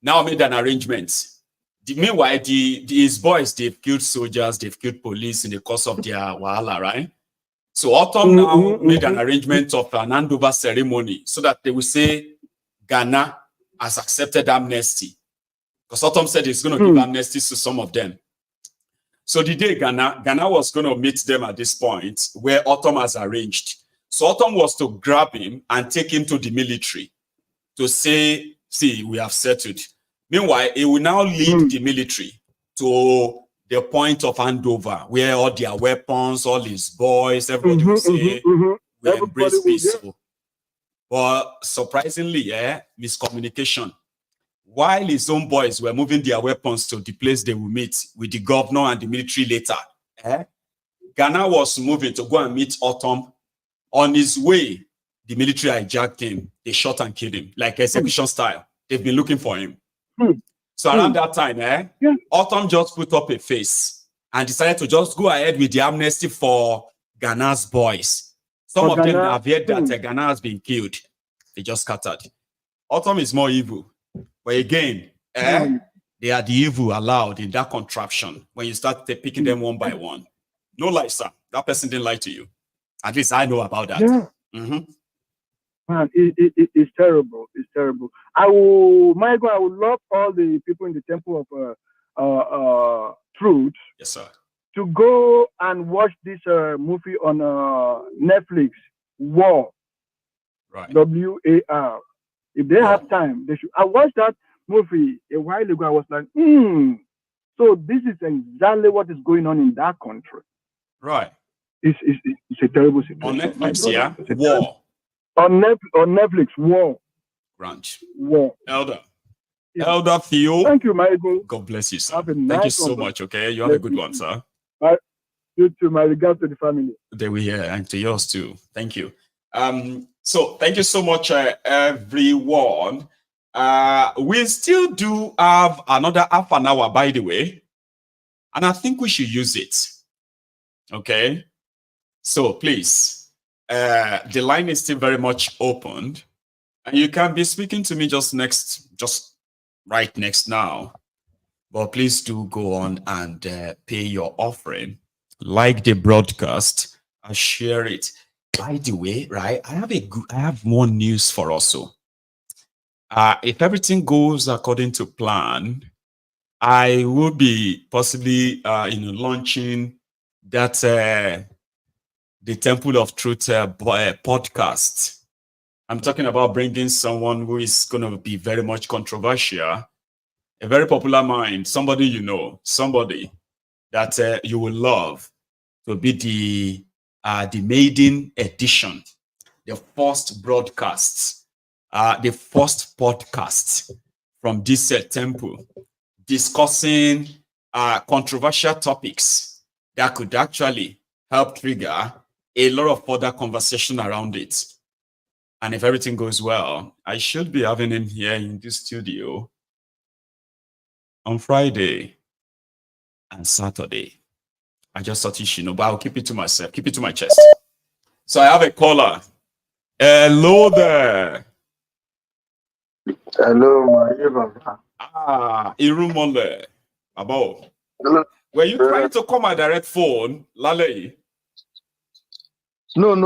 D: now made an arrangement. Meanwhile, his boys, they've killed soldiers, they've killed police in the course of their wahala, right? So Autumn now made an arrangement of an handover ceremony so that they will say Ghana has accepted amnesty. Because Autumn said he's going to give amnesty to some of them. So the day Ghana was going to meet them at this point where Autumn has arranged. So Autumn was to grab him and take him to the military to say, see, we have settled. Meanwhile, he will now lead the military to the point of handover where all their weapons, all his boys, everybody will say, we embrace peace. But surprisingly, miscommunication. while his own boys were moving their weapons to the place they will meet with the governor and the military later, Ghana was moving to go and meet Autumn. On his way, the military hijacked him. They shot and killed him, like execution style. They've been looking for him. So around that time, Autumn just put up a face and decided to just go ahead with the amnesty for Ghana's boys. Some of them have heard that Ghana has been killed. They just scattered. Autumn is more evil. But again, they are the evil allowed in that contraption when you start picking them one by one. No lie, sir. That person didn't lie to you. At least I know about that.
A: Man, it's terrible. It's terrible. Maiyegun, I would love all the people in the Temple of Truth.
D: Yes, sir.
A: To go and watch this movie on Netflix, War.
D: Right.
A: WAR. If they have time, they should. I watched that movie a while ago. I was like, so this is exactly what is going on in that country.
D: Right.
A: It's a terrible situation.
D: On Netflix, yeah? War.
A: On Netflix, War.
D: Branch.
A: War.
D: Elder. Yeah. Elder Theo.
A: Thank you, Maiyegun.
D: God bless you, sir. Thank you so much, okay? You have a good one, sir.
A: You too, my regards to the family.
D: There we are, and to yours too. Thank you. So thank you so much, everyone. We still do have another half an hour, by the way, and I think we should use it. Okay. So please, the line is still very much opened, and you can be speaking to me just right next now. But please do go on and pay your offering, like the broadcast, and share it. By the way, right, I have more news for us. So, if everything goes according to plan, I will be possibly, launching that the Temple of Truth podcast. I'm talking about bringing someone who is going to be very much controversial, a very popular mind, somebody you know, somebody that you will love to be the maiden edition, the first broadcast, the first podcast from this temple, discussing controversial topics that could actually help trigger a lot of further conversation around it. And if everything goes well, I should be having him here in this studio on Friday and Saturday. I just thought you should know, but I'll keep it to myself, keep it to my chest. So I have a caller. Hello there.
J: Hello, Maiyegun.
D: Irumole. Abo.
J: Hello.
D: Were you trying to call my direct phone, Lale?
J: No.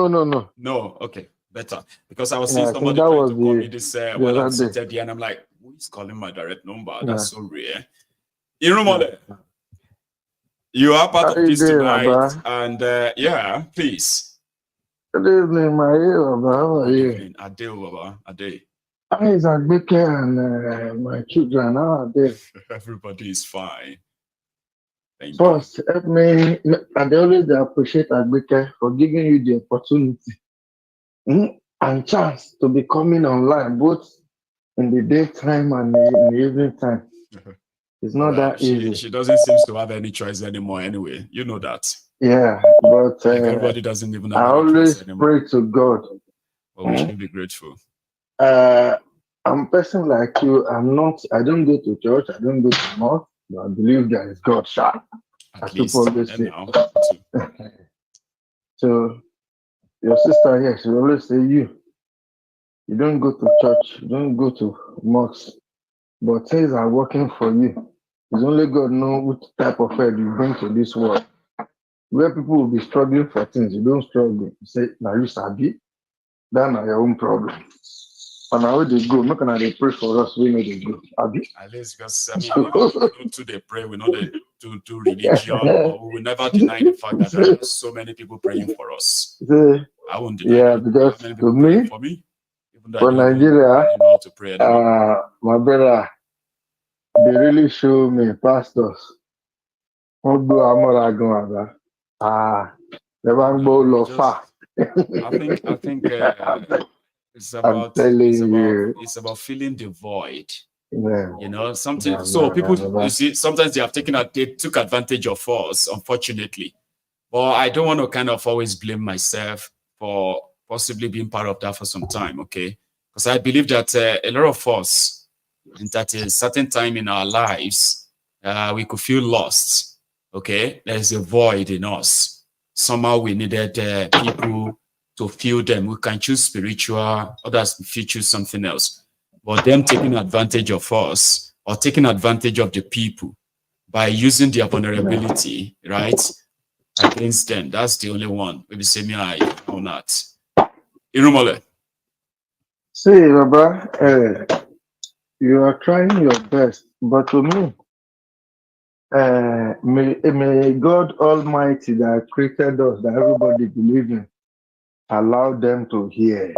D: No, okay, better. Because I was seeing somebody trying to call me this while I'm seated here, and I'm like, who is calling my direct number? That's so rare. Irumole. You are part of this tonight, and yeah, please.
J: Good evening, Maiyegun. How are you?
D: Adeo, Baba. Ade.
J: How is Agbeke and my children? How are they?
D: Everybody is fine. Thank
J: First, help me. I always appreciate Agbeke for giving you the opportunity and chance to be coming online, both in the daytime and in the evening time. It's not that easy.
D: She doesn't seem to have any choice anymore anyway. You know that.
J: Yeah, but
D: everybody doesn't even have
J: I always pray to God.
D: Well, we should be grateful.
J: I'm a person like you. I don't go to church. I don't go to mosque. But I believe there is God, sharp. As people always say. So your sister here, she always say you don't go to church, you don't go to mosque, but things are working for you. It's only God knows what type of head you bring to this world. Where people will be struggling for things, you don't struggle. You say, now you sabi, that's not your own problem. And now they go, make they pray for us, we know they go. Abi?
D: At least because we don't do they pray, we know they do religion, but we will never deny the fact that there are so many people praying for us. I won't deny.
J: Yeah, because to me,
D: for me, even
J: for Nigeria,
D: to pray
J: my brother, they really show me pastors. They want go far.
D: I think it's about feeling the void.
J: Yeah.
D: You know, something. So people, you see, sometimes they took advantage of us, unfortunately. But I don't want to kind of always blame myself for possibly being part of that for some time, okay? Because I believe that a lot of us, at a certain time in our lives, we could feel lost, okay? There's a void in us. Somehow we needed people to fill them. We can choose spiritual, others choose something else. But them taking advantage of us or taking advantage of the people by using their vulnerability, right? Against them. That's the only one. Maybe say me I or not. Irumole.
J: See, Baba, you are trying your best, but to me, may God Almighty that created us, that everybody believe in, allow them to hear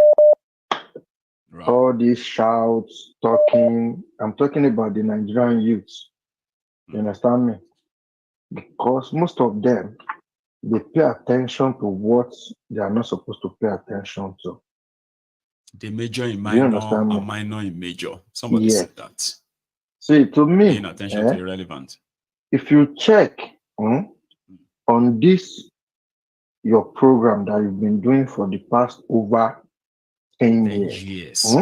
J: all these shouts, talking. I'm talking about the Nigerian youths. You understand me? Because most of them, they pay attention to what they are not supposed to pay attention to.
D: They major in minor and minor in major. Somebody said that.
J: See, to me,
D: paying attention to irrelevant.
J: If you check on this, your program that you've been doing for the past over 10 years.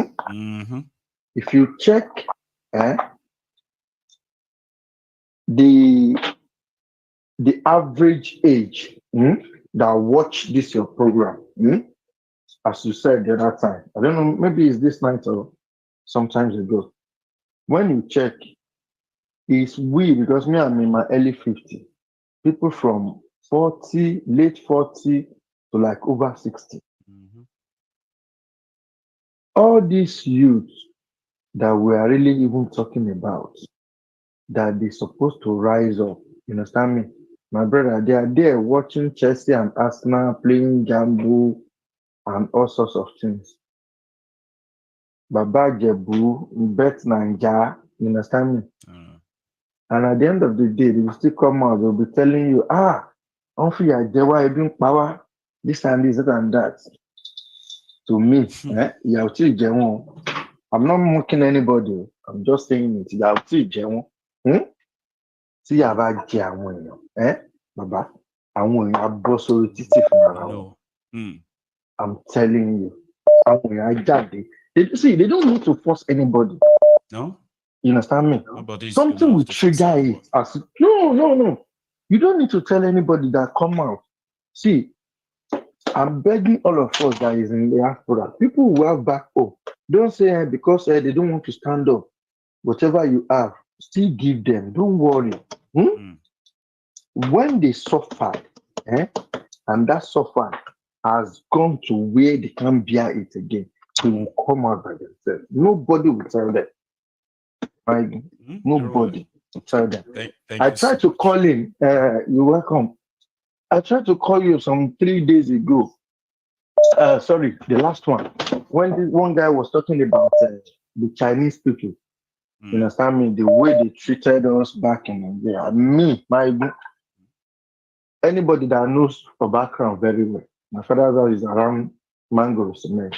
J: If you check the average age that watch this your program, as you said the other time, I don't know, maybe it's this night or sometimes ago. When you check, it's we, because me, I'm in my early 50s. People from 40, late 40 to like over 60. All these youths that we are really even talking about, that they're supposed to rise up. You understand me? My brother, they are there watching Chelsea and Arsenal playing gamble and all sorts of things. Baba Jebu, Bet Nanja, you understand me? And at the end of the day, they will still come out, they'll be telling you, power, this and this, that and that. To me, I'm not mocking anybody. I'm just saying it. See, Baba, I'm telling you. They don't need to force anybody.
D: No?
J: You understand me? Something will trigger it. No. You don't need to tell anybody that come out. See, I'm begging all of us that is in the diaspora. People who have back home, don't say because they don't want to stand up. Whatever you have, still give them. Don't worry. When they suffered, and that suffer has gone to where they can't bear it again, they will come out by themselves. Nobody will tell them. Nobody will tell them. I tried to call him. You're welcome. I tried to call you some 3 days ago. Sorry, the last one. When this one guy was talking about the Chinese people. You understand me? The way they treated us back in Nigeria. Me, anybody that knows our background very well. My father's house is around Mango Cement.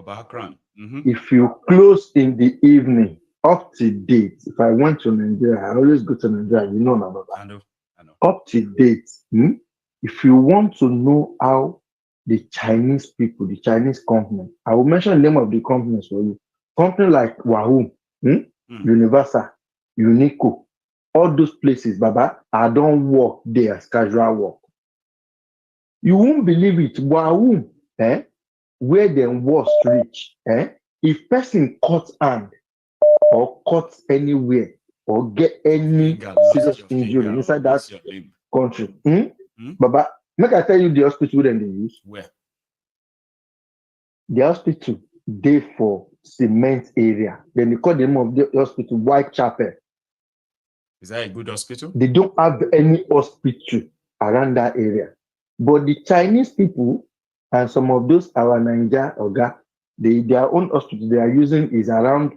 D: Background.
J: If you close in the evening, up to date, if I went to Nigeria, I always go to Nigeria, you know about that.
D: I know.
J: Up to date, if you want to know how the Chinese people, the Chinese company, I will mention the name of the companies for you. Company like Wahoo, Universal, Unico, all those places, Baba, I don't work there as casual work. You won't believe it. Wahoo, where them was reach, if person cuts hand or cuts anywhere or get any serious injury inside that country, Baba, make I tell you the hospital then they use.
D: Where?
J: The hospital they for cement area. Then they call the name of the hospital Whitechapel.
D: Is that a good hospital?
J: They don't have any hospital around that area. But the Chinese people and some of those our Nigeria Oga, their own hospital they are using is around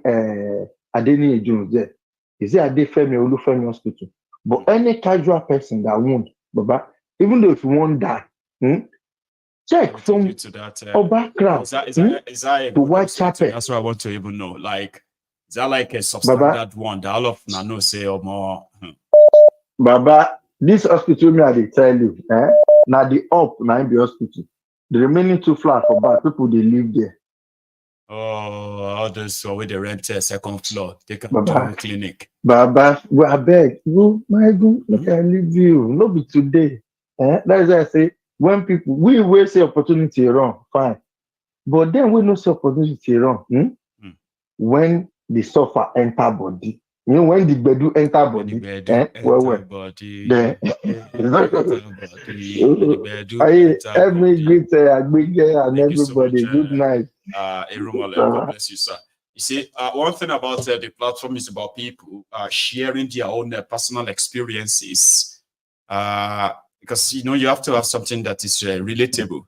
J: Adeni Jones there. Is it Adefemi Olufemi Hospital? But any casual person that won't, Baba, even though if you want that, check from
D: to that
J: background
D: is that a
J: to Whitechapel.
D: That's what I want to even know. Like, is
E: Is that like a substandard one? The all of Nano say or more?
J: Baba, this hospital me I dey tell you, now the up now be hospital. The remaining 2 flats for bad people they live there.
E: Oh, others where they rent a second floor. They can
J: Baba.
E: do a clinic.
J: Baba, I beg, go, Maiyegun, look, I leave you. No be today. That is why I say, when people, we will say opportunity wrong, fine. But then we no see opportunity wrong. When the suffer enter body. You know, when the bedu enter body, every great and everybody,
E: so much,
J: good night.
E: God bless you, sir. You see, one thing about the platform is about people sharing their own personal experiences. Because, you know, you have to have something that is relatable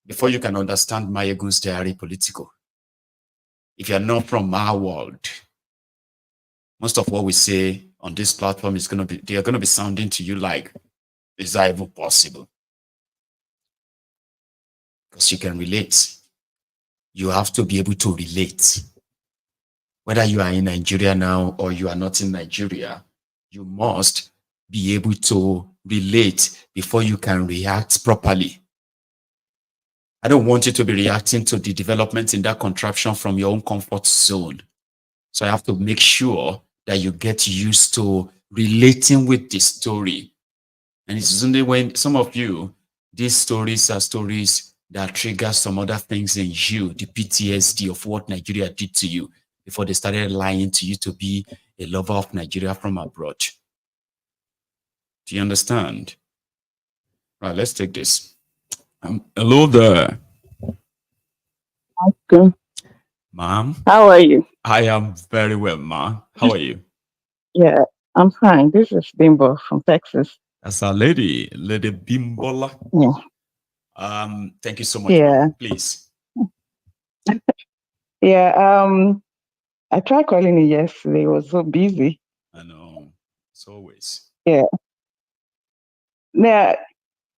E: before you can understand MaiyegunSdiary Politico. If you're not from our world, most of what we say on this platform is they're gonna be sounding to you like, is that even possible? Because you can relate. You have to be able to relate. Whether you are in Nigeria now or you are not in Nigeria, you must be able to relate before you can react properly. I don't want you to be reacting to the developments in that contraption from your own comfort zone. So I have to make sure that you get used to relating with the story. And it's only when some of you, these stories are stories that trigger some other things in you, the PTSD of what Nigeria did to you before they started lying to you to be a lover of Nigeria from abroad. Do you understand? Right, let's take this. Hello there.
H: Okay.
E: Ma'am.
H: How are you?
E: I am very well, ma'am. How are you?
H: Yeah, I'm fine. This is Bimbo from Texas.
E: That's our lady, Lady Bimbola.
H: Yeah.
E: Thank you so much,
H: Yeah.
E: ma'am. Please.
H: Yeah, I tried calling you yesterday. I was so busy.
E: I know. It's always.
H: Yeah. Now,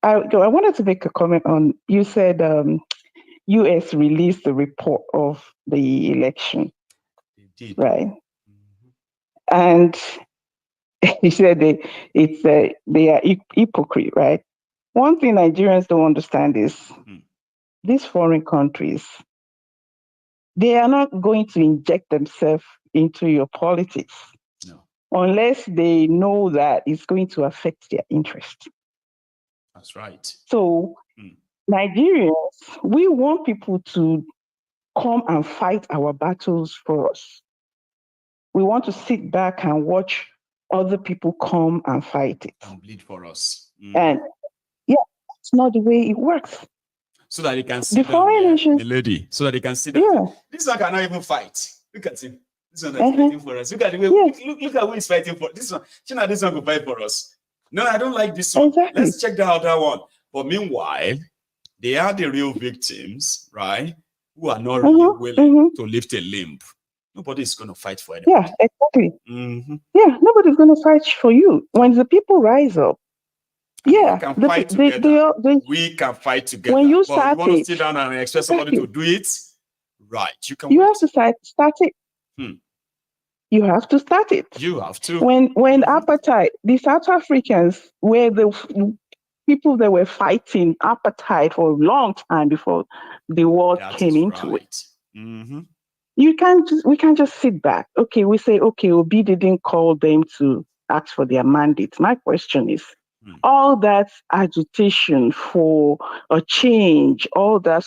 H: I wanted to make a comment on, you said US released the report of the election.
E: They did.
H: Right. And he said they are hypocrite, right? One thing Nigerians don't understand is these foreign countries, they are not going to inject themselves into your politics unless they know that it's going to affect their interest.
E: That's right.
H: So Nigerians, we want people to come and fight our battles for us. We want to sit back and watch other people come and fight it.
E: And bleed for us.
H: And yeah, it's not the way it works.
E: So that they can see the lady. So that they can see that. Yeah. This one cannot even fight. Look at him. This one is fighting for us. Look at the way. Look at who is fighting for this one. This one will fight for us. No, I don't like this one.
H: Exactly.
E: Let's check that other one. But meanwhile, they are the real victims, right? Who are not really willing to lift a limb. Nobody is going to fight for anybody.
H: Yeah, exactly. Yeah, nobody's going to fight for you. When the people rise up, yeah,
E: we can fight together. We can fight together.
H: When you
E: start you want to sit down and expect somebody to do it, right? You can.
H: You have to start it. You have to start it.
E: You have to.
H: When apartheid, the South Africans were the people that were fighting apartheid for a long time before the world came into it. We can't just sit back. Okay, we say, okay, Obi didn't call them to ask for their mandate. My question is, all that agitation for a change, all that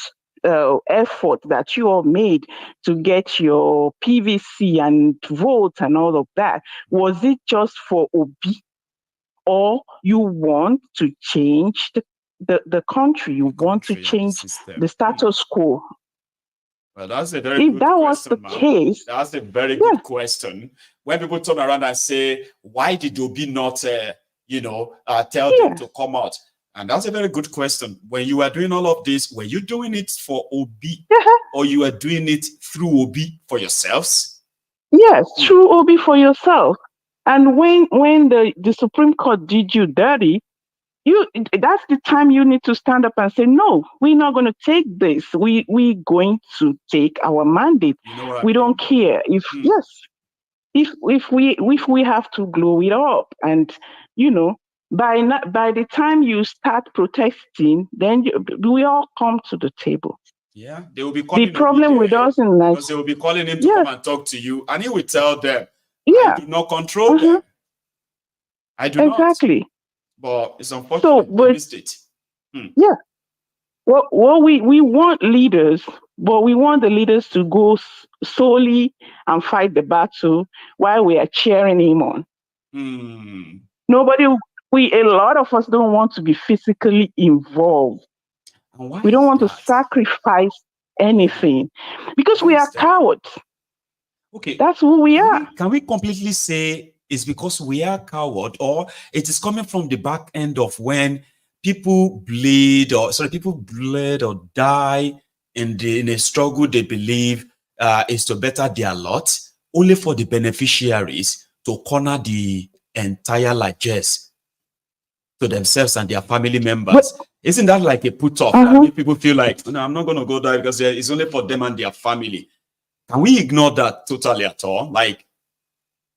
H: effort that you all made to get your PVC and vote and all of that, was it just for Obi? Or you want to change the country? You want to change the status quo?
E: Well, that's a very good question. If that was the case, that's a very good question. When people turn around and say, why did Obi not, tell them to come out? And that's a very good question. When you are doing all of this, were you doing it for Obi or you are doing it through Obi for yourselves?
H: Yes, through Obi for yourself. And when the Supreme Court did you dirty, that's the time you need to stand up and say, no, we're not going to take this. We're going to take our mandate. We don't care if if we have to glow it up, and by the time you start protesting, then we all come to the table.
D: Yeah, they will be calling.
H: The problem with us in Nigeria,
D: because they will be calling him to come and talk to you, and he will tell them,
H: "Yeah,
D: I do not control them. I do
H: exactly."
D: But it's unfortunate they missed it.
H: Yeah. Well, we want leaders, but we want the leaders to go solely and fight the battle while we are cheering him on. A lot of us don't want to be physically involved. We don't want to sacrifice anything because we are cowards.
E: Okay,
H: that's who we are.
E: Can we completely say it's because we are coward, or it is coming from the back end of when people bleed or die in a struggle they believe is to better their lot, only for the beneficiaries to corner the entire largesse to themselves and their family members? Isn't that like a put off that make people feel like, no, I'm not going to go there because it's only for them and their family? Can we ignore that totally at all? Like,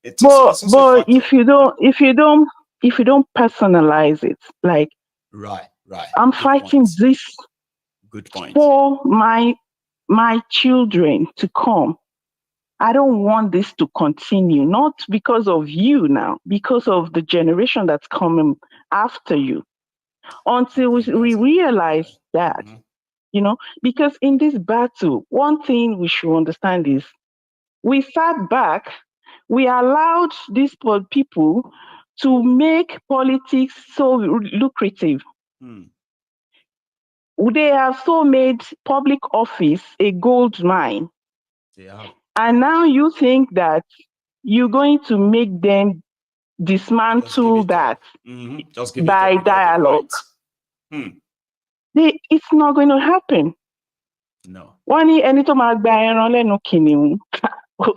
H: but if you don't personalize it, like,
E: right,
H: I'm fighting this for my children to come. I don't want this to continue, not because of you now, because of the generation that's coming after you. Until we realize that, because in this battle, one thing we should understand is we sat back, we allowed these people to make politics so lucrative. They have so made public office a gold mine. And now you think that you're going to make them dismantle that by dialogue. It's not going to happen.
E: No.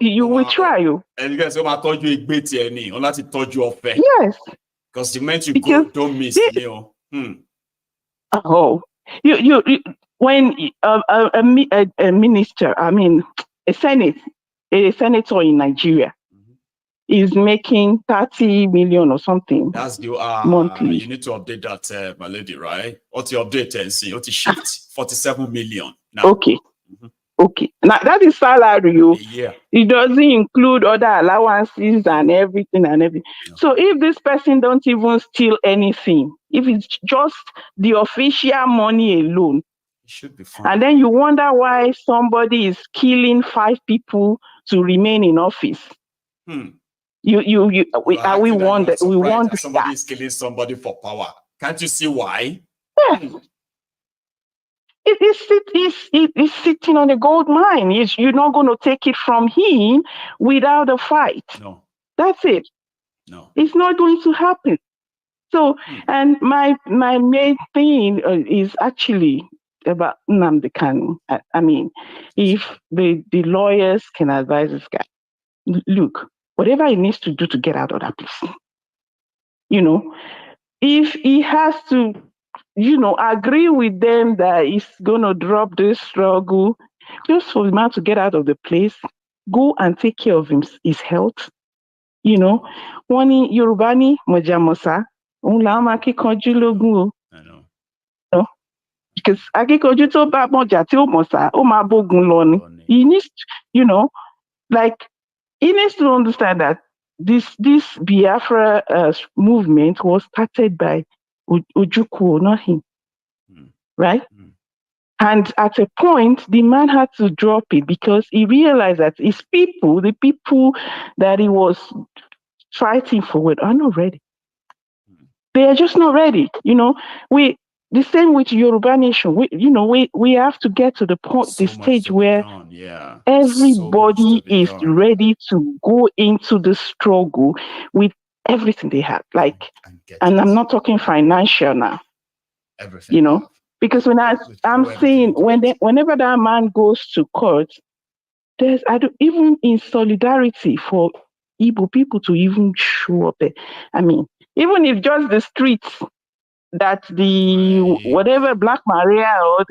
H: You will try.
D: And you guys told you yes. Because the meant you go, don't miss.
H: Oh, you when a minister, I mean a senator in Nigeria is making 30 million or something.
D: That's the
H: monthly.
D: You need to update that, my lady, right? What's your update and see? What's the shift? 47 million now.
H: Okay. Okay. Now that is salary.
D: Yeah.
H: It doesn't include other allowances and everything. No. So if this person don't even steal anything, if it's just the official money alone,
E: it should be fine.
H: And then you wonder why somebody is killing 5 people to remain in office. We wonder
D: somebody is killing somebody for power. Can't you see why?
H: Yes. It is sitting on a gold mine. You're not going to take it from him without a fight.
E: No.
H: That's it.
E: No.
H: It's not going to happen. So, and my main thing is actually about Nnamdi Kanu. I mean, if the lawyers can advise this guy, look, whatever he needs to do to get out of that place, if he has to, agree with them that he's going to drop this struggle, just for the man to get out of the place, go and take care of his health. One in Yorubani, Mojamosa,
E: I know.
H: Because akíkanjú tó bá mọ̀jà tí ó mọ̀sá, ó máa bógun lọ ni. He needs, he needs to understand that this Biafra movement was started by Ojukwu, not him, right? And at a point, the man had to drop it because he realized that his people, the people that he was fighting for, are not ready. They are just not ready. The same with Yoruba nation. We have to get to the point, the stage where everybody is ready to go into the struggle with everything they have. And I'm not talking financial now.
E: Everything.
H: Because when I'm seeing whenever that man goes to court, even in solidarity for Igbo people to even show up there. I mean, even if just the streets that the whatever Black Maria or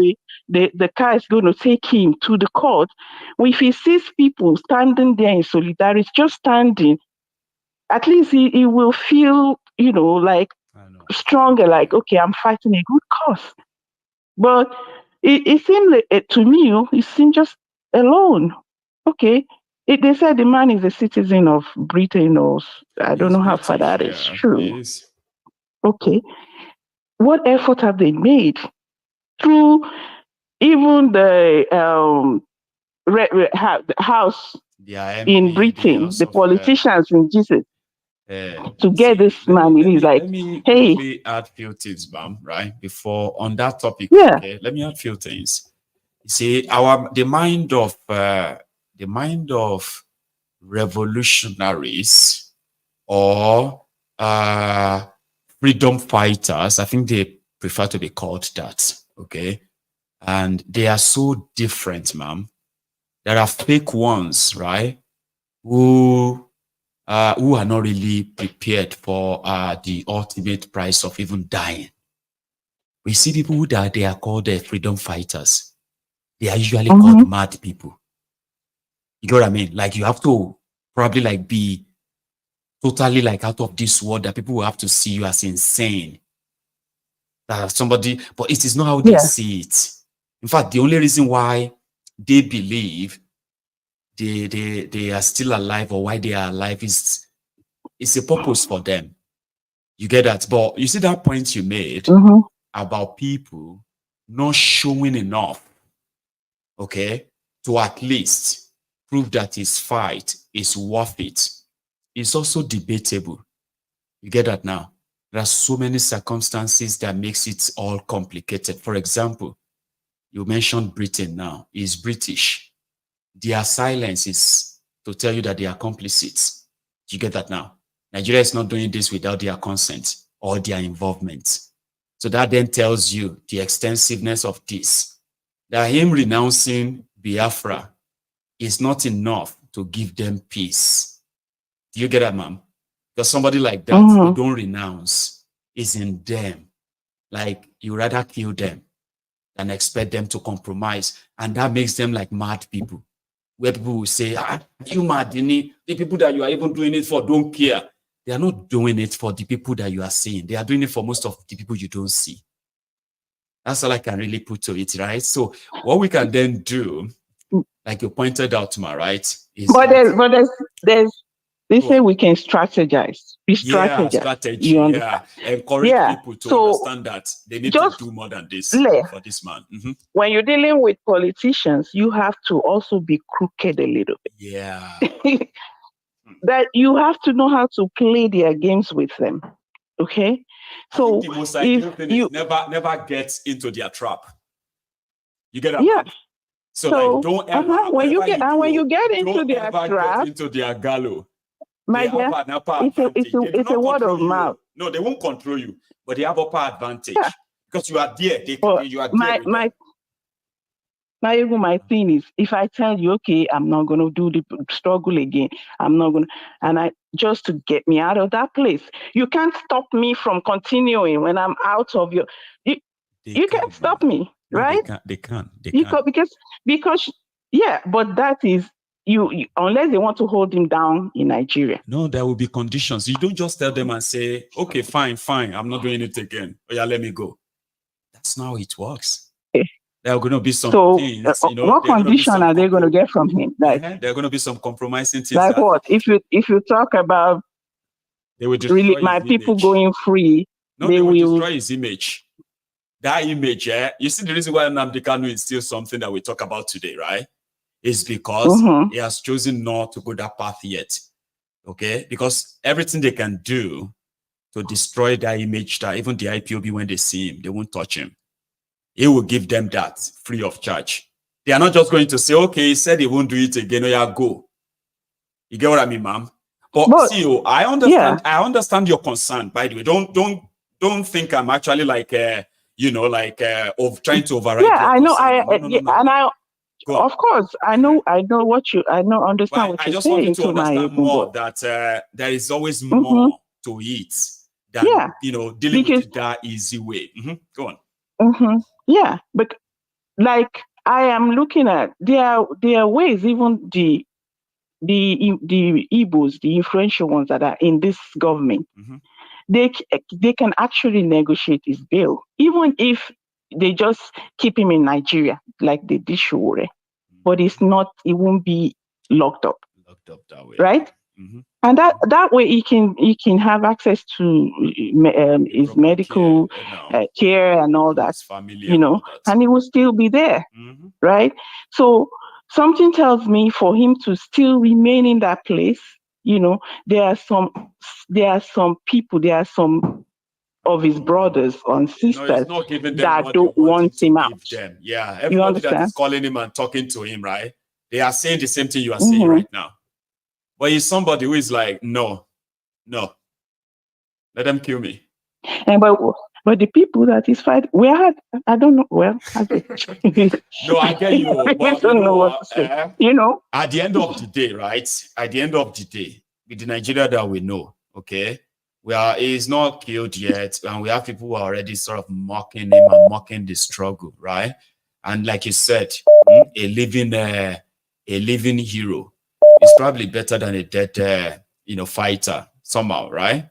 H: the car is going to take him to the court, if he sees people standing there in solidarity, just standing, at least he will feel, like stronger, like, okay, I'm fighting a good cause. But it seemed like, to me, it seemed just alone. Okay. They said the man is a citizen of Britain, or I don't know how far that is true. Okay. What effort have they made through even the house in Britain, the politicians in Jesus, to get this man? It is like,
E: let me
H: hey,
E: quickly add few things, Bam, right? Before on that topic.
H: Yeah.
E: Okay, let me add few things. You see, the mind of revolutionaries or freedom fighters, I think they prefer to be called that. Okay, and they are so different, ma'am. There are fake ones, right? Who are not really prepared for the ultimate price of even dying. We see people who die, they are called freedom fighters. They are usually called mad people. You know what I mean? Like, you have to probably like be totally like out of this world that people will have to see you as insane. Somebody, but it is not how they see it. In fact, the only reason why they believe they are still alive, or why they are alive, is a purpose for them. You get that? But you see that point you made about people not showing enough, okay, to at least prove that his fight is worth it. It's also debatable. You get that now? There are so many circumstances that makes it all complicated. For example, you mentioned Britain now. Is British. Their silence is to tell you that they are complicit. You get that now? Nigeria is not doing this without their consent or their involvement. So that then tells you the extensiveness of this. That him renouncing Biafra is not enough to give them peace. Do you get that, ma'am? Because somebody like that who don't renounce is in them. Like, you rather kill them than expect them to compromise. And that makes them like mad people. Where people will say, you mad, the people that you are even doing it for don't care. They are not doing it for the people that you are seeing. They are doing it for most of the people you don't see. That's all I can really put to it, right? So what we can then do, like you pointed out, Tuma, right? Is
H: they say we can strategize.
E: Strategy. Yeah, encourage people to understand that they need to do more than this for this man.
H: When you're dealing with politicians, you have to also be crooked a little bit.
E: Yeah.
H: That you have to know how to play their games with them. Okay?
E: So I think the most ideal thing is never get into their trap. You get that? Yeah. So like, don't ever
H: when you get into their trap,
E: get into their gallows.
H: My dear, it's a word of mouth.
E: No, they won't control you, but they have upper advantage because you are there. You are there.
H: My thing is, if I tell you, okay, I'm not going to do the struggle again, I'm not going to, and I just to get me out of that place, you can't stop me from continuing when I'm out of your. You can't stop me, right?
E: They can't.
H: Because yeah, but that is. You unless they want to hold him down in Nigeria.
E: No, there will be conditions. You don't just tell them and say, okay, fine, I'm not doing it again. Oh yeah, let me go. That's not how it works. Okay. There are going to be some things.
H: What condition are they going to get from him? Like,
E: there are going to be some compromising things.
H: Like what? If you talk about
E: they will destroy
H: really my people going free,
E: they will destroy his image. That image, you see the reason why Nnamdi Kanu is still something that we talk about today, right? Is because he has chosen not to go that path yet. Okay? Because everything they can do to destroy that image, that even the IPOB, when they see him, they won't touch him. He will give them that free of charge. They are not just going to say, okay, he said he won't do it again, oh yeah, go. You get what I mean, ma'am? But see, I understand. Yeah. I understand your concern, by the way. Don't think I'm actually like, of trying to override.
H: Yeah, I know. No. Of course, I know what you. Understand what you're saying.
E: I just want you to understand more that there is always more to it
D: than dealing with it that easy way. Go
H: on. Yeah, but like I am looking at there are ways, even the Igbos, the influential ones that are in this government, they can actually negotiate his bail, even if they just keep him in Nigeria like they did Shore. But it won't be locked up
D: that way,
H: right? And that way he can have access to his medical care and all that, and he will still be there, right? So something tells me for him to still remain in that place, there are some people, there are some of his brothers and sisters that don't want him out.
D: Yeah, everybody that is calling him and talking to him, right? They are saying the same thing you are saying right now. But he's somebody who is like, no, let them kill me.
H: And but the people that is fighting, I don't know. Well,
D: no, I get you.
H: I
D: But,
H: don't know what to say.
D: At the end of the day, right? At the end of the day, with the Nigeria that we know, okay, he's not killed yet, and we have people who are already sort of mocking him and mocking the struggle, right? And like you said, a living hero is probably better than a dead, fighter somehow, right?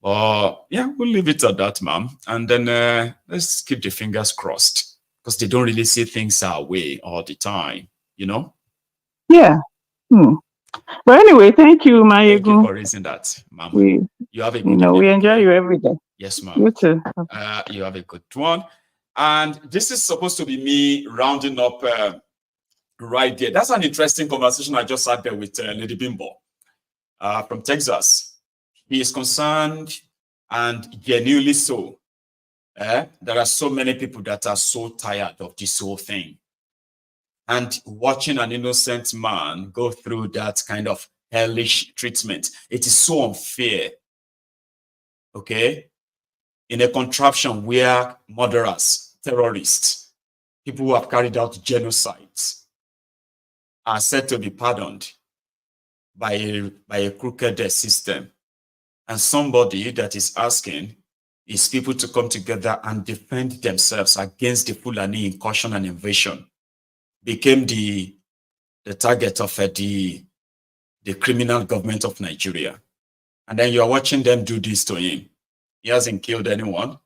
D: Yeah, we'll leave it at that, ma'am. And then let's keep the fingers crossed, because they don't really see things our way all the time,
H: Yeah. But anyway, thank you, Maiyegun.
D: Thank you for raising that, ma'am. You have a good
H: we enjoy you every day.
D: Yes, ma'am.
H: You too.
D: You have a good one. And this is supposed to be me rounding up right there. That's an interesting conversation I just had there with Lady Bimbo from Texas. He is concerned, and genuinely so. There are so many people that are so tired of this whole thing. And watching an innocent man go through that kind of hellish treatment, it is so unfair. Okay? In a contraption where murderers, terrorists, people who have carried out genocides are said to be pardoned by a crooked system. And somebody that is asking his people to come together and defend themselves against the Fulani incursion and invasion became the target of the criminal government of Nigeria. And then you are watching them do this to him. He hasn't killed anyone.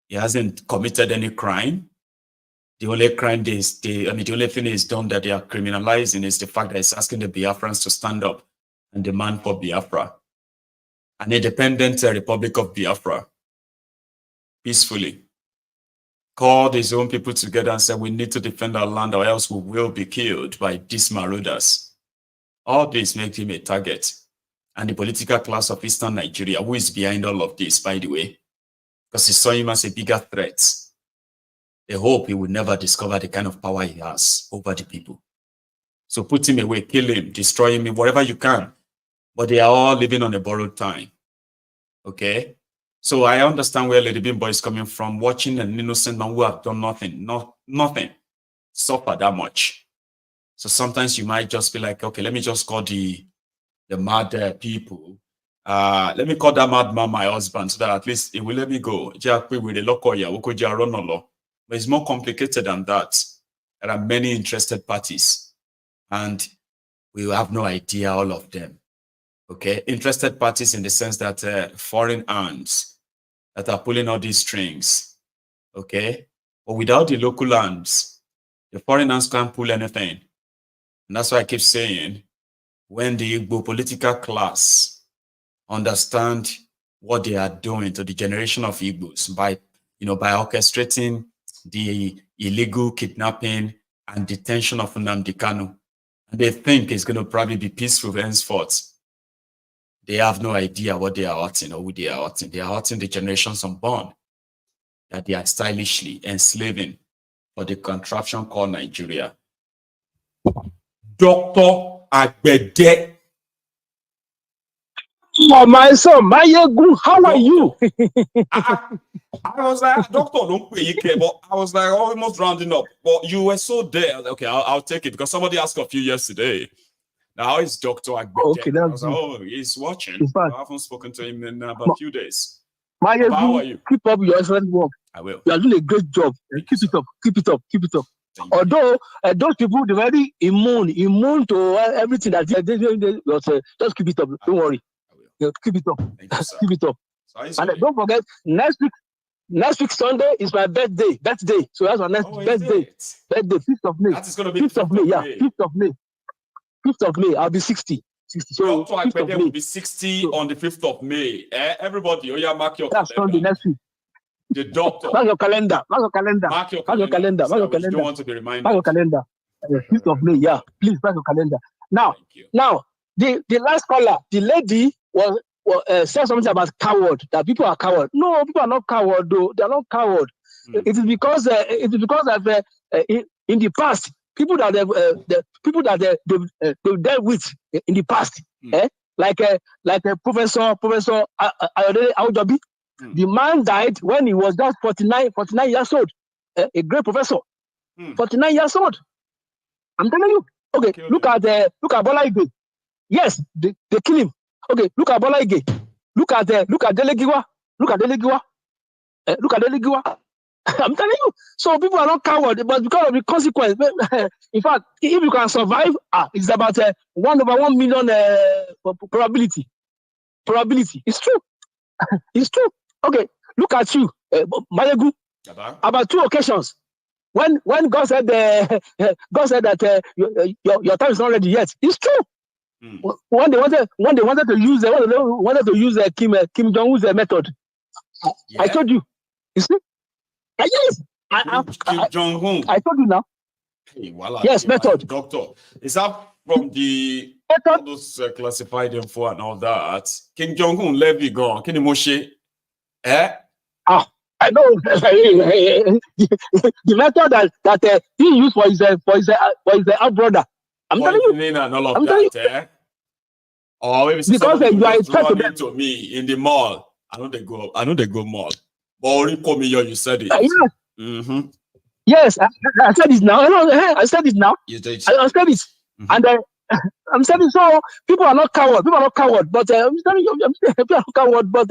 D: He hasn't committed any crime. The only crime the only thing is done that they are criminalizing is the fact that he's asking the Biafrans to stand up and demand for Biafra, an independent Republic of Biafra, peacefully. Called his own people together and said, we need to defend our land or else we will be killed by these marauders. All this makes him a target. And the political class of Eastern Nigeria, who is behind all of this, by the way, because he saw him as a bigger threat. They hope he will never discover the kind of power he has over the people. So put him away, kill him, destroy him, whatever you can. But they are all living on a borrowed time. Okay? So I understand where Lady Bimbo is coming from, watching an innocent man who have done nothing, suffer that much. So sometimes you might just be like, okay, let me just call the mad people. Let me call that madman my husband so that at least he will let me go. But it's more complicated than that. There are many interested parties, and we have no idea all of them. Okay, interested parties in the sense that foreign hands that are pulling all these strings. Okay, but without the local hands, the foreign hands can't pull anything. And that's why I keep saying, when the Igbo political class understand what they are doing to the generation of Igbos by orchestrating the illegal kidnapping and detention of Nnamdi Kanu, and they think it's going to probably be peaceful henceforth. They have no idea what they are hurting or who they are hurting. They are hurting the generations unborn that they are stylishly enslaving for the contraption called Nigeria. Dr. Agbede.
G: Oh, my son, Maiyegun, how are you?
D: I was like, doctor, don't pay you, but I was like almost rounding up. But you were so there. Okay, I'll take it because somebody asked of you yesterday. Now, how is Dr. Agbede?
G: Okay, that's
D: like, oh, he's watching. I haven't spoken to him in about a few days.
G: Maiyegun, keep up your excellent work.
D: I will.
G: You are doing a great job. Keep it up. Keep it up. Keep it up. Although those people, they're very immune to everything that they just keep it up. Don't worry. Keep it up. Keep it up. And don't forget, next week Sunday is my birthday. So that's my next birthday. Birthday, 5th of May. That is going to be 5th of May. Yeah, 5th of May. 5th of May. I'll be 60.
D: So Dr. Agbede will be 60 on the 5th of May. Everybody, mark your calendar.
G: That's Sunday next week.
D: The doctor.
G: Mark your calendar. Mark your calendar.
D: Mark your
G: calendar. Mark your calendar.
D: You don't want to be reminded.
G: Mark your calendar. 5th of May. Yeah, please mark your calendar. Now, the last caller, the lady said something about coward. That people are coward. No, people are not coward. Though they are not coward. It is because that in the past, people that they've dealt with in the past, like Professor Ayodele Awujobi. The man died when he was just 49 years old. A great professor, 49 years old. I'm telling you. Okay, look at Bola Ige. Yes, they kill him. Okay, look at Bola Ige. Look at Delegiwa. Look at Delegiwa. I'm telling you. So people are not cowards, but because of the consequence. In fact, if you can survive, it's about 1/1 million probability. It's true. It's true. Okay, look at you, Maiyegun. About 2 occasions, when God said that your time is not ready yet. It's true. When they wanted to use Kim Jong-un's method. Yeah. I told you. You see? Yes.
D: Kim Jong-un.
G: I told you now.
D: Hey, voila,
G: yes, method.
D: Doctor, is that from the all those classified info and all that? Kim Jong-un Levy gone. Can you Moshe?
G: I know the method that he used for his brother. I'm telling you.
D: And all of that, or maybe because you are a threat to me in the mall. I know they go mall. But you said it.
G: Yes, I said it now. I said it now.
D: You did.
G: I said it, and I'm saying so. People are not coward. People are not coward. But I'm telling you, people are not coward. But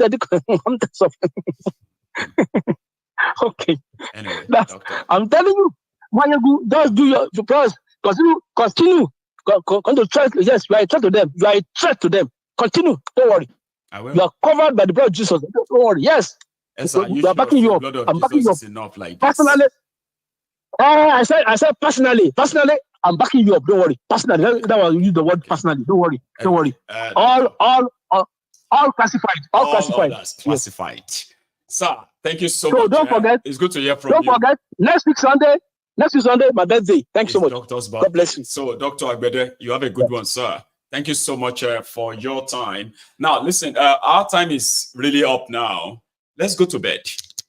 G: okay.
D: Anyway,
G: I'm telling you, Maiyegun, just do your first. Continue. To threat. Yes, you are a threat to them. You are a threat to them. Continue. Don't worry.
D: I will.
G: You are covered by the blood of Jesus. Don't worry. Yes.
D: You are backing you up.
G: I'm backing you up.
D: Enough like
G: personally. I said personally, I'm backing you up. Don't worry. Personally, that was use the word personally. Don't worry. All classified. All classified.
D: Classified. Sir, thank you so much.
G: So don't forget.
D: It's good to hear from you.
G: Don't forget. Next week Sunday, my birthday. Thanks so much. God bless you.
D: So, Dr. Agbede, you have a good one, sir. Thank you so much for your time. Now, listen, our time is really up now. Let's go to bed,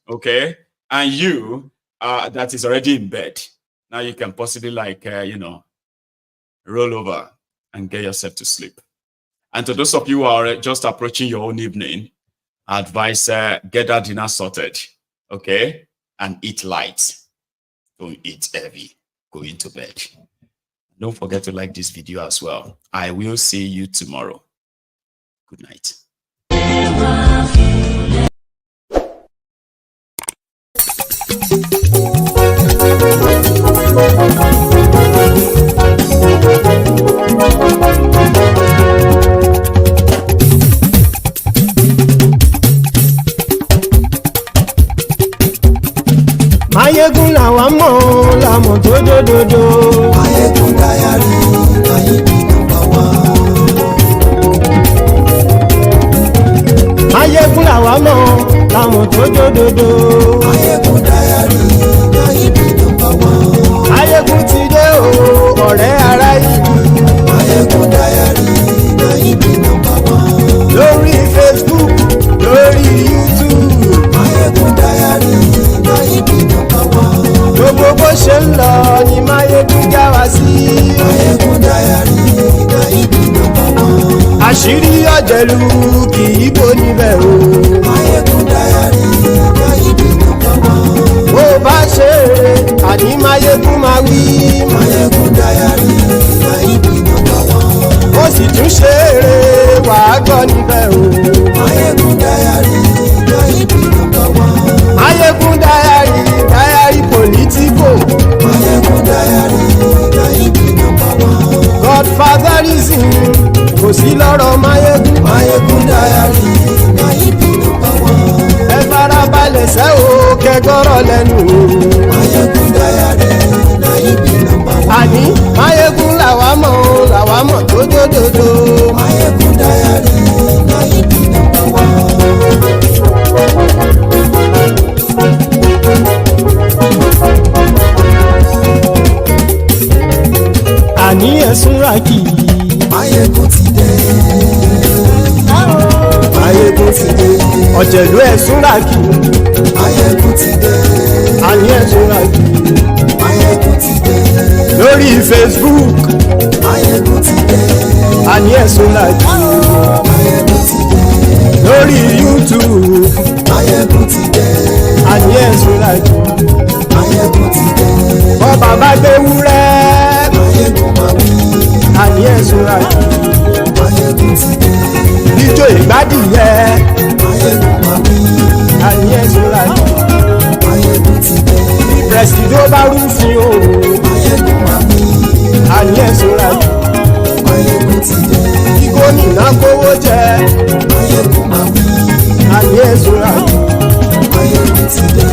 D: okay? And you, that is already in bed, now you can possibly roll over and get yourself to sleep. And to those of you who are just approaching your own evening, I advise get that dinner sorted, okay? And eat light. Don't eat heavy. Go into bed. Don't forget to like this video as well. I will see you tomorrow. Good night.
C: Maiyegun làwa mọ̀ làmọ̀ tó dòdòdò. Maiyegun Diary Maiyegun #1. Maiyegun làwa mọ̀ làmọ̀ tó dòdòdò. Maiyegun Diary Maiyegun #1. Maiyegun ti dé o ọ̀rẹ́ ará ìlú. Maiyegun Diary Maiyegun #1. Lórí Facebook lórí YouTube. Maiyegun Diary Maiyegun #1. Gbogbo bó ṣe ń lọ ni Maiyegun já wa sí. Maiyegun Diary Maiyegun #1. Àṣírí ọ̀jẹ̀lú kì í bò níbẹ̀ o. Maiyegun Diary Maiyegun #1. Bó bá ṣe àní Maiyegun máa wí. Maiyegun Diary Maiyegun #1. Ó sì tún ṣe eré wàá gbọ́ níbẹ̀ o. Maiyegun Diary Maiyegun lẹ́nu. Maiyegun Diary na ibi nọ́mbà wọn. àní Maiyegun làwa mọ̀ tó dòdòdò. Maiyegun Diary na ibi nọ́mbà wọn. àní ẹ̀sùn ràkì. Maiyegun ti dé. Maiyegun ti dé. ọ̀jẹ̀lú ẹ̀sùn ràkì. Maiyegun ti dé. àní ẹ̀sùn ràkì. Maiyegun ti dé. lórí Facebook. Maiyegun ti dé. àní ẹ̀sùn ràkì. Maiyegun ti dé. lórí YouTube. Maiyegun ti dé. àní ẹ̀sùn ràkì. Maiyegun ti dé. bọ́ bàbá gbé wúrẹ́. Maiyegun máa wí. àní ẹ̀sùn ràkì. Maiyegun ti dé. ijó ìgbádìyẹ. Maiyegun máa wí. àní ẹ̀sùn ràkì. Maiyegun ti dé. bí pẹ̀sìdó bá rúfin o. Maiyegun máa wí. àní ẹ̀sùn ràkì. Maiyegun ti dé. bí gómìnà kówó jẹ. Maiyegun máa wí. àní ẹ̀sùn ràkì. Maiyegun ti dé.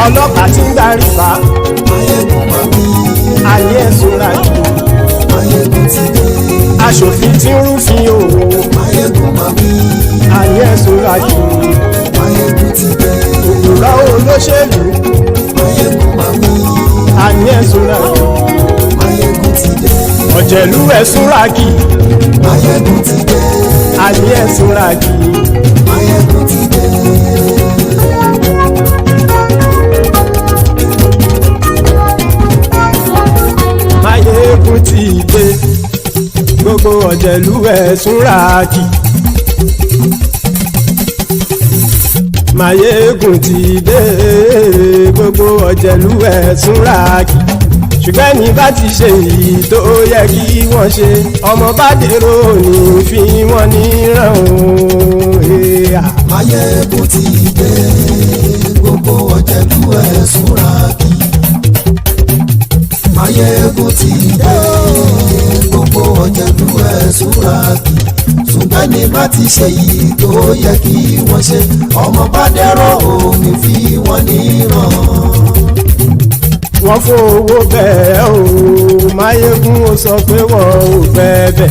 C: ọlọ́pàá tí ń darí bá. Maiyegun máa wí. àní ẹ̀sùn ràkì. Maiyegun ti dé. aṣòfin tí ń rúfin o. Maiyegun máa wí. àní ẹ̀sùn ràkì. Maiyegun ti dé. òkúra olóṣèlú. Maiyegun máa wí. àní ẹ̀sùn ràkì. Maiyegun ti dé. ọ̀jẹ̀lú ẹ̀sùn ràkì. Maiyegun ti dé. àní ẹ̀sùn ràkì. Maiyegun ti dé. Maiyegun ti dé. gbogbo ọ̀jẹ̀lú ẹ̀sùn ràkì. Maiyegun ti dé. gbogbo ọ̀jẹ̀lú ẹ̀sùn ràkì. ṣùgbọ́n ní bá ti ṣe èyí tó yẹ kí wọ́n ṣe ọmọ bá dèrò ní fi wọ́n níran o. Maiyegun ti dé. gbogbo ọ̀jẹ̀lú ẹ̀sùn ràkì. Maiyegun ti dé. gbogbo ọ̀jẹ̀lú ẹ̀sùn ràkì. ṣùgbọ́n ní bá ti ṣe èyí tó yẹ kí wọ́n ṣe ọmọ bá dèrò ní fi wọ́n níran. wọ́n fowó bẹ́ẹ̀ o Maiyegun ó sọ pé wọ́n ò fẹ́ bẹ́ẹ̀.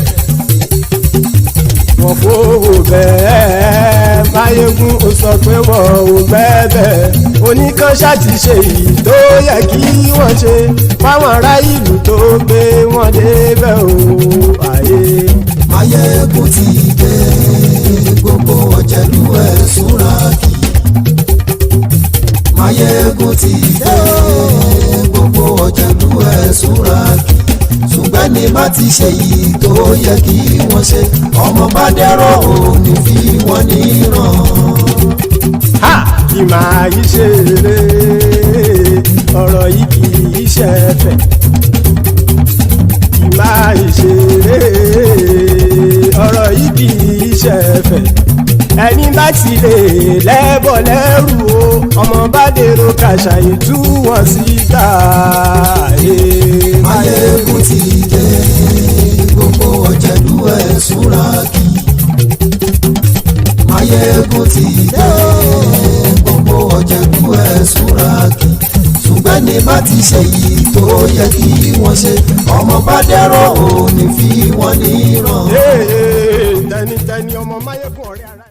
C: wọ́n fowó bẹ́ẹ̀ Maiyegun ó sọ pé wọ́n ò fẹ́ bẹ́ẹ̀. oníkan ṣáàtì ṣe èyí tó yẹ kí wọ́n ṣe fáwọn ará ìlú tó gbé wọn débẹ̀ o. ayé Maiyegun ti dé. gbogbo ọ̀jẹ̀lú ẹ̀sùn ràkì. Maiyegun ti dé. gbogbo ọ̀jẹ̀lú ẹ̀sùn ràkì. ṣùgbọ́n ní bá ti ṣe yìí tó yẹ kí wọ́n ṣe ọmọ bá dẹ́rọ̀ òní fi wọ́n níran. kì máa yí ṣeré ọ̀rọ̀ yìí kì í ṣẹ̀fẹ̀. kì máa yí ṣeré ọ̀rọ̀ yìí kì í ṣẹ̀fẹ̀. ẹni bá ti lè lẹ́bọ̀ lẹ́rù o ọmọ bá dèrò kàṣàyè tú wọn síta. Maiyegun ti dé. gbogbo ọ̀jẹ̀lú ẹ̀sùn ràkì. Maiyegun ti dé. gbogbo ọ̀jẹ̀lú ẹ̀sùn ràkì. ṣùgbọ́n ní bá ti ṣe yìí tó yẹ kí wọ́n ṣe ọmọ bá dẹ́rọ̀ òní fi wọ́n níran. tẹnitẹni ọmọ Maiyegun ọ̀rẹ́ ara.